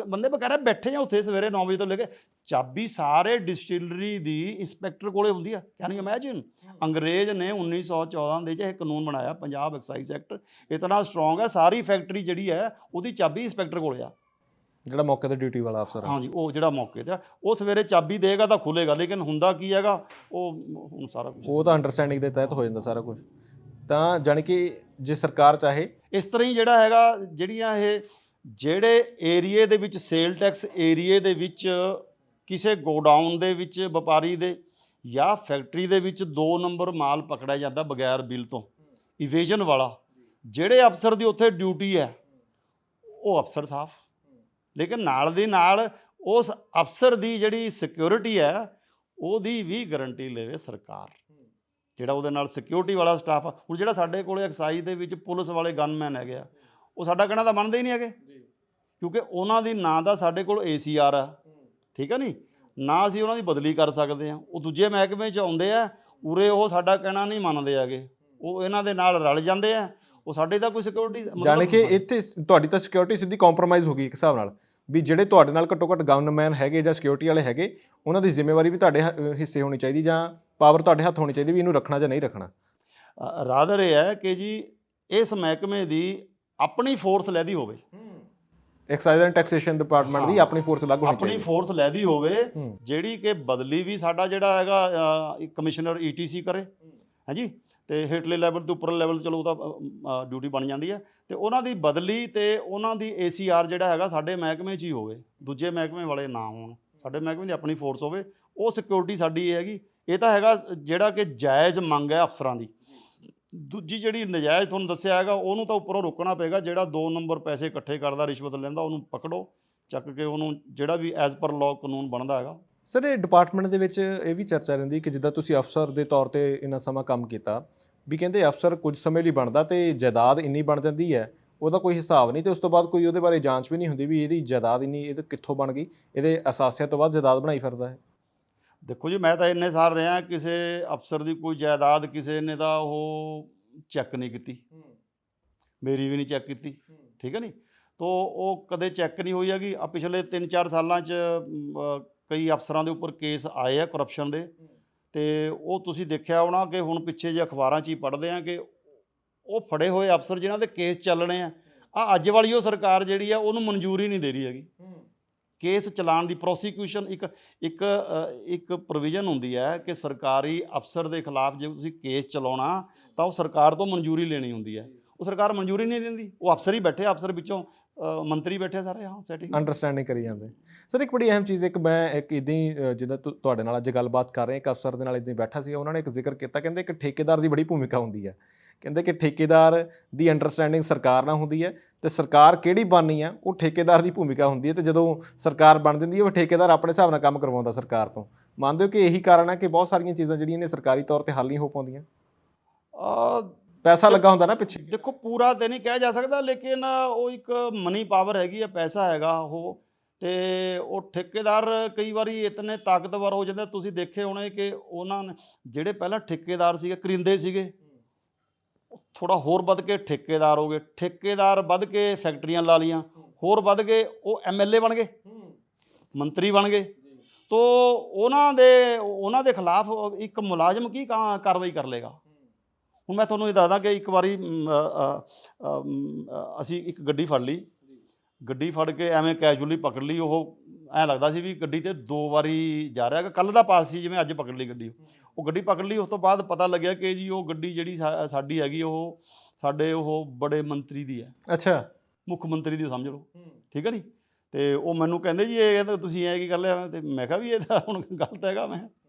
ਬੰਦੇ ਬਕਾਇਦਾ ਬੈਠੇ ਆ ਉੱਥੇ ਸਵੇਰੇ 9 ਵਜੇ ਤੋਂ ਲੈ ਕੇ। ਚਾਬੀ ਸਾਰੇ ਡਿਸਟਿਲਰੀ ਦੀ ਇੰਸਪੈਕਟਰ ਕੋਲੇ ਹੁੰਦੀ ਆ। Can you imagine? ਅੰਗਰੇਜ਼ ਨੇ 1914 ਦੇ 'ਚ ਇਹ ਕਾਨੂੰਨ ਬਣਾਇਆ, ਪੰਜਾਬ ਐਕਸਾਈਜ਼ ਐਕਟ ਇਤਨਾ ਸਟਰੋਂਗ ਹੈ, ਸਾਰੀ ਫੈਕਟਰੀ ਜਿਹੜੀ ਹੈ ਉਹਦੀ ਚਾਬੀ ਇੰਸਪੈਕਟਰ ਕੋਲੇ ਆ, ਜਿਹੜਾ ਮੌਕੇ ਤੇ ਡਿਊਟੀ ਵਾਲਾ ਅਫਸਰ ਹੈ। ਹਾਂਜੀ, ਉਹ ਜਿਹੜਾ ਮੌਕੇ ਤੇ ਆ, ਉਹ ਸਵੇਰੇ ਚਾਬੀ ਦੇਗਾ ਤਾਂ ਖੁੱਲੇਗਾ। ਲੇਕਿਨ ਹੁੰਦਾ ਕੀ ਹੈਗਾ, ਉਹ ਹੁਣ ਸਾਰਾ ਕੁਝ ਉਹ ਤਾਂ ਅੰਡਰਸਟੈਂਡਿੰਗ ਦੇ ਤਹਿਤ ਹੋ ਜਾਂਦਾ ਸਾਰਾ ਕੁਝ। ਤਾਂ ਜਾਣੀ ਕਿ ਜੇ ਸਰਕਾਰ ਚਾਹੇ ਇਸ ਤਰ੍ਹਾਂ ਹੀ ਜਿਹੜਾ ਹੈਗਾ, ਜਿਹੜੀਆਂ ਇਹ ਜਿਹੜੇ ਏਰੀਏ ਦੇ ਵਿੱਚ ਸੇਲ ਟੈਕਸ ਏਰੀਏ ਦੇ ਵਿੱਚ ਕਿਸੇ ਗੋਡਾਊਨ ਦੇ ਵਿੱਚ ਵਪਾਰੀ ਦੇ ਜਾਂ ਫੈਕਟਰੀ ਦੇ ਵਿੱਚ 2 ਨੰਬਰ ਮਾਲ ਪਕੜਿਆ ਜਾਂਦਾ ਬਗੈਰ ਬਿੱਲ ਤੋਂ, ਇਵੇਜਨ ਵਾਲਾ, ਜਿਹੜੇ ਅਫਸਰ ਦੀ ਉੱਥੇ ਡਿਊਟੀ ਹੈ ਉਹ ਅਫਸਰ ਸਾਫ, ਲੇਕਿਨ ਨਾਲ ਦੀ ਨਾਲ ਉਸ ਅਫਸਰ ਦੀ ਜਿਹੜੀ ਸਿਕਿਉਰਿਟੀ ਹੈ ਉਹਦੀ ਵੀ ਗਰੰਟੀ ਲਵੇ ਸਰਕਾਰ, ਜਿਹੜਾ ਉਹਦੇ ਨਾਲ ਸਿਕਿਉਰਿਟੀ ਵਾਲਾ ਸਟਾਫ ਆ। ਹੁਣ ਜਿਹੜਾ ਸਾਡੇ ਕੋਲ ਐਕਸਾਈਜ਼ ਦੇ ਵਿੱਚ ਪੁਲਿਸ ਵਾਲੇ ਗਨਮੈਨ ਹੈਗੇ ਆ, ਉਹ ਸਾਡਾ ਕਹਿਣਾ ਤਾਂ ਮੰਨਦੇ ਹੀ ਨਹੀਂ ਹੈਗੇ, ਕਿਉਂਕਿ ਉਹਨਾਂ ਦੀ ਨਾ ਤਾਂ ਸਾਡੇ ਕੋਲ ACR ਆ, ਠੀਕ ਹੈ ਨਹੀਂ, ਨਾ ਅਸੀਂ ਉਹਨਾਂ ਦੀ ਬਦਲੀ ਕਰ ਸਕਦੇ ਹਾਂ। ਉਹ ਦੂਜੇ ਮਹਿਕਮੇ 'ਚ ਆਉਂਦੇ ਆ, ਉਰੇ ਉਹ ਸਾਡਾ ਕਹਿਣਾ ਨਹੀਂ ਮੰਨਦੇ ਹੈਗੇ, ਉਹ ਇਹਨਾਂ ਦੇ ਨਾਲ ਰਲ ਜਾਂਦੇ ਆ। ਉਹ ਸਾਡੇ ਤਾਂ ਕੋਈ ਸਿਕਿਉਰਿਟੀ ਜਾਣੀ ਕਿ ਇੱਥੇ ਤੁਹਾਡੀ ਤਾਂ ਸਿਕਿਉਰਿਟੀ ਸਿੱਧੀ ਕੰਪਰੋਮਾਈਜ਼ ਹੋ ਗਈ ਇੱਕ ਹਿਸਾਬ ਨਾਲ, ਵੀ ਜਿਹੜੇ ਤੁਹਾਡੇ ਨਾਲ ਘੱਟੋ ਘੱਟ ਗਨਮੈਨ ਹੈਗੇ ਜਾਂ ਸਿਕਿਉਰਿਟੀ ਵਾਲੇ ਹੈਗੇ, ਉਹਨਾਂ ਦੀ ਜ਼ਿੰਮੇਵਾਰੀ ਵੀ ਤੁਹਾਡੇ ਹਿੱਸੇ ਹੋਣੀ ਚਾਹੀਦੀ, ਜਾਂ ਪਾਵਰ ਤੁਹਾਡੇ ਹੱਥ ਹੋਣੀ ਚਾਹੀਦੀ ਵੀ ਇਹਨੂੰ ਰੱਖਣਾ ਜਾਂ ਨਹੀਂ ਰੱਖਣਾ। ਰਾਦਰ ਇਹ ਹੈ ਕਿ ਜੀ ਇਸ ਮਹਿਕਮੇ ਦੀ ਆਪਣੀ ਫੋਰਸ ਲੈਦੀ ਹੋਵੇ, ਐਕਸਾਈਜ਼ ਐਂਡ ਟੈਕਸੇਸ਼ਨ ਡਿਪਾਰਟਮੈਂਟ ਦੀ ਆਪਣੀ ਫੋਰਸ ਅਲੱਗ ਹੋਣੀ ਚਾਹੀਦੀ, ਆਪਣੀ ਫੋਰਸ ਲੈਦੀ ਹੋਵੇ, ਜਿਹੜੀ ਕਿ ਬਦਲੀ ਵੀ ਸਾਡਾ ਜਿਹੜਾ ਹੈਗਾ ਕਮਿਸ਼ਨਰ ETC ਕਰੇ, ਹਾਂਜੀ, ਤੇ ਹੇਠਲੇ ਲੈਵਲ ਤੋਂ ਉੱਪਰਲੇ ਲੈਵਲ ਚਲੋ ਉਹ ਤਾਂ ਡਿਊਟੀ ਬਣ ਜਾਂਦੀ ਹੈ, ਤੇ ਉਹਨਾਂ ਦੀ ਬਦਲੀ ਤੇ ਉਹਨਾਂ ਦੀ ACR ਜਿਹੜਾ ਹੈਗਾ ਸਾਡੇ ਮਹਿਕਮੇ 'ਚ ਹੀ ਹੋਵੇ, ਦੂਜੇ ਮਹਿਕਮੇ ਵਾਲੇ ਨਾ ਹੋਣ, ਸਾਡੇ ਮਹਿਕਮੇ ਦੀ ਆਪਣੀ ਫੋਰਸ ਹੋਵੇ। ਉਹ ਸਿਕਿਉਰਿਟੀ ਸਾਡੀ ਇਹ ਹੈਗੀ। ਇਹ ਤਾਂ ਹੈਗਾ ਜਿਹੜਾ ਕਿ ਜਾਇਜ਼ ਮੰਗ ਹੈ ਅਫਸਰਾਂ ਦੀ। ਦੂਜੀ ਜਿਹੜੀ ਨਜਾਇਜ਼ ਤੁਹਾਨੂੰ ਦੱਸਿਆ ਹੈਗਾ, ਉਹਨੂੰ ਤਾਂ ਉੱਪਰੋਂ ਰੋਕਣਾ ਪਏਗਾ। ਜਿਹੜਾ 2 ਨੰਬਰ ਪੈਸੇ ਇਕੱਠੇ ਕਰਦਾ, ਰਿਸ਼ਵਤ ਲੈਂਦਾ, ਉਹਨੂੰ ਪਕੜੋ, ਚੱਕ ਕੇ ਉਹਨੂੰ ਜਿਹੜਾ ਵੀ ਐਜ਼ ਪਰ ਲਾਅ ਕਾਨੂੰਨ ਬਣਦਾ ਹੈਗਾ। ਸਰ ਇਹ ਡਿਪਾਰਟਮੈਂਟ ਦੇ ਵਿੱਚ ਇਹ ਵੀ ਚਰਚਾ ਰਹਿੰਦੀ ਕਿ ਜਿੱਦਾਂ ਤੁਸੀਂ ਅਫਸਰ ਦੇ ਤੌਰ ਤੇ ਇੰਨਾ ਸਮਾਂ ਕੰਮ ਕੀਤਾ, ਵੀ ਕਹਿੰਦੇ ਅਫਸਰ ਕੁਝ ਸਮੇਂ ਲਈ ਬਣਦਾ ਤੇ ਜਾਇਦਾਦ ਇੰਨੀ ਬਣ ਜਾਂਦੀ ਹੈ, ਉਹਦਾ ਕੋਈ ਹਿਸਾਬ ਨਹੀਂ, ਤੇ ਉਸ ਤੋਂ ਬਾਅਦ ਕੋਈ ਉਹਦੇ ਬਾਰੇ ਜਾਂਚ ਵੀ ਨਹੀਂ ਹੁੰਦੀ ਵੀ ਇਹਦੀ ਜਾਇਦਾਦ ਇੰਨੀ ਇਹ ਕਿੱਥੋਂ ਬਣ ਗਈ, ਇਹਦੇ ਅਸਾਸਿਆਂ ਤੋਂ ਬਾਅਦ ਜਾਇਦਾਦ ਬਣਾਈ ਫਿਰਦਾ ਹੈ। ਦੇਖੋ ਜੀ, ਮੈਂ ਤਾਂ ਇੰਨੇ ਸਾਲ ਰਿਹਾ, ਕਿਸੇ ਅਫਸਰ ਦੀ ਕੋਈ ਜਾਇਦਾਦ ਕਿਸੇ ਨੇ ਤਾਂ ਉਹ ਚੈੱਕ ਨਹੀਂ ਕੀਤੀ, ਮੇਰੀ ਵੀ ਨਹੀਂ ਚੈੱਕ ਕੀਤੀ, ਠੀਕ ਹੈ ਨਹੀਂ, ਤੋ ਉਹ ਕਦੇ ਚੈੱਕ ਨਹੀਂ ਹੋਈ ਹੈਗੀ। ਆ ਪਿਛਲੇ 3-4 ਸਾਲਾਂ 'ਚ ਕਈ ਅਫਸਰਾਂ ਦੇ ਉੱਪਰ ਕੇਸ ਆਏ ਆ ਕਰਪਸ਼ਨ ਦੇ, ਤੇ ਉਹ ਤੁਸੀਂ ਦੇਖਿਆ ਹੋਣਾ ਕਿ ਹੁਣ ਪਿੱਛੇ ਜੇ ਅਖਬਾਰਾਂ 'ਚ ਹੀ ਪੜ੍ਹਦੇ ਆ ਕਿ ਉਹ ਫੜੇ ਹੋਏ ਅਫਸਰ ਜਿਨ੍ਹਾਂ ਦੇ ਕੇਸ ਚੱਲਣੇ ਆ ਅੱਜ ਵਾਲੀ ਉਹ ਸਰਕਾਰ ਜਿਹੜੀ ਆ ਉਹਨੂੰ ਮਨਜ਼ੂਰੀ ਨਹੀਂ ਦੇ ਰਹੀ ਹੈਗੀ ਕੇਸ ਚਲਾਉਣ ਦੀ। ਪ੍ਰੋਸੀਕਿਊਸ਼ਨ ਇੱਕ ਪ੍ਰੋਵੀਜ਼ਨ ਹੁੰਦੀ ਹੈ ਕਿ ਸਰਕਾਰੀ ਅਫਸਰ ਦੇ ਖਿਲਾਫ ਜੇ ਤੁਸੀਂ ਕੇਸ ਚਲਾਉਣਾ ਤਾਂ ਉਹ ਸਰਕਾਰ ਤੋਂ ਮਨਜ਼ੂਰੀ ਲੈਣੀ ਹੁੰਦੀ ਹੈ। ਉਹ ਸਰਕਾਰ ਮਨਜ਼ੂਰੀ ਨਹੀਂ ਦਿੰਦੀ, ਉਹ ਅਫਸਰ ਹੀ ਬੈਠੇ, ਅਫਸਰ ਵਿੱਚੋਂ ਮੰਤਰੀ ਬੈਠੇ ਸਾਰੇ, ਹਾਂ ਸੈਟਿੰਗ ਅੰਡਰਸਟੈਂਡਿੰਗ ਕਰੀ ਜਾਂਦੇ। ਸਰ ਇੱਕ ਬੜੀ ਅਹਿਮ ਚੀਜ਼, ਮੈਂ ਇੱਦਾਂ ਹੀ ਜਿੱਦਾਂ ਤੁਹਾਡੇ ਨਾਲ ਅੱਜ ਗੱਲਬਾਤ ਕਰ ਰਹੇ, ਇੱਕ ਅਫਸਰ ਦੇ ਨਾਲ ਇੱਦਾਂ ਹੀ ਬੈਠਾ ਸੀ, ਉਹਨਾਂ ਨੇ ਇੱਕ ਜ਼ਿਕਰ ਕੀਤਾ, ਕਹਿੰਦੇ ਕਿ ਠੇਕੇਦਾਰ ਦੀ ਬੜੀ ਭੂਮਿਕਾ ਹੁੰਦੀ ਹੈ। ਕਹਿੰਦੇ ਕਿ ਠੇਕੇਦਾਰ ਦੀ ਅੰਡਰਸਟੈਂਡਿੰਗ ਸਰਕਾਰ ਨਾਲ ਹੁੰਦੀ ਹੈ, ਤੇ ਸਰਕਾਰ ਕਿਹੜੀ ਬਣਨੀ ਆ ਉਹ ਠੇਕੇਦਾਰ ਦੀ ਭੂਮਿਕਾ ਹੁੰਦੀ ਹੈ, ਤੇ ਜਦੋਂ ਸਰਕਾਰ ਬਣ ਜਾਂਦੀ ਹੈ ਉਹ ਠੇਕੇਦਾਰ ਆਪਣੇ ਹਿਸਾਬ ਨਾਲ ਕੰਮ ਕਰਵਾਉਂਦਾ ਸਰਕਾਰ ਤੋਂ। ਮੰਨਦੇ ਹੋ ਕਿ ਇਹੀ ਕਾਰਨ ਹੈ ਕਿ ਬਹੁਤ ਸਾਰੀਆਂ ਚੀਜ਼ਾਂ ਜਿਹੜੀਆਂ ਨੇ ਸਰਕਾਰੀ ਤੌਰ ਤੇ ਹੱਲ ਨਹੀਂ ਹੋ ਪਾਉਂਦੀਆਂ? ਪੈਸਾ ਲੱਗਾ ਹੁੰਦਾ ਨਾ ਪਿੱਛੇ। ਦੇਖੋ ਪੂਰਾ ਤੇ ਨਹੀਂ ਕਿਹਾ ਜਾ ਸਕਦਾ, ਲੇਕਿਨ ਉਹ ਇੱਕ ਮਨੀ ਪਾਵਰ ਹੈਗੀ ਹੈ, ਪੈਸਾ ਹੈਗਾ ਉਹ, ਤੇ ਉਹ ਠੇਕੇਦਾਰ ਕਈ ਵਾਰੀ ਇਤਨੇ ਤਾਕਤਵਰ ਹੋ ਜਾਂਦੇ। ਤੁਸੀਂ ਦੇਖੇ ਹੋਣੇ ਕਿ ਉਹਨਾਂ ਨੇ ਜਿਹੜੇ ਪਹਿਲਾਂ ਠੇਕੇਦਾਰ ਸੀਗੇ, ਕਰਿੰਦੇ ਸੀਗੇ, ਥੋੜਾ ਹੋਰ ਵੱਧ ਕੇ ਠੇਕੇਦਾਰ ਹੋ ਗਏ, ਠੇਕੇਦਾਰ ਵੱਧ ਕੇ ਫੈਕਟਰੀਆਂ ਲਾ ਲਈਆਂ, ਹੋਰ ਵੱਧ ਗਏ ਉਹ MLA ਬਣ ਗਏ, ਮੰਤਰੀ ਬਣ ਗਏ। ਤੋ ਉਹਨਾਂ ਦੇ ਖਿਲਾਫ ਇੱਕ ਮੁਲਾਜ਼ਮ ਕੀ ਕਾਰਵਾਈ ਕਰ ਲੇਗਾ? ਹੁਣ ਮੈਂ ਤੁਹਾਨੂੰ ਇਹ ਦੱਸਦਾ ਕਿ ਇੱਕ ਵਾਰੀ ਅਸੀਂ ਇੱਕ ਗੱਡੀ ਫੜ ਲਈ, ਗੱਡੀ ਫੜ ਕੇ ਐਵੇਂ ਕੈਜੂਅਲੀ ਪਕੜ ਲਈ। ਉਹ ਐਂ ਲੱਗਦਾ ਸੀ ਵੀ ਗੱਡੀ ਤੇ 2 ਵਾਰੀ ਜਾ ਰਿਹਾ, ਕੱਲ੍ਹ ਦਾ ਪਾਸ ਸੀ, ਜਿਵੇਂ ਅੱਜ ਪਕੜ ਲਈ ਗੱਡੀ। ਉਹ ਗੱਡੀ ਪਕੜ ਲਈ, ਉਸ ਤੋਂ ਬਾਅਦ ਪਤਾ ਲੱਗਿਆ ਕਿ ਜੀ ਉਹ ਗੱਡੀ ਜਿਹੜੀ ਸਾਡੀ ਹੈਗੀ ਉਹ ਸਾਡੇ ਉਹ ਬੜੇ ਮੰਤਰੀ ਦੀ ਹੈ। ਅੱਛਾ, ਮੁੱਖ ਮੰਤਰੀ ਦੀ ਸਮਝ ਲਓ, ਠੀਕ ਹੈ ਨਹੀਂ। ਤੇ ਉਹ ਮੈਨੂੰ ਕਹਿੰਦੇ ਜੀ ਇਹ ਕਹਿੰਦੇ ਤੁਸੀਂ ਐਂ ਕੀ ਕਰ ਲਿਆ? ਤੇ ਮੈਂ ਕਿਹਾ ਵੀ ਇਹ ਤਾਂ ਹੁਣ ਗਲਤ ਹੈਗਾ।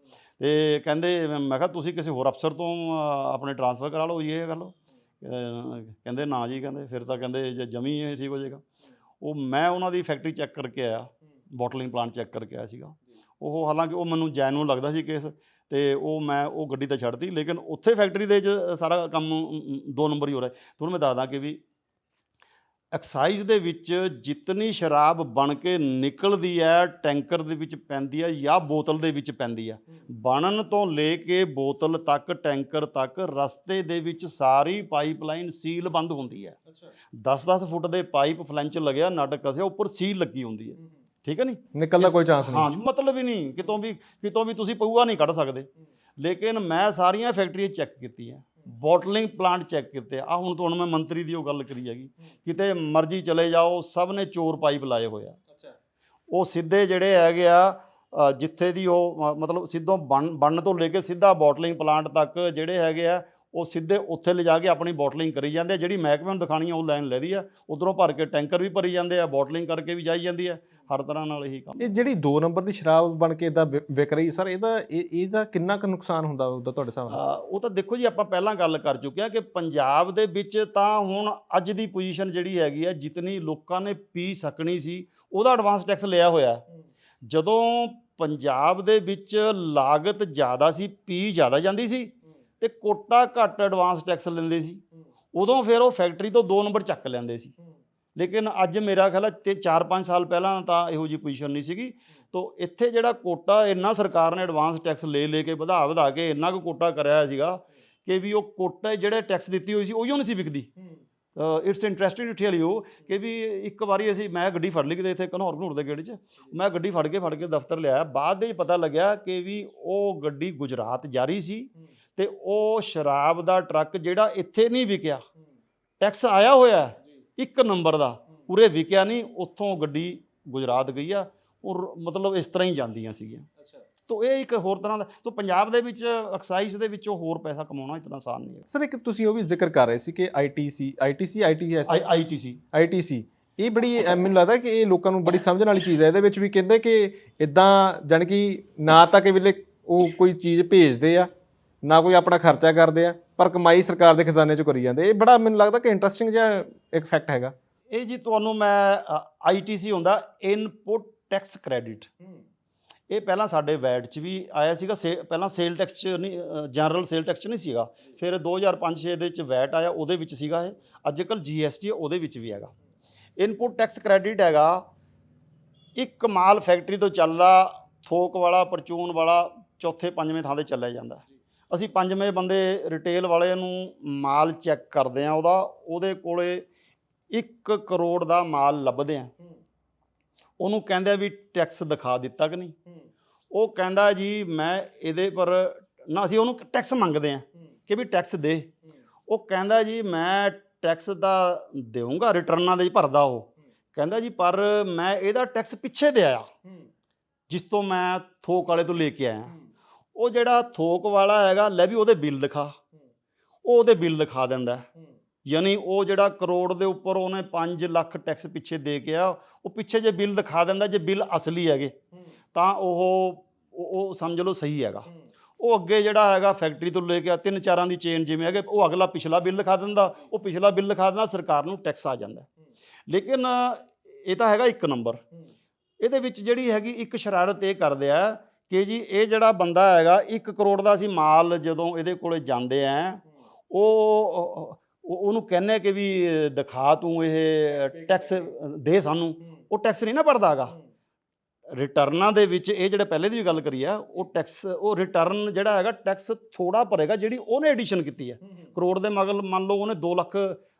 ਤੇ ਕਹਿੰਦੇ, ਮੈਂ ਕਿਹਾ ਤੁਸੀਂ ਕਿਸੇ ਹੋਰ ਅਫਸਰ ਤੋਂ ਆਪਣੇ ਟਰਾਂਸਫਰ ਕਰਾ ਲਓ, ਇਹ ਕਰ ਲਓ। ਕਹਿੰਦੇ ਨਾ ਜੀ, ਕਹਿੰਦੇ ਫਿਰ ਤਾਂ ਕਹਿੰਦੇ ਜੇ ਜਮੀ ਠੀਕ ਹੋ ਜਾਏਗਾ। ਉਹ ਮੈਂ ਉਹਨਾਂ ਦੀ ਫੈਕਟਰੀ ਚੈੱਕ ਕਰਕੇ ਆਇਆ, ਬੋਟਲਿੰਗ ਪਲਾਂਟ ਚੈੱਕ ਕਰਕੇ ਆਇਆ ਸੀਗਾ ਉਹ। ਹਾਲਾਂਕਿ ਉਹ ਮੈਨੂੰ ਜੈਨੂਨ ਲੱਗਦਾ ਸੀ ਕੇਸ, ਤੇ ਮੈਂ ਉਹ ਗੱਡੀ ਤਾਂ ਛੱਡਤੀ, ਲੇਕਿਨ ਉੱਥੇ ਫੈਕਟਰੀ ਦੇ 'ਚ ਸਾਰਾ ਕੰਮ 2 ਨੰਬਰ ਹੀ ਹੋ ਰਿਹਾ। ਤੁਹਾਨੂੰ ਮੈਂ ਦੱਸਦਾ ਕਿ ਵੀ ਐਕਸਾਈਜ਼ ਦੇ ਵਿੱਚ ਜਿਤਨੀ ਸ਼ਰਾਬ ਬਣ ਕੇ ਨਿਕਲਦੀ ਹੈ ਟੈਂਕਰ ਦੇ ਵਿੱਚ ਪੈਂਦੀ ਹੈ ਜਾਂ ਬੋਤਲ ਦੇ ਵਿੱਚ ਪੈਂਦੀ ਹੈ, ਬਣਨ ਤੋਂ ਲੈ ਕੇ ਬੋਤਲ ਤੱਕ ਟੈਂਕਰ ਤੱਕ ਰਸਤੇ ਦੇ ਵਿੱਚ ਸਾਰੀ ਪਾਈਪਲਾਈਨ ਸੀਲ ਬੰਦ ਹੁੰਦੀ ਹੈ। 10-10 ਫੁੱਟ ਦੇ ਪਾਈਪ ਫਲੈਂਚ ਲੱਗਿਆ, ਨਟ ਕਸਿਆ, ਉੱਪਰ ਸੀਲ ਲੱਗੀ ਹੁੰਦੀ ਹੈ। ਠੀਕ ਹੈ ਨਹੀਂ, ਨਿਕਲਦਾ ਕੋਈ ਚਾਂਸ ਨਹੀਂ। ਹਾਂ, ਮਤਲਬ ਹੀ ਨਹੀਂ, ਕਿਤੋਂ ਵੀ ਤੁਸੀਂ ਪਊਆ ਨਹੀਂ ਕੱਢ ਸਕਦੇ। ਲੇਕਿਨ ਮੈਂ ਸਾਰੀਆਂ ਫੈਕਟਰੀਆਂ ਚੈੱਕ ਕੀਤੀਆਂ, ਬੋਟਲਿੰਗ ਪਲਾਂਟ ਚੈੱਕ ਕੀਤੇ ਆ। ਹੁਣ ਤੁਹਾਨੂੰ ਮੈਂ ਮੰਤਰੀ ਦੀ ਉਹ ਗੱਲ ਕਰੀ ਹੈਗੀ, ਕਿਤੇ ਮਰਜ਼ੀ ਚਲੇ ਜਾਓ, ਸਭ ਨੇ ਚੋਰ ਪਾਈਪ ਲਾਏ ਹੋਏ ਆ। ਉਹ ਸਿੱਧੇ ਜਿਹੜੇ ਹੈਗੇ ਆ ਜਿੱਥੇ ਦੀ ਉਹ ਮਤਲਬ ਸਿੱਧੋਂ ਬਣਨ ਤੋਂ ਲੈ ਕੇ ਸਿੱਧਾ ਬੋਟਲਿੰਗ ਪਲਾਂਟ ਤੱਕ ਜਿਹੜੇ ਹੈਗੇ ਆ, ਉਹ ਸਿੱਧੇ ਉੱਥੇ ਲਿਜਾ ਕੇ ਆਪਣੀ ਬੋਟਲਿੰਗ ਕਰੀ ਜਾਂਦੇ ਆ। ਜਿਹੜੀ ਮਹਿਕਮੇ ਨੂੰ ਦਿਖਾਣੀ ਆ ਉਹ ਲਾਈਨ ਲੈਦੀ ਆ, ਉੱਧਰੋਂ ਭਰ ਕੇ ਟੈਂਕਰ ਵੀ ਭਰੀ ਜਾਂਦੇ ਆ, ਬੋਟਲਿੰਗ ਕਰਕੇ ਵੀ ਜਾਈ ਜਾਂਦੀ ਹੈ। ਹਰ ਤਰ੍ਹਾਂ ਨਾਲ ਇਹੀ ਕੰਮ। ਇਹ ਜਿਹੜੀ 2 ਨੰਬਰ ਦੀ ਸ਼ਰਾਬ ਬਣ ਕੇ ਇੱਦਾਂ ਵਿਕ ਰਹੀ ਸਰ, ਇਹਦਾ ਕਿੰਨਾ ਕੁ ਨੁਕਸਾਨ ਹੁੰਦਾ ਉਹਦਾ ਤੁਹਾਡੇ ਹਿਸਾਬ ਨਾਲ? ਉਹ ਤਾਂ ਦੇਖੋ ਜੀ, ਆਪਾਂ ਪਹਿਲਾਂ ਗੱਲ ਕਰ ਚੁੱਕੇ ਹਾਂ ਕਿ ਪੰਜਾਬ ਦੇ ਵਿੱਚ ਤਾਂ ਹੁਣ ਅੱਜ ਦੀ ਪੋਜੀਸ਼ਨ ਜਿਹੜੀ ਹੈਗੀ ਆ, ਜਿਤਨੀ ਲੋਕਾਂ ਨੇ ਪੀ ਸਕਣੀ ਸੀ ਉਹਦਾ ਐਡਵਾਂਸ ਟੈਕਸ ਲਿਆ ਹੋਇਆ। ਜਦੋਂ ਪੰਜਾਬ ਦੇ ਵਿੱਚ ਲਾਗਤ ਜ਼ਿਆਦਾ ਸੀ, ਪੀ ਜ਼ਿਆਦਾ ਜਾਂਦੀ ਸੀ ਤੇ ਕੋਟਾ ਘੱਟ ਐਡਵਾਂਸ ਟੈਕਸ ਲੈਂਦੇ ਸੀ, ਉਦੋਂ ਫਿਰ ਉਹ ਫੈਕਟਰੀ ਤੋਂ 2 ਨੰਬਰ ਚੱਕ ਲੈਂਦੇ ਸੀ। ਲੇਕਿਨ ਅੱਜ ਮੇਰਾ ਖਿਆਲ ਹੈ 4-5 ਸਾਲ ਪਹਿਲਾਂ ਤਾਂ ਇਹੋ ਜਿਹੀ ਪੋਜੀਸ਼ਨ ਨਹੀਂ ਸੀਗੀ। ਤੋ ਇੱਥੇ ਜਿਹੜਾ ਕੋਟਾ ਇੰਨਾ ਸਰਕਾਰ ਨੇ ਐਡਵਾਂਸ ਟੈਕਸ ਲੈ ਕੇ ਵਧਾ ਕੇ ਇੰਨਾ ਕੁ ਕੋਟਾ ਕਰਿਆ ਸੀਗਾ ਕਿ ਵੀ ਉਹ ਕੋਟਾ ਜਿਹੜੇ ਟੈਕਸ ਦਿੱਤੀ ਹੋਈ ਸੀ ਉਹੀਓ ਨਹੀਂ ਸੀ ਵਿਕਦੀ। It's interesting to tell you ਕਿ ਵੀ ਇੱਕ ਵਾਰੀ ਮੈਂ ਗੱਡੀ ਫੜ ਲਈ ਕਿਤੇ ਇੱਥੇ ਘਨੌਰ ਦੇ ਗੇੜੇ 'ਚ, ਮੈਂ ਗੱਡੀ ਫੜ ਕੇ ਦਫ਼ਤਰ ਲਿਆਇਆ। ਬਾਅਦ ਦੇ ਪਤਾ ਲੱਗਿਆ ਕਿ ਵੀ ਉਹ ਗੱਡੀ ਗੁਜਰਾਤ ਜਾ ਰਹੀ ਸੀ ਤੇ ਉਹ ਸ਼ਰਾਬ ਦਾ ਟਰੱਕ ਜਿਹੜਾ ਇੱਥੇ ਨਹੀਂ ਵਿਕਿਆ, ਟੈਕਸ ਆਇਆ ਹੋਇਆ 1 ਨੰਬਰ ਦਾ, ਉਰੇ ਵਿਕਿਆ ਨਹੀਂ, ਉੱਥੋਂ ਗੱਡੀ ਗੁਜਰਾਤ ਗਈ ਆ। ਔਰ ਮਤਲਬ ਇਸ ਤਰ੍ਹਾਂ ਹੀ ਜਾਂਦੀਆਂ ਸੀਗੀਆਂ। ਤੋ ਇਹ ਇੱਕ ਹੋਰ ਤਰ੍ਹਾਂ ਦਾ, ਤੋ ਪੰਜਾਬ ਦੇ ਵਿੱਚ ਐਕਸਾਈਜ਼ ਦੇ ਵਿੱਚੋਂ ਹੋਰ ਪੈਸਾ ਕਮਾਉਣਾ ਇਤਨਾ ਆਸਾਨ ਨਹੀਂ ਹੈ ਸਰ। ਇੱਕ ਤੁਸੀਂ ਉਹ ਵੀ ਜ਼ਿਕਰ ਕਰ ਰਹੇ ਸੀ ਕਿ ਆਈਟੀਸੀ ਇਹ ਬੜੀ ਮੈਨੂੰ ਲੱਗਦਾ ਕਿ ਇਹ ਲੋਕਾਂ ਨੂੰ ਬੜੀ ਸਮਝਣ ਵਾਲੀ ਚੀਜ਼ ਹੈ। ਇਹਦੇ ਵਿੱਚ ਵੀ ਕਹਿੰਦੇ ਕਿ ਇੱਦਾਂ ਜਾਣੀ ਕਿ ਨਾ ਤਾਂ ਕਿ ਵੇਲੇ ਉਹ ਕੋਈ ਚੀਜ਼ ਭੇਜਦੇ ਆ, ਨਾ ਕੋਈ ਆਪਣਾ ਖਰਚਾ ਕਰਦੇ ਆ, ਪਰ ਕਮਾਈ ਸਰਕਾਰ ਦੇ ਖਜ਼ਾਨੇ 'ਚੋਂ ਕਰੀ ਜਾਂਦੇ। ਇਹ ਬੜਾ ਮੈਨੂੰ ਲੱਗਦਾ ਕਿ ਇੰਟਰਸਟਿੰਗ ਜਿਹਾ ਇੱਕ ਫੈਕਟ ਹੈਗਾ ਇਹ ਜੀ। ਤੁਹਾਨੂੰ ਮੈਂ ਆਈਟੀਸੀ ਹੁੰਦਾ ਇਨਪੁਟ ਟੈਕਸ ਕ੍ਰੈਡਿਟ, ਇਹ ਪਹਿਲਾਂ ਸਾਡੇ ਵੈਟ 'ਚ ਵੀ ਆਇਆ ਸੀਗਾ। ਪਹਿਲਾਂ ਸੇਲ ਟੈਕਸ 'ਚ ਨਹੀਂ, ਜਨਰਲ ਸੇਲ ਟੈਕਸ 'ਚ ਨਹੀਂ ਸੀਗਾ। ਫਿਰ 2005-6 ਦੇ ਵਿੱਚ ਵੈਟ ਆਇਆ, ਉਹਦੇ ਵਿੱਚ ਸੀਗਾ ਇਹ। ਅੱਜ ਕੱਲ੍ਹ GST ਹੈ, ਉਹਦੇ ਵਿੱਚ ਵੀ ਹੈਗਾ। ਇਨਪੁਟ ਟੈਕਸ ਕ੍ਰੈਡਿਟ ਹੈਗਾ, ਇੱਕ ਮਾਲ ਫੈਕਟਰੀ ਤੋਂ ਚੱਲਦਾ, ਥੋਕ ਵਾਲਾ, ਪਰਚੂਨ ਵਾਲਾ, ਚੌਥੇ ਪੰਜਵੇਂ ਥਾਂ 'ਤੇ ਚੱਲਿਆ ਜਾਂਦਾ। ਅਸੀਂ ਪੰਜਵੇਂ ਬੰਦੇ ਰਿਟੇਲ ਵਾਲੇ ਨੂੰ ਮਾਲ ਚੈੱਕ ਕਰਦੇ ਹਾਂ, ਉਹਦੇ ਕੋਲੇ 1 ਕਰੋੜ ਦਾ ਮਾਲ ਲੱਭਦੇ ਆ। ਉਹਨੂੰ ਕਹਿੰਦੇ ਵੀ ਟੈਕਸ ਦਿਖਾ ਦਿੱਤਾ ਕਿ ਨਹੀਂ। ਉਹ ਕਹਿੰਦਾ ਜੀ ਮੈਂ ਇਹਦੇ ਪਰ ਨਾ, ਅਸੀਂ ਉਹਨੂੰ ਟੈਕਸ ਮੰਗਦੇ ਆ ਕਿ ਵੀ ਟੈਕਸ ਦੇ। ਉਹ ਕਹਿੰਦਾ ਜੀ ਮੈਂ ਟੈਕਸ ਦਾ ਦੇਵਾਂਗਾ, ਰਿਟਰਨਾਂ ਦੇ ਭਰਦਾ। ਉਹ ਕਹਿੰਦਾ ਜੀ ਪਰ ਮੈਂ ਇਹਦਾ ਟੈਕਸ ਪਿੱਛੇ ਦੇ ਆਇਆ, ਜਿਸ ਤੋਂ ਮੈਂ ਥੋਕ ਵਾਲੇ ਤੋਂ ਲੈ ਕੇ ਆਇਆ। ਉਹ ਜਿਹੜਾ ਥੋਕ ਵਾਲਾ ਹੈਗਾ, ਲੈ ਵੀ ਉਹਦੇ ਬਿੱਲ ਦਿਖਾ, ਉਹ ਉਹਦੇ ਬਿੱਲ ਦਿਖਾ ਦਿੰਦਾ। ਯਾਨੀ ਉਹ ਜਿਹੜਾ ਕਰੋੜ ਦੇ ਉੱਪਰ ਉਹਨੇ 5 ਲੱਖ ਟੈਕਸ ਪਿੱਛੇ ਦੇ ਕੇ ਆ, ਉਹ ਪਿੱਛੇ ਜੇ ਬਿੱਲ ਦਿਖਾ ਦਿੰਦਾ। ਜੇ ਬਿੱਲ ਅਸਲੀ ਹੈਗੇ ਤਾਂ ਉਹ ਸਮਝ ਲਓ ਸਹੀ ਹੈਗਾ। ਉਹ ਅੱਗੇ ਜਿਹੜਾ ਹੈਗਾ ਫੈਕਟਰੀ ਤੋਂ ਲੈ ਕੇ 3-4 ਦੀ ਚੇਨ ਜਿਵੇਂ ਹੈਗੇ, ਉਹ ਅਗਲਾ ਪਿਛਲਾ ਬਿੱਲ ਦਿਖਾ ਦਿੰਦਾ, ਉਹ ਪਿਛਲਾ ਬਿੱਲ ਦਿਖਾ ਦਿੰਦਾ, ਸਰਕਾਰ ਨੂੰ ਟੈਕਸ ਆ ਜਾਂਦਾ। ਲੇਕਿਨ ਇਹ ਤਾਂ ਹੈਗਾ 1 ਨੰਬਰ। ਇਹਦੇ ਵਿੱਚ ਜਿਹੜੀ ਹੈਗੀ ਇੱਕ ਸ਼ਰਾਰਤ ਇਹ ਕਰਦੇ ਆ ਕਿ ਜੀ ਇਹ ਜਿਹੜਾ ਬੰਦਾ ਹੈਗਾ 1 ਕਰੋੜ ਦਾ ਅਸੀਂ ਮਾਲ ਜਦੋਂ ਇਹਦੇ ਕੋਲੇ ਜਾਂਦੇ ਆ, ਉਹਨੂੰ ਕਹਿੰਦੇ ਕਿ ਵੀ ਦਿਖਾ ਤੂੰ ਇਹ ਟੈਕਸ ਦੇ ਸਾਨੂੰ। ਉਹ ਟੈਕਸ ਨਹੀਂ ਨਾ ਭਰਦਾ ਹੈਗਾ। ਰਿਟਰਨਾਂ ਦੇ ਵਿੱਚ ਇਹ ਜਿਹੜਾ ਪਹਿਲੇ ਦੀ ਵੀ ਗੱਲ ਕਰੀ ਆ, ਉਹ ਟੈਕਸ, ਉਹ ਰਿਟਰਨ ਜਿਹੜਾ ਹੈਗਾ ਟੈਕਸ ਥੋੜਾ ਭਰੇਗਾ ਜਿਹੜੀ ਉਹਨੇ ਐਡੀਸ਼ਨ ਕੀਤੀ ਹੈ। ਕਰੋੜ ਦੇ ਮਗਰ ਮੰਨ ਲਓ ਉਹਨੇ 2 ਲੱਖ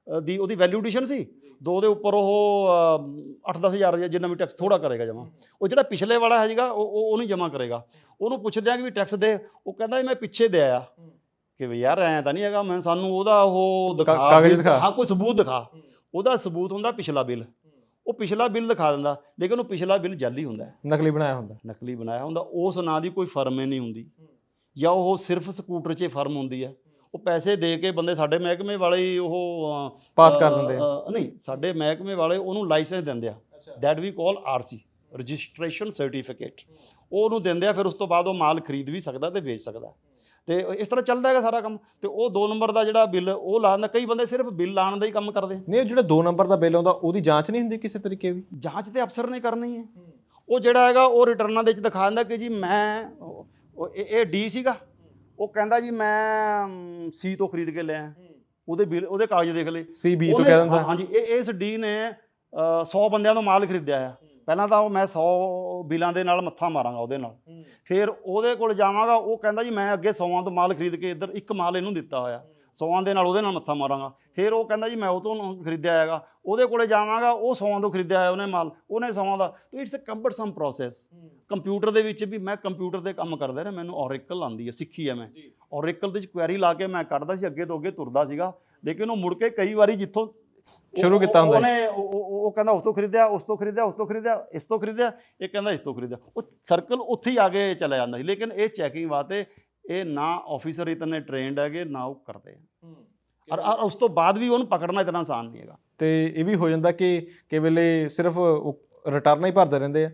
ਦੀ ਉਹਦੀ ਵੈਲਿਊ ਐਡੀਸ਼ਨ ਸੀ, 2 ਦੇ ਉੱਪਰ ਉਹ 8-10 ਹਜ਼ਾਰ ਜਿੰਨਾ ਵੀ ਟੈਕਸ ਥੋੜਾ ਕਰੇਗਾ ਜਮਾ। ਉਹ ਜਿਹੜਾ ਪਿਛਲੇ ਵਾਲਾ ਹੈ ਜੀਗਾ ਉਹ ਨਹੀਂ ਜਮਾ ਕਰੇਗਾ। ਉਹਨੂੰ ਪੁੱਛਦੇ ਆ ਕਿ ਵੀ ਟੈਕਸ ਦੇ, ਉਹ ਕਹਿੰਦਾ ਮੈਂ ਪਿੱਛੇ ਦੇ ਆਇਆ। ਕਿ ਵੀ ਯਾਰ ਐਂ ਤਾਂ ਨਹੀਂ ਹੈਗਾ, ਮੈਂ ਸਾਨੂੰ ਉਹਦਾ ਉਹ ਦਿਖਾ, ਹਾਂ ਕੋਈ ਸਬੂਤ ਦਿਖਾ। ਉਹਦਾ ਸਬੂਤ ਹੁੰਦਾ ਪਿਛਲਾ ਬਿੱਲ, ਉਹ ਪਿਛਲਾ ਬਿੱਲ ਦਿਖਾ ਦਿੰਦਾ। ਲੇਕਿਨ ਉਹ ਪਿਛਲਾ ਬਿੱਲ ਜਾਲੀ ਹੁੰਦਾ, ਨਕਲੀ ਬਣਾਇਆ ਹੁੰਦਾ। ਉਸ ਨਾਂ ਦੀ ਕੋਈ ਫਰਮ ਹੀ ਨਹੀਂ ਹੁੰਦੀ, ਜਾਂ ਉਹ ਸਿਰਫ ਸਕੂਟਰ 'ਚ ਫਰਮ ਹੁੰਦੀ ਹੈ। ਉਹ ਪੈਸੇ ਦੇ ਕੇ ਬੰਦੇ, ਸਾਡੇ ਮਹਿਕਮੇ ਵਾਲੇ ਉਹ ਪਾਸ ਕਰ ਦਿੰਦੇ ਨਹੀਂ, ਸਾਡੇ ਮਹਿਕਮੇ ਵਾਲੇ ਉਹਨੂੰ ਲਾਇਸੈਂਸ ਦਿੰਦੇ ਆ, that we call RC, registration certificate. ਉਹ ਉਹਨੂੰ ਦਿੰਦੇ ਆ। ਫਿਰ ਉਸ ਤੋਂ ਬਾਅਦ ਉਹ ਮਾਲ ਖਰੀਦ ਵੀ ਸਕਦਾ ਤੇ ਵੇਚ ਸਕਦਾ। ਤੇ ਇਸ ਤਰ੍ਹਾਂ ਚੱਲਦਾ ਹੈਗਾ ਸਾਰਾ ਕੰਮ। ਤੇ ਉਹ 2 ਨੰਬਰ ਦਾ ਜਿਹੜਾ ਬਿੱਲ ਉਹ ਲਾ ਦਿੰਦਾ। ਕਈ ਬੰਦੇ ਸਿਰਫ ਬਿੱਲ ਲਾਉਣ ਦਾ ਹੀ ਕੰਮ ਕਰਦੇ ਨਹੀਂ। ਜਿਹੜਾ 2 ਨੰਬਰ ਦਾ ਬਿੱਲ ਆਉਂਦਾ ਉਹਦੀ ਜਾਂਚ ਨਹੀਂ ਹੁੰਦੀ ਕਿਸੇ ਤਰੀਕੇ ਵੀ? ਜਾਂਚ ਤੇ ਅਫਸਰ ਨੇ ਕਰਨੀ ਹੈ। ਉਹ ਜਿਹੜਾ ਹੈਗਾ ਉਹ ਰਿਟਰਨਾਂ ਦੇ ਵਿੱਚ ਦਿਖਾ ਦਿੰਦਾ ਕਿ ਜੀ ਮੈਂ ਇਹ D ਸੀਗਾ, ਉਹ ਕਹਿੰਦਾ ਜੀ ਮੈਂ C ਤੋਂ ਖਰੀਦ ਕੇ ਲਿਆ। ਉਹਦੇ ਬਿੱਲ, ਉਹਦੇ ਕਾਗਜ਼ ਦੇਖ ਲਏ। CB ਤੋਂ ਕਹਿ ਦਿੰਦਾ। ਹਾਂਜੀ, ਇਸ ਡੀ ਨੇ 100 ਬੰਦਿਆਂ ਤੋਂ ਮਾਲ ਖਰੀਦਿਆ ਆ। ਪਹਿਲਾਂ ਤਾਂ ਮੈਂ 100 ਬਿੱਲਾਂ ਦੇ ਨਾਲ ਮੱਥਾ ਮਾਰਾਂਗਾ ਉਹਦੇ ਨਾਲ, ਫਿਰ ਉਹਦੇ ਕੋਲ ਜਾਵਾਂਗਾ, ਉਹ ਕਹਿੰਦਾ ਜੀ ਮੈਂ ਅੱਗੇ 100 ਤੋਂ ਮਾਲ ਖਰੀਦ ਕੇ ਇੱਧਰ ਇੱਕ ਮਾਲ ਇਹਨੂੰ ਦਿੱਤਾ ਹੋਇਆ, 100 ਦੇ ਨਾਲ ਉਹਦੇ ਨਾਲ ਮੱਥਾ ਮਾਰਾਂਗਾ। ਫਿਰ ਉਹ ਕਹਿੰਦਾ ਜੀ ਮੈਂ ਉਹ ਤੋਂ ਖਰੀਦਿਆ ਹੈਗਾ, ਉਹਦੇ ਕੋਲੇ ਜਾਵਾਂਗਾ, ਉਹ 100 ਤੋਂ ਖਰੀਦਿਆ ਹੋਇਆ ਉਹਨੇ ਮਾਲ, ਉਹਨੇ 100 ਦਾ। ਤਾਂ ਇਟਸ ਅ ਕੰਬਰਸਮ ਪ੍ਰੋਸੈਸ। ਕੰਪਿਊਟਰ ਦੇ ਵਿੱਚ ਵੀ ਮੈਂ ਕੰਪਿਊਟਰ 'ਤੇ ਕੰਮ ਕਰਦਾ ਰਿਹਾ, ਮੈਨੂੰ ਔਰੇਕਲ ਆਉਂਦੀ ਹੈ, ਸਿੱਖੀ ਹੈ ਮੈਂ। ਔਰੇਕਲ ਦੇ ਵਿੱਚ ਕੁਐਰੀ ਲਾ ਕੇ ਮੈਂ ਕੱਢਦਾ ਸੀ, ਅੱਗੇ ਤੋਂ ਅੱਗੇ ਤੁਰਦਾ ਸੀਗਾ। ਲੇਕਿਨ ਉਹ ਮੁੜ ਕੇ ਕਈ ਵਾਰੀ ਜਿੱਥੋਂ ਸ਼ੁਰੂ ਕੀਤਾ ਹੁੰਦਾ ਉਹਨੇ, ਉਹ ਕਹਿੰਦਾ ਉਸ ਤੋਂ ਖਰੀਦਿਆ, ਉਸ ਤੋਂ ਖਰੀਦਿਆ, ਉਸ ਤੋਂ ਖਰੀਦਿਆ, ਇਸ ਤੋਂ ਖਰੀਦਿਆ, ਇਹ ਕਹਿੰਦਾ ਇਸ ਤੋਂ ਖਰੀਦਿਆ, ਉਹ ਸਰਕਲ ਉੱਥੇ ਹੀ ਆ ਕੇ ਚਲਾ ਜਾਂਦਾ ਸੀ। ਲੇਕਿਨ ਇਹ ਚੈਕਿੰਗ ਵਾਸਤੇ ਇਹ ਨਾ ਆਫਿਸਰ ਇਤਨੇ ਟ੍ਰੇਨਡ ਹੈਗੇ, ਨਾ ਉਹ ਕਰਦੇ ਆ। ਔਰ ਉਸ ਤੋਂ ਬਾਅਦ ਵੀ ਉਹਨੂੰ ਪਕੜਨਾ ਇਤਨਾ ਆਸਾਨ ਨਹੀਂ ਹੈਗਾ। ਤੇ ਇਹ ਵੀ ਹੋ ਜਾਂਦਾ ਕਿ ਕਈ ਵੇਲੇ ਸਿਰਫ ਰਿਟਰਨ ਹੀ ਭਰਦੇ ਰਹਿੰਦੇ ਆ,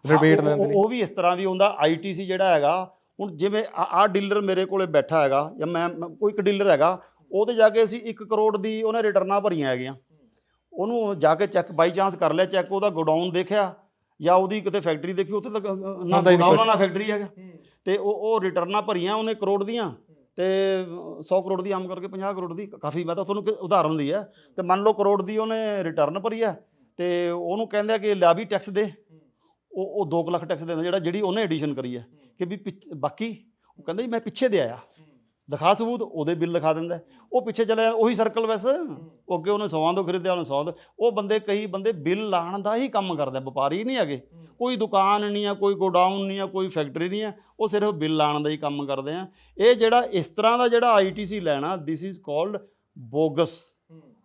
ਰਿਬੇਟ ਲੈਂਦੇ ਨੇ। ਉਹ ਵੀ ਇਸ ਤਰ੍ਹਾਂ ਵੀ ਹੁੰਦਾ। ITC ਜਿਹੜਾ ਹੈਗਾ, ਹੁਣ ਜਿਵੇਂ ਆਹ ਡੀਲਰ ਮੇਰੇ ਕੋਲੇ ਬੈਠਾ ਹੈਗਾ, ਜਾਂ ਮੈਂ ਕੋਈ ਇੱਕ ਡੀਲਰ ਹੈਗਾ, ਉਹਦੇ ਜਾ ਕੇ ਅਸੀਂ 1 ਕਰੋੜ ਦੀ ਉਹਨੇ ਰਿਟਰਨਾਂ ਭਰੀਆਂ ਹੈਗੀਆਂ, ਉਹਨੂੰ ਜਾ ਕੇ ਚੈੱਕ ਬਾਈ ਚਾਂਸ ਕਰ ਲਿਆ ਚੈੱਕ, ਉਹਦਾ ਗੋਡਾਊਨ ਦੇਖਿਆ ਜਾਂ ਉਹਦੀ ਕਿਤੇ ਫੈਕਟਰੀ ਦੇਖੀ, ਉੱਥੇ ਤਾਂ ਨਾ ਗੋਡਾਊਨ ਨਾ ਫੈਕਟਰੀ ਹੈਗਾ। ਤੇ ਉਹ ਰਿਟਰਨਾਂ ਭਰੀਆਂ ਉਹਨੇ ਕਰੋੜ ਦੀਆਂ, ਤੇ 100 ਕਰੋੜ ਦੀ ਆਮ ਕਰਕੇ 50 ਕਰੋੜ ਦੀ, ਕਾਫੀ ਮੈਂ ਤਾਂ ਤੁਹਾਨੂੰ ਉਦਾਹਰਨ ਦੀ ਹੈ। ਤੇ ਮੰਨ ਲਓ ਕਰੋੜ ਦੀ ਉਹਨੇ ਰਿਟਰਨ ਭਰੀ ਹੈ, ਤੇ ਉਹਨੂੰ ਕਹਿੰਦੇ ਕਿ ਲਿਆ ਵੀ ਟੈਕਸ ਦੇ, ਉਹ 2 ਲੱਖ ਟੈਕਸ ਦੇਣਾ, ਜਿਹੜੀ ਉਹਨੇ ਐਡੀਸ਼ਨ ਕਰੀ ਹੈ। ਕਿ ਵੀ ਬਾਕੀ ਉਹ ਕਹਿੰਦਾ ਜੀ ਮੈਂ ਪਿੱਛੇ ਦੇ ਆਇਆ, ਦਿਖਾ ਸਬੂਤ, ਉਹਦੇ ਬਿੱਲ ਦਿਖਾ ਦਿੰਦਾ, ਉਹ ਪਿੱਛੇ ਚਲੇ ਜਾਂਦਾ। ਉਹੀ ਸਰਕਲ ਵੈਸੇ ਉਹ ਅੱਗੇ ਉਹਨੇ 100 ਤੋਂ ਖਰੀਦਿਆ, ਉਹਨੇ 100 ਤੋਂ। ਉਹ ਬੰਦੇ, ਕਈ ਬੰਦੇ ਬਿੱਲ ਲਾਉਣ ਦਾ ਹੀ ਕੰਮ ਕਰਦੇ, ਵਪਾਰੀ ਨਹੀਂ ਹੈਗੇ, ਕੋਈ ਦੁਕਾਨ ਨਹੀਂ ਆ, ਕੋਈ ਗੋਡਾਊਨ ਨਹੀਂ ਆ, ਕੋਈ ਫੈਕਟਰੀ ਨਹੀਂ ਆ, ਉਹ ਸਿਰਫ ਬਿੱਲ ਲਾਉਣ ਦਾ ਹੀ ਕੰਮ ਕਰਦੇ ਆ। ਇਹ ਜਿਹੜਾ ਇਸ ਤਰ੍ਹਾਂ ਦਾ ਜਿਹੜਾ ITC ਲੈਣਾ, this is called bogus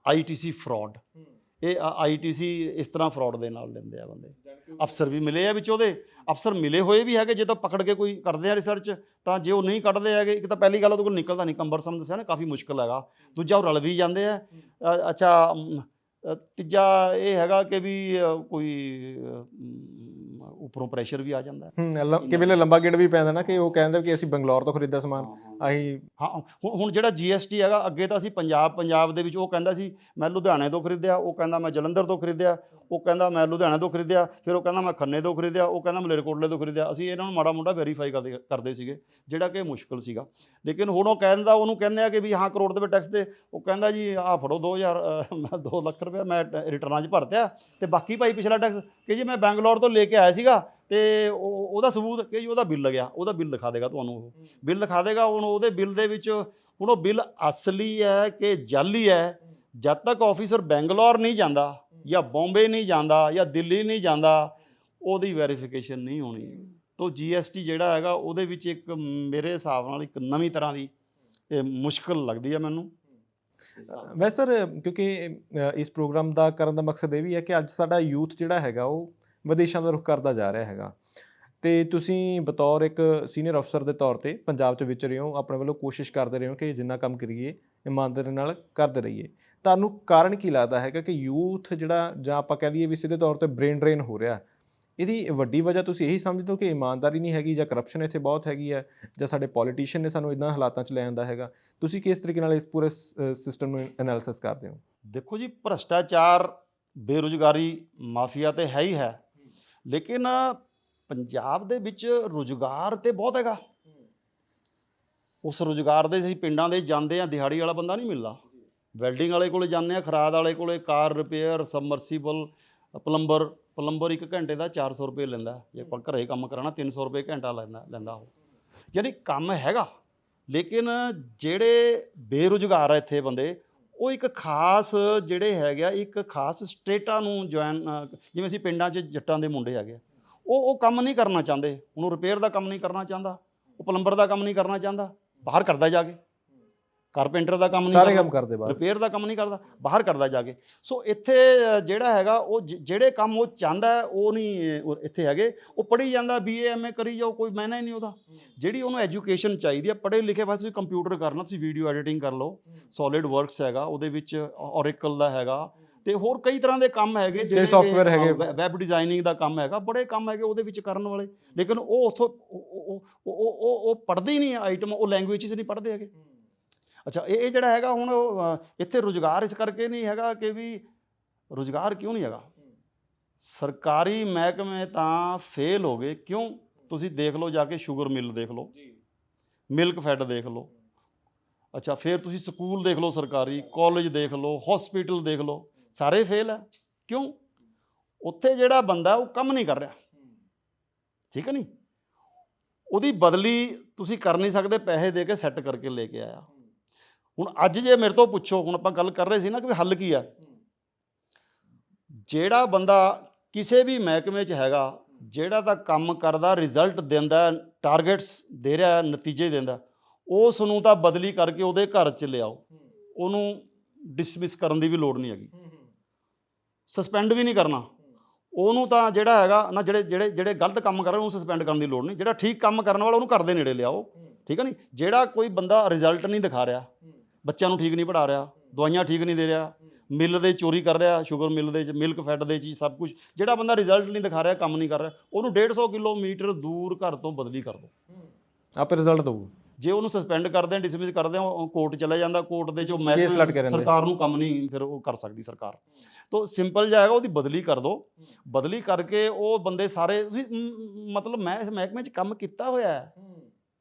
ITC fraud. ਇਹ ITC ਇਸ ਤਰ੍ਹਾਂ ਫਰਾਡ ਦੇ ਨਾਲ ਲੈਂਦੇ ਆ ਬੰਦੇ। ਅਫਸਰ ਵੀ ਮਿਲੇ ਆ ਵਿੱਚ, ਉਹਦੇ ਅਫਸਰ ਮਿਲੇ ਹੋਏ ਵੀ ਹੈਗੇ। ਜੇ ਤਾਂ ਪਕੜ ਕੇ ਕੋਈ ਕਰਦੇ ਆ ਰਿਸਰਚ, ਤਾਂ ਜੇ ਉਹ ਨਹੀਂ ਕੱਢਦੇ ਹੈਗੇ, ਇੱਕ ਤਾਂ ਪਹਿਲੀ ਗੱਲ ਉਹਦੇ ਕੋਲ ਨਿਕਲਦਾ ਨਹੀਂ, ਕੰਬਰਸਮ ਦੱਸਿਆ ਨਾ, ਕਾਫੀ ਮੁਸ਼ਕਿਲ ਹੈਗਾ। ਦੂਜਾ ਉਹ ਰਲ ਵੀ ਜਾਂਦੇ ਆ। ਅੱਛਾ, ਤੀਜਾ ਇਹ ਹੈਗਾ ਕਿ ਵੀ ਕੋਈ ਉੱਪਰੋਂ ਪ੍ਰੈਸ਼ਰ ਵੀ ਆ ਜਾਂਦਾ। ਕਿ ਵੇਲੇ ਲੰਬਾ ਗੇੜ ਵੀ ਪੈਂਦਾ ਨਾ, ਕਿ ਉਹ ਕਹਿੰਦੇ ਕਿ ਅਸੀਂ ਬੰਗਲੌਰ ਤੋਂ ਖਰੀਦਿਆ ਸਮਾਨ, ਅਸੀਂ। ਹਾਂ, ਹੁਣ ਜਿਹੜਾ GST ਹੈਗਾ, ਅੱਗੇ ਤਾਂ ਅਸੀਂ ਪੰਜਾਬ ਦੇ ਵਿੱਚ, ਉਹ ਕਹਿੰਦਾ ਸੀ ਮੈਂ ਲੁਧਿਆਣੇ ਤੋਂ ਖਰੀਦਿਆ, ਉਹ ਕਹਿੰਦਾ ਮੈਂ ਜਲੰਧਰ ਤੋਂ ਖਰੀਦਿਆ, ਉਹ ਕਹਿੰਦਾ ਮੈਂ ਲੁਧਿਆਣੇ ਤੋਂ ਖਰੀਦਿਆ, ਫਿਰ ਉਹ ਕਹਿੰਦਾ ਮੈਂ ਖੰਨੇ ਤੋਂ ਖਰੀਦਿਆ, ਉਹ ਕਹਿੰਦਾ ਮਲੇਰਕੋਟਲੇ ਤੋਂ ਖਰੀਦਿਆ। ਅਸੀਂ ਇਹਨਾਂ ਨੂੰ ਮਾੜਾ ਮੋਟਾ ਵੈਰੀਫਾਈ ਕਰਦੇ ਸੀਗੇ, ਜਿਹੜਾ ਕਿ ਮੁਸ਼ਕਿਲ ਸੀਗਾ। ਲੇਕਿਨ ਹੁਣ ਉਹ ਕਹਿੰਦਾ, ਉਹਨੂੰ ਕਹਿੰਦੇ ਆ ਕਿ ਵੀ ਹਾਂ ਕਰੋੜ ਦੇ ਟੈਕਸ ਦੇ, ਉਹ ਕਹਿੰਦਾ ਜੀ ਆਹ ਫੜੋ 2 ਲੱਖ ਰੁਪਇਆ ਮੈਂ ਰਿਟਰਨਾਂ 'ਚ ਭਰਤਿਆ, ਤੇ ਬਾਕੀ ਭਾਈ ਪਿਛਲਾ ਟੈਕਸ ਕਿ ਜੀ ਮੈਂ ਬੈਂਗਲੌਰ ਤੋਂ ਲੈ ਕੇ ਆਇਆ ਸੀਗਾ, ਤੇ ਉਹਦਾ ਸਬੂਤ ਕਿ ਜੀ ਉਹਦਾ ਬਿੱਲ ਲੱਗਿਆ, ਉਹਦਾ ਬਿੱਲ ਦਿਖਾ ਦੇਗਾ ਤੁਹਾਨੂੰ, ਉਹ ਬਿੱਲ ਦਿਖਾ ਦੇਗਾ। ਹੁਣ ਉਹਦੇ ਬਿੱਲ ਦੇ ਵਿੱਚ, ਹੁਣ ਉਹ ਬਿੱਲ ਅਸਲੀ ਹੈ ਕਿ ਜਾਲੀ ਹੈ, ਜਦ ਤੱਕ ਆਫਿਸਰ ਬੈਂਗਲੌਰ ਨਹੀਂ ਜਾਂਦਾ, ਜਾਂ ਬੰਬੇ ਨਹੀਂ ਜਾਂਦਾ, ਜਾਂ ਦਿੱਲੀ ਨਹੀਂ ਜਾਂਦਾ, ਉਹਦੀ ਵੈਰੀਫਿਕੇਸ਼ਨ ਨਹੀਂ ਹੋਣੀ। ਤਾਂ GST ਜਿਹੜਾ ਹੈਗਾ, ਉਹਦੇ ਵਿੱਚ ਇੱਕ ਮੇਰੇ ਹਿਸਾਬ ਨਾਲ ਇੱਕ ਨਵੀਂ ਤਰ੍ਹਾਂ ਦੀ ਇਹ ਮੁਸ਼ਕਿਲ ਲੱਗਦੀ ਹੈ ਮੈਨੂੰ। ਵੈਸੇ ਸਰ, ਕਿਉਂਕਿ ਇਸ ਪ੍ਰੋਗਰਾਮ ਦਾ ਕਰਨ ਦਾ ਮਕਸਦ ਇਹ ਵੀ ਹੈ ਕਿ ਅੱਜ ਸਾਡਾ ਯੂਥ ਜਿਹੜਾ ਹੈਗਾ, ਉਹ ਵਿਦੇਸ਼ਾਂ ਦਾ ਰੁਖ ਕਰਦਾ ਜਾ ਰਿਹਾ ਹੈਗਾ, ਤੇ ਤੁਸੀਂ ਬਤੌਰ ਇੱਕ ਸੀਨੀਅਰ ਅਫਸਰ ਦੇ ਤੌਰ ਤੇ ਪੰਜਾਬ 'ਚ ਵਿਚਰ ਹੋ, ਆਪਣੇ ਵੱਲੋਂ ਕੋਸ਼ਿਸ਼ ਕਰਦੇ ਰਹੇ ਹੋ ਕਿ ਜਿੰਨਾ ਕੰਮ ਕਰੀਏ ਇਮਾਨਦਾਰੀ ਨਾਲ ਕਰਦੇ ਰਹੀਏ। ਤੁਹਾਨੂੰ ਕਾਰਨ ਕੀ ਲੱਗਦਾ ਹੈਗਾ ਕਿ ਯੂਥ ਜਿਹੜਾ, ਜਾਂ ਆਪਾਂ ਕਹਿ ਲਈਏ ਵੀ ਸਿੱਧੇ ਤੌਰ ਤੇ ਬ੍ਰੇਨ ਡਰੇਨ ਹੋ ਰਿਹਾ, ਇਹਦੀ ਵੱਡੀ ਵਜ੍ਹਾ ਤੁਸੀਂ ਇਹੀ ਸਮਝਦੇ ਹੋ ਕਿ ਇਮਾਨਦਾਰੀ ਨਹੀਂ ਹੈਗੀ, ਜਾਂ ਕਰਪਸ਼ਨ ਇੱਥੇ ਬਹੁਤ ਹੈਗੀ ਹੈ, ਜਾਂ ਸਾਡੇ ਪੋਲੀਟੀਸ਼ੀਅਨ ਨੇ ਸਾਨੂੰ ਇੱਦਾਂ ਹਾਲਾਤਾਂ 'ਚ ਲੈ ਆਂਦਾ ਹੈਗਾ? ਤੁਸੀਂ ਕਿਸ ਤਰੀਕੇ ਨਾਲ ਇਸ ਪੂਰੇ ਸਿਸਟਮ ਨੂੰ ਐਨਾਲਿਸਿਸ ਕਰਦੇ ਹੋ? ਦੇਖੋ ਜੀ, ਭ੍ਰਸ਼ਟਾਚਾਰ, ਬੇਰੁਜ਼ਗਾਰੀ, ਮਾਫੀਆ ਤੇ ਹੈ ਹੀ ਹੈ, ਲੇਕਿਨ ਪੰਜਾਬ ਦੇ ਵਿੱਚ ਰੁਜ਼ਗਾਰ ਤੇ ਬਹੁਤ ਹੈਗਾ। ਉਸ ਰੁਜ਼ਗਾਰ ਦੇ ਅਸੀਂ ਪਿੰਡਾਂ ਦੇ ਜਾਂਦੇ ਆ, ਦਿਹਾੜੀ ਵਾਲਾ ਬੰਦਾ ਨਹੀਂ ਮਿਲਦਾ। ਵੈਲਡਿੰਗ ਵਾਲੇ ਕੋਲੇ ਜਾਂਦੇ ਆ, ਖਰਾਦ ਵਾਲੇ ਕੋਲੇ, ਕਾਰ ਰਿਪੇਅਰ, ਸਬਮਰਸੀਬਲ, ਪਲੰਬਰ 1 ਘੰਟੇ ਦਾ 400 ਰੁਪਏ ਲੈਂਦਾ। ਜੇ ਆਪਾਂ ਘਰੇ ਕੰਮ ਕਰਾਣਾ 300 ਰੁਪਏ ਘੰਟਾ ਲੈਂਦਾ ਉਹ। ਯਾਨੀ ਕੰਮ ਹੈਗਾ, ਲੇਕਿਨ ਜਿਹੜੇ ਬੇਰੁਜ਼ਗਾਰ ਆ ਇੱਥੇ ਬੰਦੇ, ਉਹ ਇੱਕ ਖਾਸ ਜਿਹੜੇ ਹੈਗੇ ਆ, ਇੱਕ ਖਾਸ ਸਟੇਟਾਂ ਨੂੰ ਜੁਆਇਨ, ਜਿਵੇਂ ਅਸੀਂ ਪਿੰਡਾਂ 'ਚ ਜੱਟਾਂ ਦੇ ਮੁੰਡੇ ਹੈਗੇ, ਉਹ ਕੰਮ ਨਹੀਂ ਕਰਨਾ ਚਾਹੁੰਦੇ। ਹੁਣ ਉਹ ਰਿਪੇਅਰ ਦਾ ਕੰਮ ਨਹੀਂ ਕਰਨਾ ਚਾਹੁੰਦਾ, ਉਹ ਪਲੰਬਰ ਦਾ ਕੰਮ ਨਹੀਂ ਕਰਨਾ ਚਾਹੁੰਦਾ, ਬਾਹਰ ਕਰਦਾ ਜਾ ਕੇ। ਕਾਰਪੈਂਟਰ ਦਾ ਕੰਮ ਨਹੀਂ, ਸਾਰੇ ਕੰਮ ਕਰਦੇ ਬਾਹਰ, ਰਿਪੇਅਰ ਦਾ ਕੰਮ ਨਹੀਂ ਕਰਦਾ, ਬਾਹਰ ਕਰਦਾ ਜਾ ਕੇ। ਸੋ ਇੱਥੇ ਜਿਹੜਾ ਹੈਗਾ, ਉਹ ਜਿਹੜੇ ਕੰਮ ਉਹ ਚਾਹੁੰਦਾ, ਉਹ ਨਹੀਂ ਇੱਥੇ ਹੈਗੇ। ਉਹ ਪੜ੍ਹੀ ਜਾਂਦਾ, BA MA ਕਰੀ ਜਾਓ, ਕੋਈ ਮਾਇਨਾ ਹੀ ਨਹੀਂ ਉਹਦਾ। ਜਿਹੜੀ ਉਹਨੂੰ ਐਜੂਕੇਸ਼ਨ ਚਾਹੀਦੀ ਹੈ, ਪੜ੍ਹੇ ਲਿਖੇ ਬਾਅਦ ਤੁਸੀਂ ਕੰਪਿਊਟਰ ਕਰਨਾ, ਤੁਸੀਂ ਵੀਡੀਓ ਐਡੀਟਿੰਗ ਕਰ ਲਓ, ਸੋਲਿਡ ਵਰਕਸ ਹੈਗਾ, ਉਹਦੇ ਵਿੱਚ ਔਰੇਕਲ ਦਾ ਹੈਗਾ, ਤੇ ਹੋਰ ਕਈ ਤਰ੍ਹਾਂ ਦੇ ਕੰਮ ਹੈਗੇ, ਜਿਹੜੇ ਸੌਫਟਵੇਅਰ ਹੈਗੇ, ਵੈਬ ਡਿਜ਼ਾਈਨਿੰਗ ਦਾ ਕੰਮ ਹੈਗਾ, ਬੜੇ ਕੰਮ ਹੈਗੇ ਉਹਦੇ ਵਿੱਚ ਕਰਨ ਵਾਲੇ। ਲੇਕਿਨ ਉਹ ਉੱਥੋਂ ਉਹ ਪੜ੍ਹਦੇ ਹੀ ਨਹੀਂ ਆਈਟਮ, ਉਹ ਲੈਂਗੁਏਜਸ ਨਹੀਂ ਪੜ੍ਹਦੇ ਹੈਗੇ। ਅੱਛਾ, ਇਹ ਜਿਹੜਾ ਹੈਗਾ, ਹੁਣ ਇੱਥੇ ਰੁਜ਼ਗਾਰ ਇਸ ਕਰਕੇ ਨਹੀਂ ਹੈਗਾ ਕਿ ਵੀ ਰੁਜ਼ਗਾਰ ਕਿਉਂ ਨਹੀਂ ਹੈਗਾ? ਸਰਕਾਰੀ ਮਹਿਕਮੇ ਤਾਂ ਫੇਲ ਹੋ ਗਏ। ਕਿਉਂ? ਤੁਸੀਂ ਦੇਖ ਲਓ ਜਾ ਕੇ, ਸ਼ੂਗਰ ਮਿਲ ਦੇਖ ਲਓ, ਮਿਲਕ ਫੈਡ ਦੇਖ ਲਓ, ਅੱਛਾ ਫਿਰ ਤੁਸੀਂ ਸਕੂਲ ਦੇਖ ਲਓ, ਸਰਕਾਰੀ ਕਾਲਜ ਦੇਖ ਲਓ, ਹਸਪੀਟਲ ਦੇਖ ਲਓ, ਸਾਰੇ ਫੇਲ ਹੈ। ਕਿਉਂ? ਉੱਥੇ ਜਿਹੜਾ ਬੰਦਾ ਉਹ ਕੰਮ ਨਹੀਂ ਕਰ ਰਿਹਾ, ਠੀਕ ਹੈ ਨਹੀਂ, ਉਹਦੀ ਬਦਲੀ ਤੁਸੀਂ ਕਰ ਨਹੀਂ ਸਕਦੇ, ਪੈਸੇ ਦੇ ਕੇ ਸੈੱਟ ਕਰਕੇ ਲੈ ਕੇ ਆਇਆ। ਹੁਣ ਅੱਜ ਜੇ ਮੇਰੇ ਤੋਂ ਪੁੱਛੋ, ਹੁਣ ਆਪਾਂ ਗੱਲ ਕਰ ਰਹੇ ਸੀ ਨਾ ਕਿ ਹੱਲ ਕੀ ਆ, ਜਿਹੜਾ ਬੰਦਾ ਕਿਸੇ ਵੀ ਮਹਿਕਮੇ 'ਚ ਹੈਗਾ, ਜਿਹੜਾ ਤਾਂ ਕੰਮ ਕਰਦਾ, ਰਿਜ਼ਲਟ ਦਿੰਦਾ, ਟਾਰਗੇਟਸ ਦੇ ਰਿਹਾ, ਨਤੀਜੇ ਦਿੰਦਾ, ਉਸ ਨੂੰ ਤਾਂ ਬਦਲੀ ਕਰਕੇ ਉਹਦੇ ਘਰ 'ਚ ਲਿਆਓ, ਉਹਨੂੰ ਡਿਸਮਿਸ ਕਰਨ ਦੀ ਵੀ ਲੋੜ ਨਹੀਂ ਹੈਗੀ, ਸਸਪੈਂਡ ਵੀ ਨਹੀਂ ਕਰਨਾ ਉਹਨੂੰ। ਤਾਂ ਜਿਹੜਾ ਹੈਗਾ ਨਾ, ਜਿਹੜੇ ਗਲਤ ਕੰਮ ਕਰ ਰਹੇ ਉਹਨੂੰ ਸਸਪੈਂਡ ਕਰਨ ਦੀ ਲੋੜ ਨਹੀਂ, ਜਿਹੜਾ ਠੀਕ ਕੰਮ ਕਰਨ ਵਾਲਾ ਉਹਨੂੰ ਘਰ ਦੇ ਨੇੜੇ ਲਿਆਓ, ਠੀਕ ਹੈ ਨਹੀਂ। ਜਿਹੜਾ ਕੋਈ ਬੰਦਾ ਰਿਜ਼ਲਟ ਨਹੀਂ ਦਿਖਾ ਰਿਹਾ, ਬੱਚਿਆਂ ਨੂੰ ਠੀਕ ਨਹੀਂ ਪੜ੍ਹਾ ਰਿਹਾ, ਦਵਾਈਆਂ ਠੀਕ ਨਹੀਂ ਦੇ ਰਿਹਾ, ਮਿੱਲ ਦੇ ਚੋਰੀ ਕਰ ਰਿਹਾ, ਸ਼ੂਗਰ ਮਿੱਲ ਦੇ 'ਚ ਮਿਲਕ ਫੈਟ ਦੇ 'ਚ ਸਭ ਕੁਝ, ਜਿਹੜਾ ਬੰਦਾ ਰਿਜ਼ਲਟ ਨਹੀਂ ਦਿਖਾ ਰਿਹਾ, ਕੰਮ ਨਹੀਂ ਕਰ ਰਿਹਾ, ਉਹਨੂੰ 150 ਕਿਲੋਮੀਟਰ ਦੂਰ ਘਰ ਤੋਂ ਬਦਲੀ ਕਰ ਦਿਓ, ਆਪੇ ਰਿਜ਼ਲਟ ਦਊ। ਜੇ ਉਹਨੂੰ ਸਸਪੈਂਡ ਕਰਦੇ ਆ, ਡਿਸਮਿਸ ਕਰਦੇ ਆ, ਉਹ ਕੋਰਟ ਚਲਾ ਜਾਂਦਾ, ਕੋਰਟ ਦੇ 'ਚੋਂ ਮਹਿਕਮੇ ਸਰਕਾਰ ਨੂੰ ਕੰਮ ਨਹੀਂ ਫਿਰ ਉਹ ਕਰ ਸਕਦੀ ਸਰਕਾਰ। ਤੋ ਸਿੰਪਲ ਜਿਹਾ ਹੈਗਾ, ਉਹਦੀ ਬਦਲੀ ਕਰ ਦਿਓ। ਬਦਲੀ ਕਰਕੇ ਉਹ ਬੰਦੇ ਸਾਰੇ ਤੁਸੀਂ ਮਤਲਬ ਮੈਂ ਇਸ ਮਹਿਕਮੇ 'ਚ ਕੰਮ ਕੀਤਾ ਹੋਇਆ ਹੈ,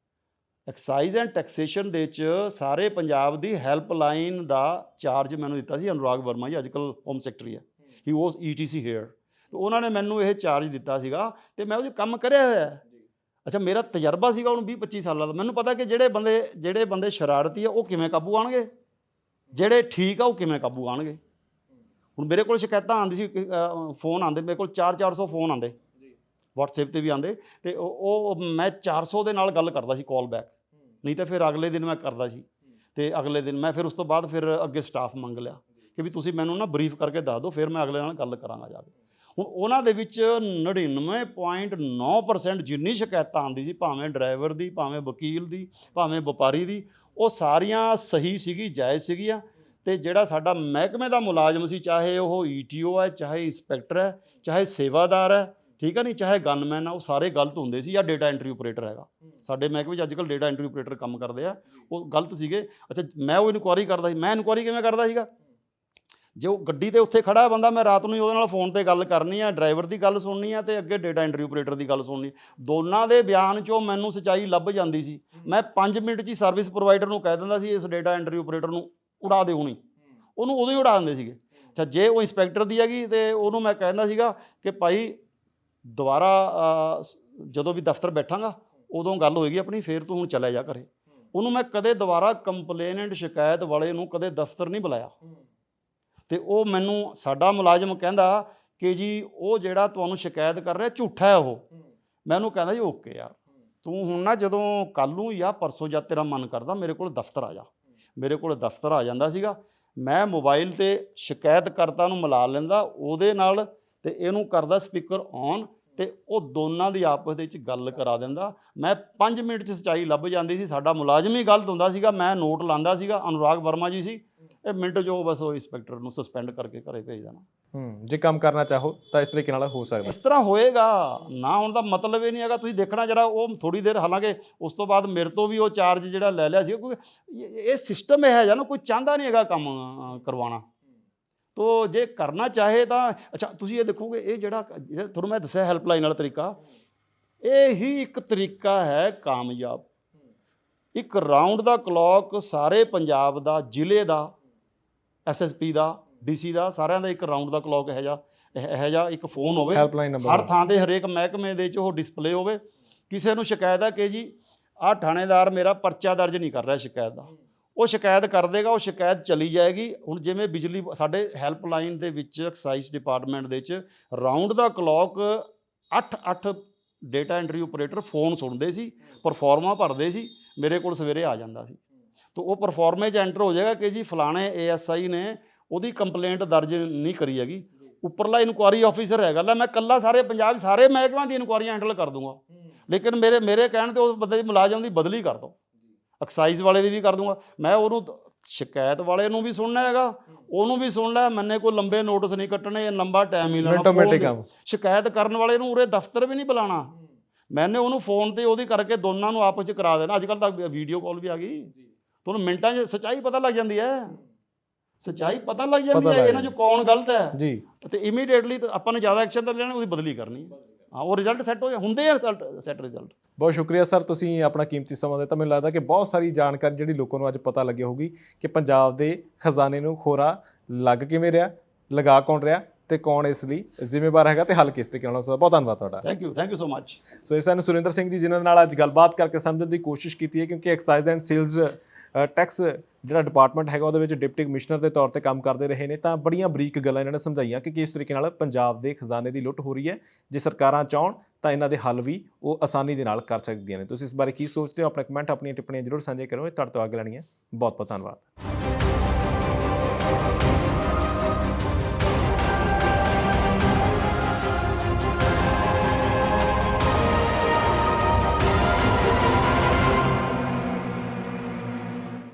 ਐਕਸਾਈਜ਼ ਐਂਡ ਟੈਕਸੇਸ਼ਨ ਦੇ 'ਚ ਸਾਰੇ ਪੰਜਾਬ ਦੀ ਹੈਲਪਲਾਈਨ ਦਾ ਚਾਰਜ ਮੈਨੂੰ ਦਿੱਤਾ ਸੀ ਅਨੁਰਾਗ ਵਰਮਾ ਜੀ, ਅੱਜ ਕੱਲ੍ਹ ਹੋਮ ਸੈਕਟਰੀ ਹੈ, ਹੀ ਵਾਸ ETC ਹੇਅਰ। ਤੇ ਉਹਨਾਂ ਨੇ ਮੈਨੂੰ ਇਹ ਚਾਰਜ ਦਿੱਤਾ ਸੀਗਾ ਤੇ ਮੈਂ ਉਹ 'ਚ ਕੰਮ ਕਰਿਆ ਹੋਇਆ ਹੈ। ਅੱਛਾ, ਮੇਰਾ ਤਜਰਬਾ ਸੀਗਾ ਉਹਨੂੰ 20-25 ਸਾਲਾਂ ਦਾ। ਮੈਨੂੰ ਪਤਾ ਕਿ ਜਿਹੜੇ ਬੰਦੇ ਸ਼ਰਾਰਤੀ ਆ ਉਹ ਕਿਵੇਂ ਕਾਬੂ ਆਉਣਗੇ, ਜਿਹੜੇ ਠੀਕ ਆ ਉਹ ਕਿਵੇਂ ਕਾਬੂ ਆਉਣਗੇ। ਹੁਣ ਮੇਰੇ ਕੋਲ ਸ਼ਿਕਾਇਤਾਂ ਆਉਂਦੀ ਸੀ, ਫੋਨ ਆਉਂਦੇ ਮੇਰੇ ਕੋਲ 400 ਫੋਨ ਆਉਂਦੇ, WhatsApp 'ਤੇ ਵੀ ਆਉਂਦੇ, ਅਤੇ ਉਹ ਮੈਂ 400 ਦੇ ਨਾਲ ਗੱਲ ਕਰਦਾ ਸੀ ਕਾਲ ਬੈਕ, ਨਹੀਂ ਤਾਂ ਫਿਰ ਅਗਲੇ ਦਿਨ ਮੈਂ ਕਰਦਾ ਸੀ। ਅਤੇ ਅਗਲੇ ਦਿਨ ਮੈਂ ਫਿਰ ਉਸ ਤੋਂ ਬਾਅਦ ਫਿਰ ਅੱਗੇ ਸਟਾਫ ਮੰਗ ਲਿਆ ਕਿ ਵੀ ਤੁਸੀਂ ਮੈਨੂੰ ਨਾ ਬਰੀਫ ਕਰਕੇ ਦੱਸ ਦਿਓ, ਫਿਰ ਮੈਂ ਅਗਲੇ ਨਾਲ ਗੱਲ ਕਰਾਂਗਾ ਜਾ ਕੇ। ਹੁਣ ਉਹਨਾਂ ਦੇ ਵਿੱਚ 99.9% ਜਿੰਨੀ ਸ਼ਿਕਾਇਤਾਂ ਆਉਂਦੀ ਸੀ, ਭਾਵੇਂ ਡਰਾਈਵਰ ਦੀ, ਭਾਵੇਂ ਵਕੀਲ ਦੀ, ਭਾਵੇਂ ਵਪਾਰੀ ਦੀ, ਉਹ ਸਾਰੀਆਂ ਸਹੀ ਸੀਗੀ, ਜਾਇਜ਼ ਸੀਗੀਆਂ। ਅਤੇ ਜਿਹੜਾ ਸਾਡਾ ਮਹਿਕਮੇ ਦਾ ਮੁਲਾਜ਼ਮ ਸੀ, ਚਾਹੇ ਉਹ ETO ਹੈ, ਚਾਹੇ ਇੰਸਪੈਕਟਰ ਹੈ, ਚਾਹੇ ਸੇਵਾਦਾਰ ਹੈ, ਠੀਕ ਹੈ ਨਹੀਂ, ਚਾਹੇ ਗਨਮੈਨ ਆ, ਉਹ ਸਾਰੇ ਗਲਤ ਹੁੰਦੇ ਸੀ, ਜਾਂ ਡੇਟਾ ਐਂਟਰੀ ਆਪਰੇਟਰ ਹੈਗਾ। ਸਾਡੇ ਮਹਿਕਮੇ 'ਚ ਅੱਜ ਕੱਲ੍ਹ ਡੇਟਾ ਐਂਟਰੀ ਆਪਰੇਟਰ ਕੰਮ ਕਰਦੇ ਆ, ਉਹ ਗਲਤ ਸੀਗੇ। ਅੱਛਾ, ਮੈਂ ਉਹ ਇਨਕੁਆਇਰੀ ਕਰਦਾ ਸੀ। ਮੈਂ ਇਨਕੁਆਇਰੀ ਕਿਵੇਂ ਕਰਦਾ ਸੀਗਾ, ਜੇ ਉਹ ਗੱਡੀ ਦੇ ਉੱਥੇ ਖੜਾ ਬੰਦਾ, ਮੈਂ ਰਾਤ ਨੂੰ ਹੀ ਉਹਦੇ ਨਾਲ ਫੋਨ 'ਤੇ ਗੱਲ ਕਰਨੀ ਆ, ਡਰਾਈਵਰ ਦੀ ਗੱਲ ਸੁਣਨੀ ਆ ਅਤੇ ਅੱਗੇ ਡੇਟਾ ਐਂਟਰੀ ਆਪਰੇਟਰ ਦੀ ਗੱਲ ਸੁਣਨੀ। ਦੋਨਾਂ ਦੇ ਬਿਆਨ 'ਚੋਂ ਮੈਨੂੰ ਸੱਚਾਈ ਲੱਭ ਜਾਂਦੀ ਸੀ। ਮੈਂ 5 ਮਿੰਟ 'ਚ ਹੀ ਸਰਵਿਸ ਪ੍ਰੋਵਾਈਡਰ ਨੂੰ ਕਹਿ ਦਿੰਦਾ ਸੀ, ਇਸ ਡੇਟਾ ਐਂਟਰੀ ਆਪਰੇਟਰ ਨੂੰ ਉਡਾ ਦੇ ਹੁਣੀ, ਉਹਨੂੰ ਉਦੋਂ ਹੀ ਉਡਾ ਦਿੰਦੇ ਸੀਗੇ। ਅੱਛਾ, ਜੇ ਉਹ ਇੰਸਪੈਕਟਰ ਦੀ ਹੈਗੀ ਅਤੇ ਉਹਨੂੰ ਮੈਂ ਕਹਿੰਦਾ ਸੀਗਾ ਕਿ ਭਾਈ ਦੁਬਾਰਾ ਜਦੋਂ ਵੀ ਦਫ਼ਤਰ ਬੈਠਾਂਗਾ ਉਦੋਂ ਗੱਲ ਹੋਏਗੀ ਆਪਣੀ, ਫਿਰ ਤੂੰ ਹੁਣ ਚਲਾ ਜਾ ਘਰੇ। ਉਹਨੂੰ ਮੈਂ ਕਦੇ ਦੁਬਾਰਾ ਕੰਪਲੇਨੈਂਟ ਸ਼ਿਕਾਇਤ ਵਾਲੇ ਨੂੰ ਕਦੇ ਦਫ਼ਤਰ ਨਹੀਂ ਬੁਲਾਇਆ। ਅਤੇ ਉਹ ਮੈਨੂੰ ਸਾਡਾ ਮੁਲਾਜ਼ਮ ਕਹਿੰਦਾ ਕਿ ਜੀ ਉਹ ਜਿਹੜਾ ਤੁਹਾਨੂੰ ਸ਼ਿਕਾਇਤ ਕਰ ਰਿਹਾ ਝੂਠਾ ਹੈ ਉਹ। ਮੈਂ ਉਹਨੂੰ ਕਹਿੰਦਾ ਜੀ ਓਕੇ ਯਾਰ, ਤੂੰ ਹੁਣ ਨਾ ਜਦੋਂ ਕੱਲ੍ਹ ਨੂੰ ਜਾਂ ਪਰਸੋਂ ਜਦ ਤੇਰਾ ਮਨ ਕਰਦਾ ਮੇਰੇ ਕੋਲ ਦਫ਼ਤਰ ਆ ਜਾ। ਮੇਰੇ ਕੋਲ ਦਫ਼ਤਰ ਆ ਜਾਂਦਾ ਸੀਗਾ, ਮੈਂ ਮੋਬਾਈਲ 'ਤੇ ਸ਼ਿਕਾਇਤਕਰਤਾ ਨੂੰ ਮਿਲਾ ਲੈਂਦਾ ਉਹਦੇ ਨਾਲ, ਅਤੇ ਇਹਨੂੰ ਕਰਦਾ ਸਪੀਕਰ ਔਨ, ਅਤੇ ਉਹ ਦੋਨਾਂ ਦੀ ਆਪਸ ਦੇ ਵਿੱਚ ਗੱਲ ਕਰਾ ਦਿੰਦਾ। ਮੈਂ 5 ਮਿੰਟ 'ਚ ਸੱਚਾਈ ਲੱਭ ਜਾਂਦੀ ਸੀ। ਸਾਡਾ ਮੁਲਾਜ਼ਮ ਹੀ ਗਲਤ ਹੁੰਦਾ ਸੀਗਾ, ਮੈਂ ਨੋਟ ਲਾਉਂਦਾ ਸੀਗਾ, ਅਨੁਰਾਗ ਵਰਮਾ ਜੀ ਸੀ, ਇਹ ਮਿੰਟ 'ਚ ਉਹ ਬਸ ਉਹ ਇੰਸਪੈਕਟਰ ਨੂੰ ਸਸਪੈਂਡ ਕਰਕੇ ਘਰੇ ਭੇਜ ਦੇਣਾ। ਜੇ ਕੰਮ ਕਰਨਾ ਚਾਹੋ ਤਾਂ ਇਸ ਤਰੀਕੇ ਨਾਲ ਹੋ ਸਕਦਾ। ਇਸ ਤਰ੍ਹਾਂ ਹੋਏਗਾ ਨਾ, ਹੁਣ ਦਾ ਮਤਲਬ ਇਹ ਨਹੀਂ ਹੈਗਾ। ਤੁਸੀਂ ਦੇਖਣਾ ਜਰਾ, ਉਹ ਥੋੜ੍ਹੀ ਦੇਰ, ਹਾਲਾਂਕਿ ਉਸ ਤੋਂ ਬਾਅਦ ਮੇਰੇ ਤੋਂ ਵੀ ਉਹ ਚਾਰਜ ਜਿਹੜਾ ਲੈ ਲਿਆ ਸੀ, ਕਿਉਂਕਿ ਇਹ ਸਿਸਟਮ ਇਹ ਹੈ ਨਾ, ਕੋਈ ਚਾਹੁੰਦਾ ਨਹੀਂ ਹੈਗਾ ਕੰਮ ਕਰਵਾਉਣਾ। ਤੋ ਜੇ ਕਰਨਾ ਚਾਹੇ ਤਾਂ ਅੱਛਾ, ਤੁਸੀਂ ਇਹ ਦੇਖੋਗੇ, ਇਹ ਜਿਹੜਾ ਤੁਹਾਨੂੰ ਮੈਂ ਦੱਸਿਆ ਹੈਲਪਲਾਈਨ ਵਾਲਾ ਤਰੀਕਾ, ਇਹ ਹੀ ਇੱਕ ਤਰੀਕਾ ਹੈ ਕਾਮਯਾਬ। ਇੱਕ ਰਾਊਂਡ ਦਾ ਕਲੌਕ ਸਾਰੇ ਪੰਜਾਬ ਦਾ, ਜ਼ਿਲ੍ਹੇ ਦਾ, SSP ਦਾ, DC ਦਾ, ਸਾਰਿਆਂ ਦਾ ਇੱਕ ਰਾਊਂਡ ਦਾ ਕਲੌਕ ਇਹੋ ਜਿਹਾ ਇੱਕ ਫੋਨ ਹੋਵੇ, ਹਰ ਥਾਂ 'ਤੇ ਹਰੇਕ ਮਹਿਕਮੇ ਦੇ 'ਚ ਉਹ ਡਿਸਪਲੇ ਹੋਵੇ। ਕਿਸੇ ਨੂੰ ਸ਼ਿਕਾਇਤ ਹੈ ਕਿ ਜੀ ਆਹ ਥਾਣੇਦਾਰ ਮੇਰਾ ਪਰਚਾ ਦਰਜ ਨਹੀਂ ਕਰ ਰਿਹਾ ਸ਼ਿਕਾਇਤ ਦਾ, ਉਹ ਸ਼ਿਕਾਇਤ ਕਰ ਦੇਗਾ, ਉਹ ਸ਼ਿਕਾਇਤ ਚਲੀ ਜਾਏਗੀ। ਹੁਣ ਜਿਵੇਂ ਬਿਜਲੀ, ਸਾਡੇ ਹੈਲਪਲਾਈਨ ਦੇ ਵਿੱਚ ਐਕਸਾਈਜ਼ ਡਿਪਾਰਟਮੈਂਟ ਦੇ ਵਿੱਚ round the clock 8 data entry operator phone ਸੁਣਦੇ ਸੀ, ਪਰਫੋਰਮਾ ਭਰਦੇ ਸੀ, ਮੇਰੇ ਕੋਲ ਸਵੇਰੇ ਆ ਜਾਂਦਾ ਸੀ। ਤਾਂ ਉਹ ਪਰਫੋਰਮੇ 'ਚ ਐਂਟਰ ਹੋ ਜਾਏਗਾ ਕਿ ਜੀ ਫਲਾਣੇ ASI ਨੇ ਉਹਦੀ ਕੰਪਲੇਂਟ ਦਰਜ ਨਹੀਂ ਕਰੀ ਹੈਗੀ, ਉੱਪਰਲਾ ਇਨਕੁਆਰੀ ਆਫੀਸਰ ਹੈਗਾ, ਲੈ ਮੈਂ ਇਕੱਲਾ ਸਾਰੇ ਪੰਜਾਬ ਸਾਰੇ ਮਹਿਕਮਿਆਂ ਦੀ ਇਨਕੁਆਰੀਆਂ ਹੈਂਡਲ ਕਰ ਦੂੰਗਾ, ਲੇਕਿਨ ਮੇਰੇ ਕਹਿਣ 'ਤੇ ਉਸ ਬੰਦੇ ਦੀ ਮੁਲਾਜ਼ਮ ਦੀ ਬਦਲੀ ਕਰ ਦਿਓ, ਐਕਸਾਈਜ਼ ਵਾਲੇ ਦੀ ਵੀ ਕਰ ਦੂੰਗਾ। ਮੈਂ ਉਹਨੂੰ ਸ਼ਿਕਾਇਤ ਵਾਲੇ ਨੂੰ ਵੀ ਸੁਣਨਾ ਹੈਗਾ, ਉਹਨੂੰ ਵੀ ਸੁਣ ਲੈ, ਮੈਨੇ ਕੋਈ ਲੰਬੇ ਨੋਟਿਸ ਨਹੀਂ ਕੱਟਣੇ, ਲੰਬਾ ਟਾਈਮ ਹੀ ਲੈਣਾ। ਸ਼ਿਕਾਇਤ ਕਰਨ ਵਾਲੇ ਨੂੰ ਉਰੇ ਦਫ਼ਤਰ ਵੀ ਨਹੀਂ ਬੁਲਾਉਣਾ, ਮੈਨੇ ਉਹਨੂੰ ਫੋਨ 'ਤੇ ਉਹਦੀ ਕਰਕੇ ਦੋਨਾਂ ਨੂੰ ਆਪਸ 'ਚ ਕਰਾ ਦੇਣਾ। ਅੱਜ ਕੱਲ੍ਹ ਤਾਂ ਵੀਡੀਓ ਕਾਲ ਵੀ ਆ ਗਈ, ਤੁਹਾਨੂੰ ਮਿੰਟਾਂ 'ਚ ਸੱਚਾਈ ਪਤਾ ਲੱਗ ਜਾਂਦੀ ਹੈ, ਸੱਚਾਈ ਪਤਾ ਲੱਗ ਜਾਂਦੀ ਹੈ ਇਹਨਾਂ 'ਚ ਕੌਣ ਗਲਤ ਹੈ ਜੀ, ਅਤੇ ਇਮੀਡੀਏਟਲੀ ਆਪਾਂ ਨੇ ਜ਼ਿਆਦਾ ਐਕਸ਼ਨ ਤਾਂ ਲੈਣਾ, ਉਹਦੀ ਬਦਲੀ ਕਰਨੀ ਹੈ। ਹਾਂ ਉਹ ਰਿਜ਼ਲਟ ਸੈੱਟ ਹੋ ਹੁੰਦੇ ਆ, ਰਿਜ਼ਲਟ। ਬਹੁਤ ਸ਼ੁਕਰੀਆ ਸਰ, ਤੁਸੀਂ ਆਪਣਾ ਕੀਮਤੀ ਸਮਾਂ ਦਿੱਤਾ। ਮੈਨੂੰ ਲੱਗਦਾ ਕਿ ਬਹੁਤ ਸਾਰੀ ਜਾਣਕਾਰੀ ਜਿਹੜੀ ਲੋਕਾਂ ਨੂੰ ਅੱਜ ਪਤਾ ਲੱਗੀ ਹੋਊਗੀ ਕਿ ਪੰਜਾਬ ਦੇ ਖਜ਼ਾਨੇ ਨੂੰ ਖੋਰਾ ਲੱਗ ਕਿਵੇਂ ਰਿਹਾ, ਲਗਾ ਕੌਣ ਰਿਹਾ ਤੇ ਕੌਣ ਇਸ ਲਈ ਜ਼ਿੰਮੇਵਾਰ ਹੈਗਾ ਤੇ ਹੱਲ ਕਿਸ ਤਰੀਕੇ ਨਾਲ ਹੋ ਸਕਦਾ। ਬਹੁਤ ਧੰਨਵਾਦ ਤੁਹਾਡਾ। Thank you so much. So ਇਸ ਨੂੰ ਸੁਰਿੰਦਰ ਸਿੰਘ ਜੀ ਜਿਨ੍ਹਾਂ ਨਾਲ ਅੱਜ ਗੱਲਬਾਤ ਕਰਕੇ ਸਮਝਣ ਦੀ ਕੋਸ਼ਿਸ਼ ਕੀਤੀ ਹੈ, ਕਿਉਂਕਿ ਐਕਸਾਈਜ਼ ਐਂਡ ਸੇਲਜ਼ ਟੈਕਸ ਜਿਹੜਾ ਡਿਪਾਰਟਮੈਂਟ ਹੈਗਾ ਉਹਦੇ ਵਿੱਚ ਡਿਪਟੀ ਕਮਿਸ਼ਨਰ ਦੇ ਤੌਰ ਤੇ ਕੰਮ ਕਰਦੇ ਰਹੇ ਨੇ, ਤਾਂ ਬੜੀਆਂ ਬਰੀਕ ਗੱਲਾਂ ਇਹਨਾਂ ਨੇ ਸਮਝਾਈਆਂ ਕਿ ਕਿਸ ਤਰੀਕੇ ਨਾਲ ਪੰਜਾਬ ਦੇ ਖਜ਼ਾਨੇ ਦੀ ਲੁੱਟ ਹੋ ਰਹੀ ਹੈ। ਜੇ ਸਰਕਾਰਾਂ ਚਾਹਣ ਤਾਂ ਇਹਨਾਂ ਦੇ ਹੱਲ ਵੀ ਉਹ ਆਸਾਨੀ ਦੇ ਨਾਲ ਕਰ ਸਕਦੀਆਂ ਨੇ। ਤੁਸੀਂ ਇਸ ਬਾਰੇ ਕੀ ਸੋਚਦੇ ਹੋ? ਆਪਣੇ ਕਮੈਂਟ, ਆਪਣੀਆਂ ਟਿੱਪਣੀਆਂ ਜ਼ਰੂਰ ਸਾਂਝੇ ਕਰੋ। ਤੁਹਾਡੇ ਤੋਂ ਅੱਗੇ ਲੈਣੀ ਹੈ। ਬਹੁਤ ਬਹੁਤ ਧੰਨਵਾਦ।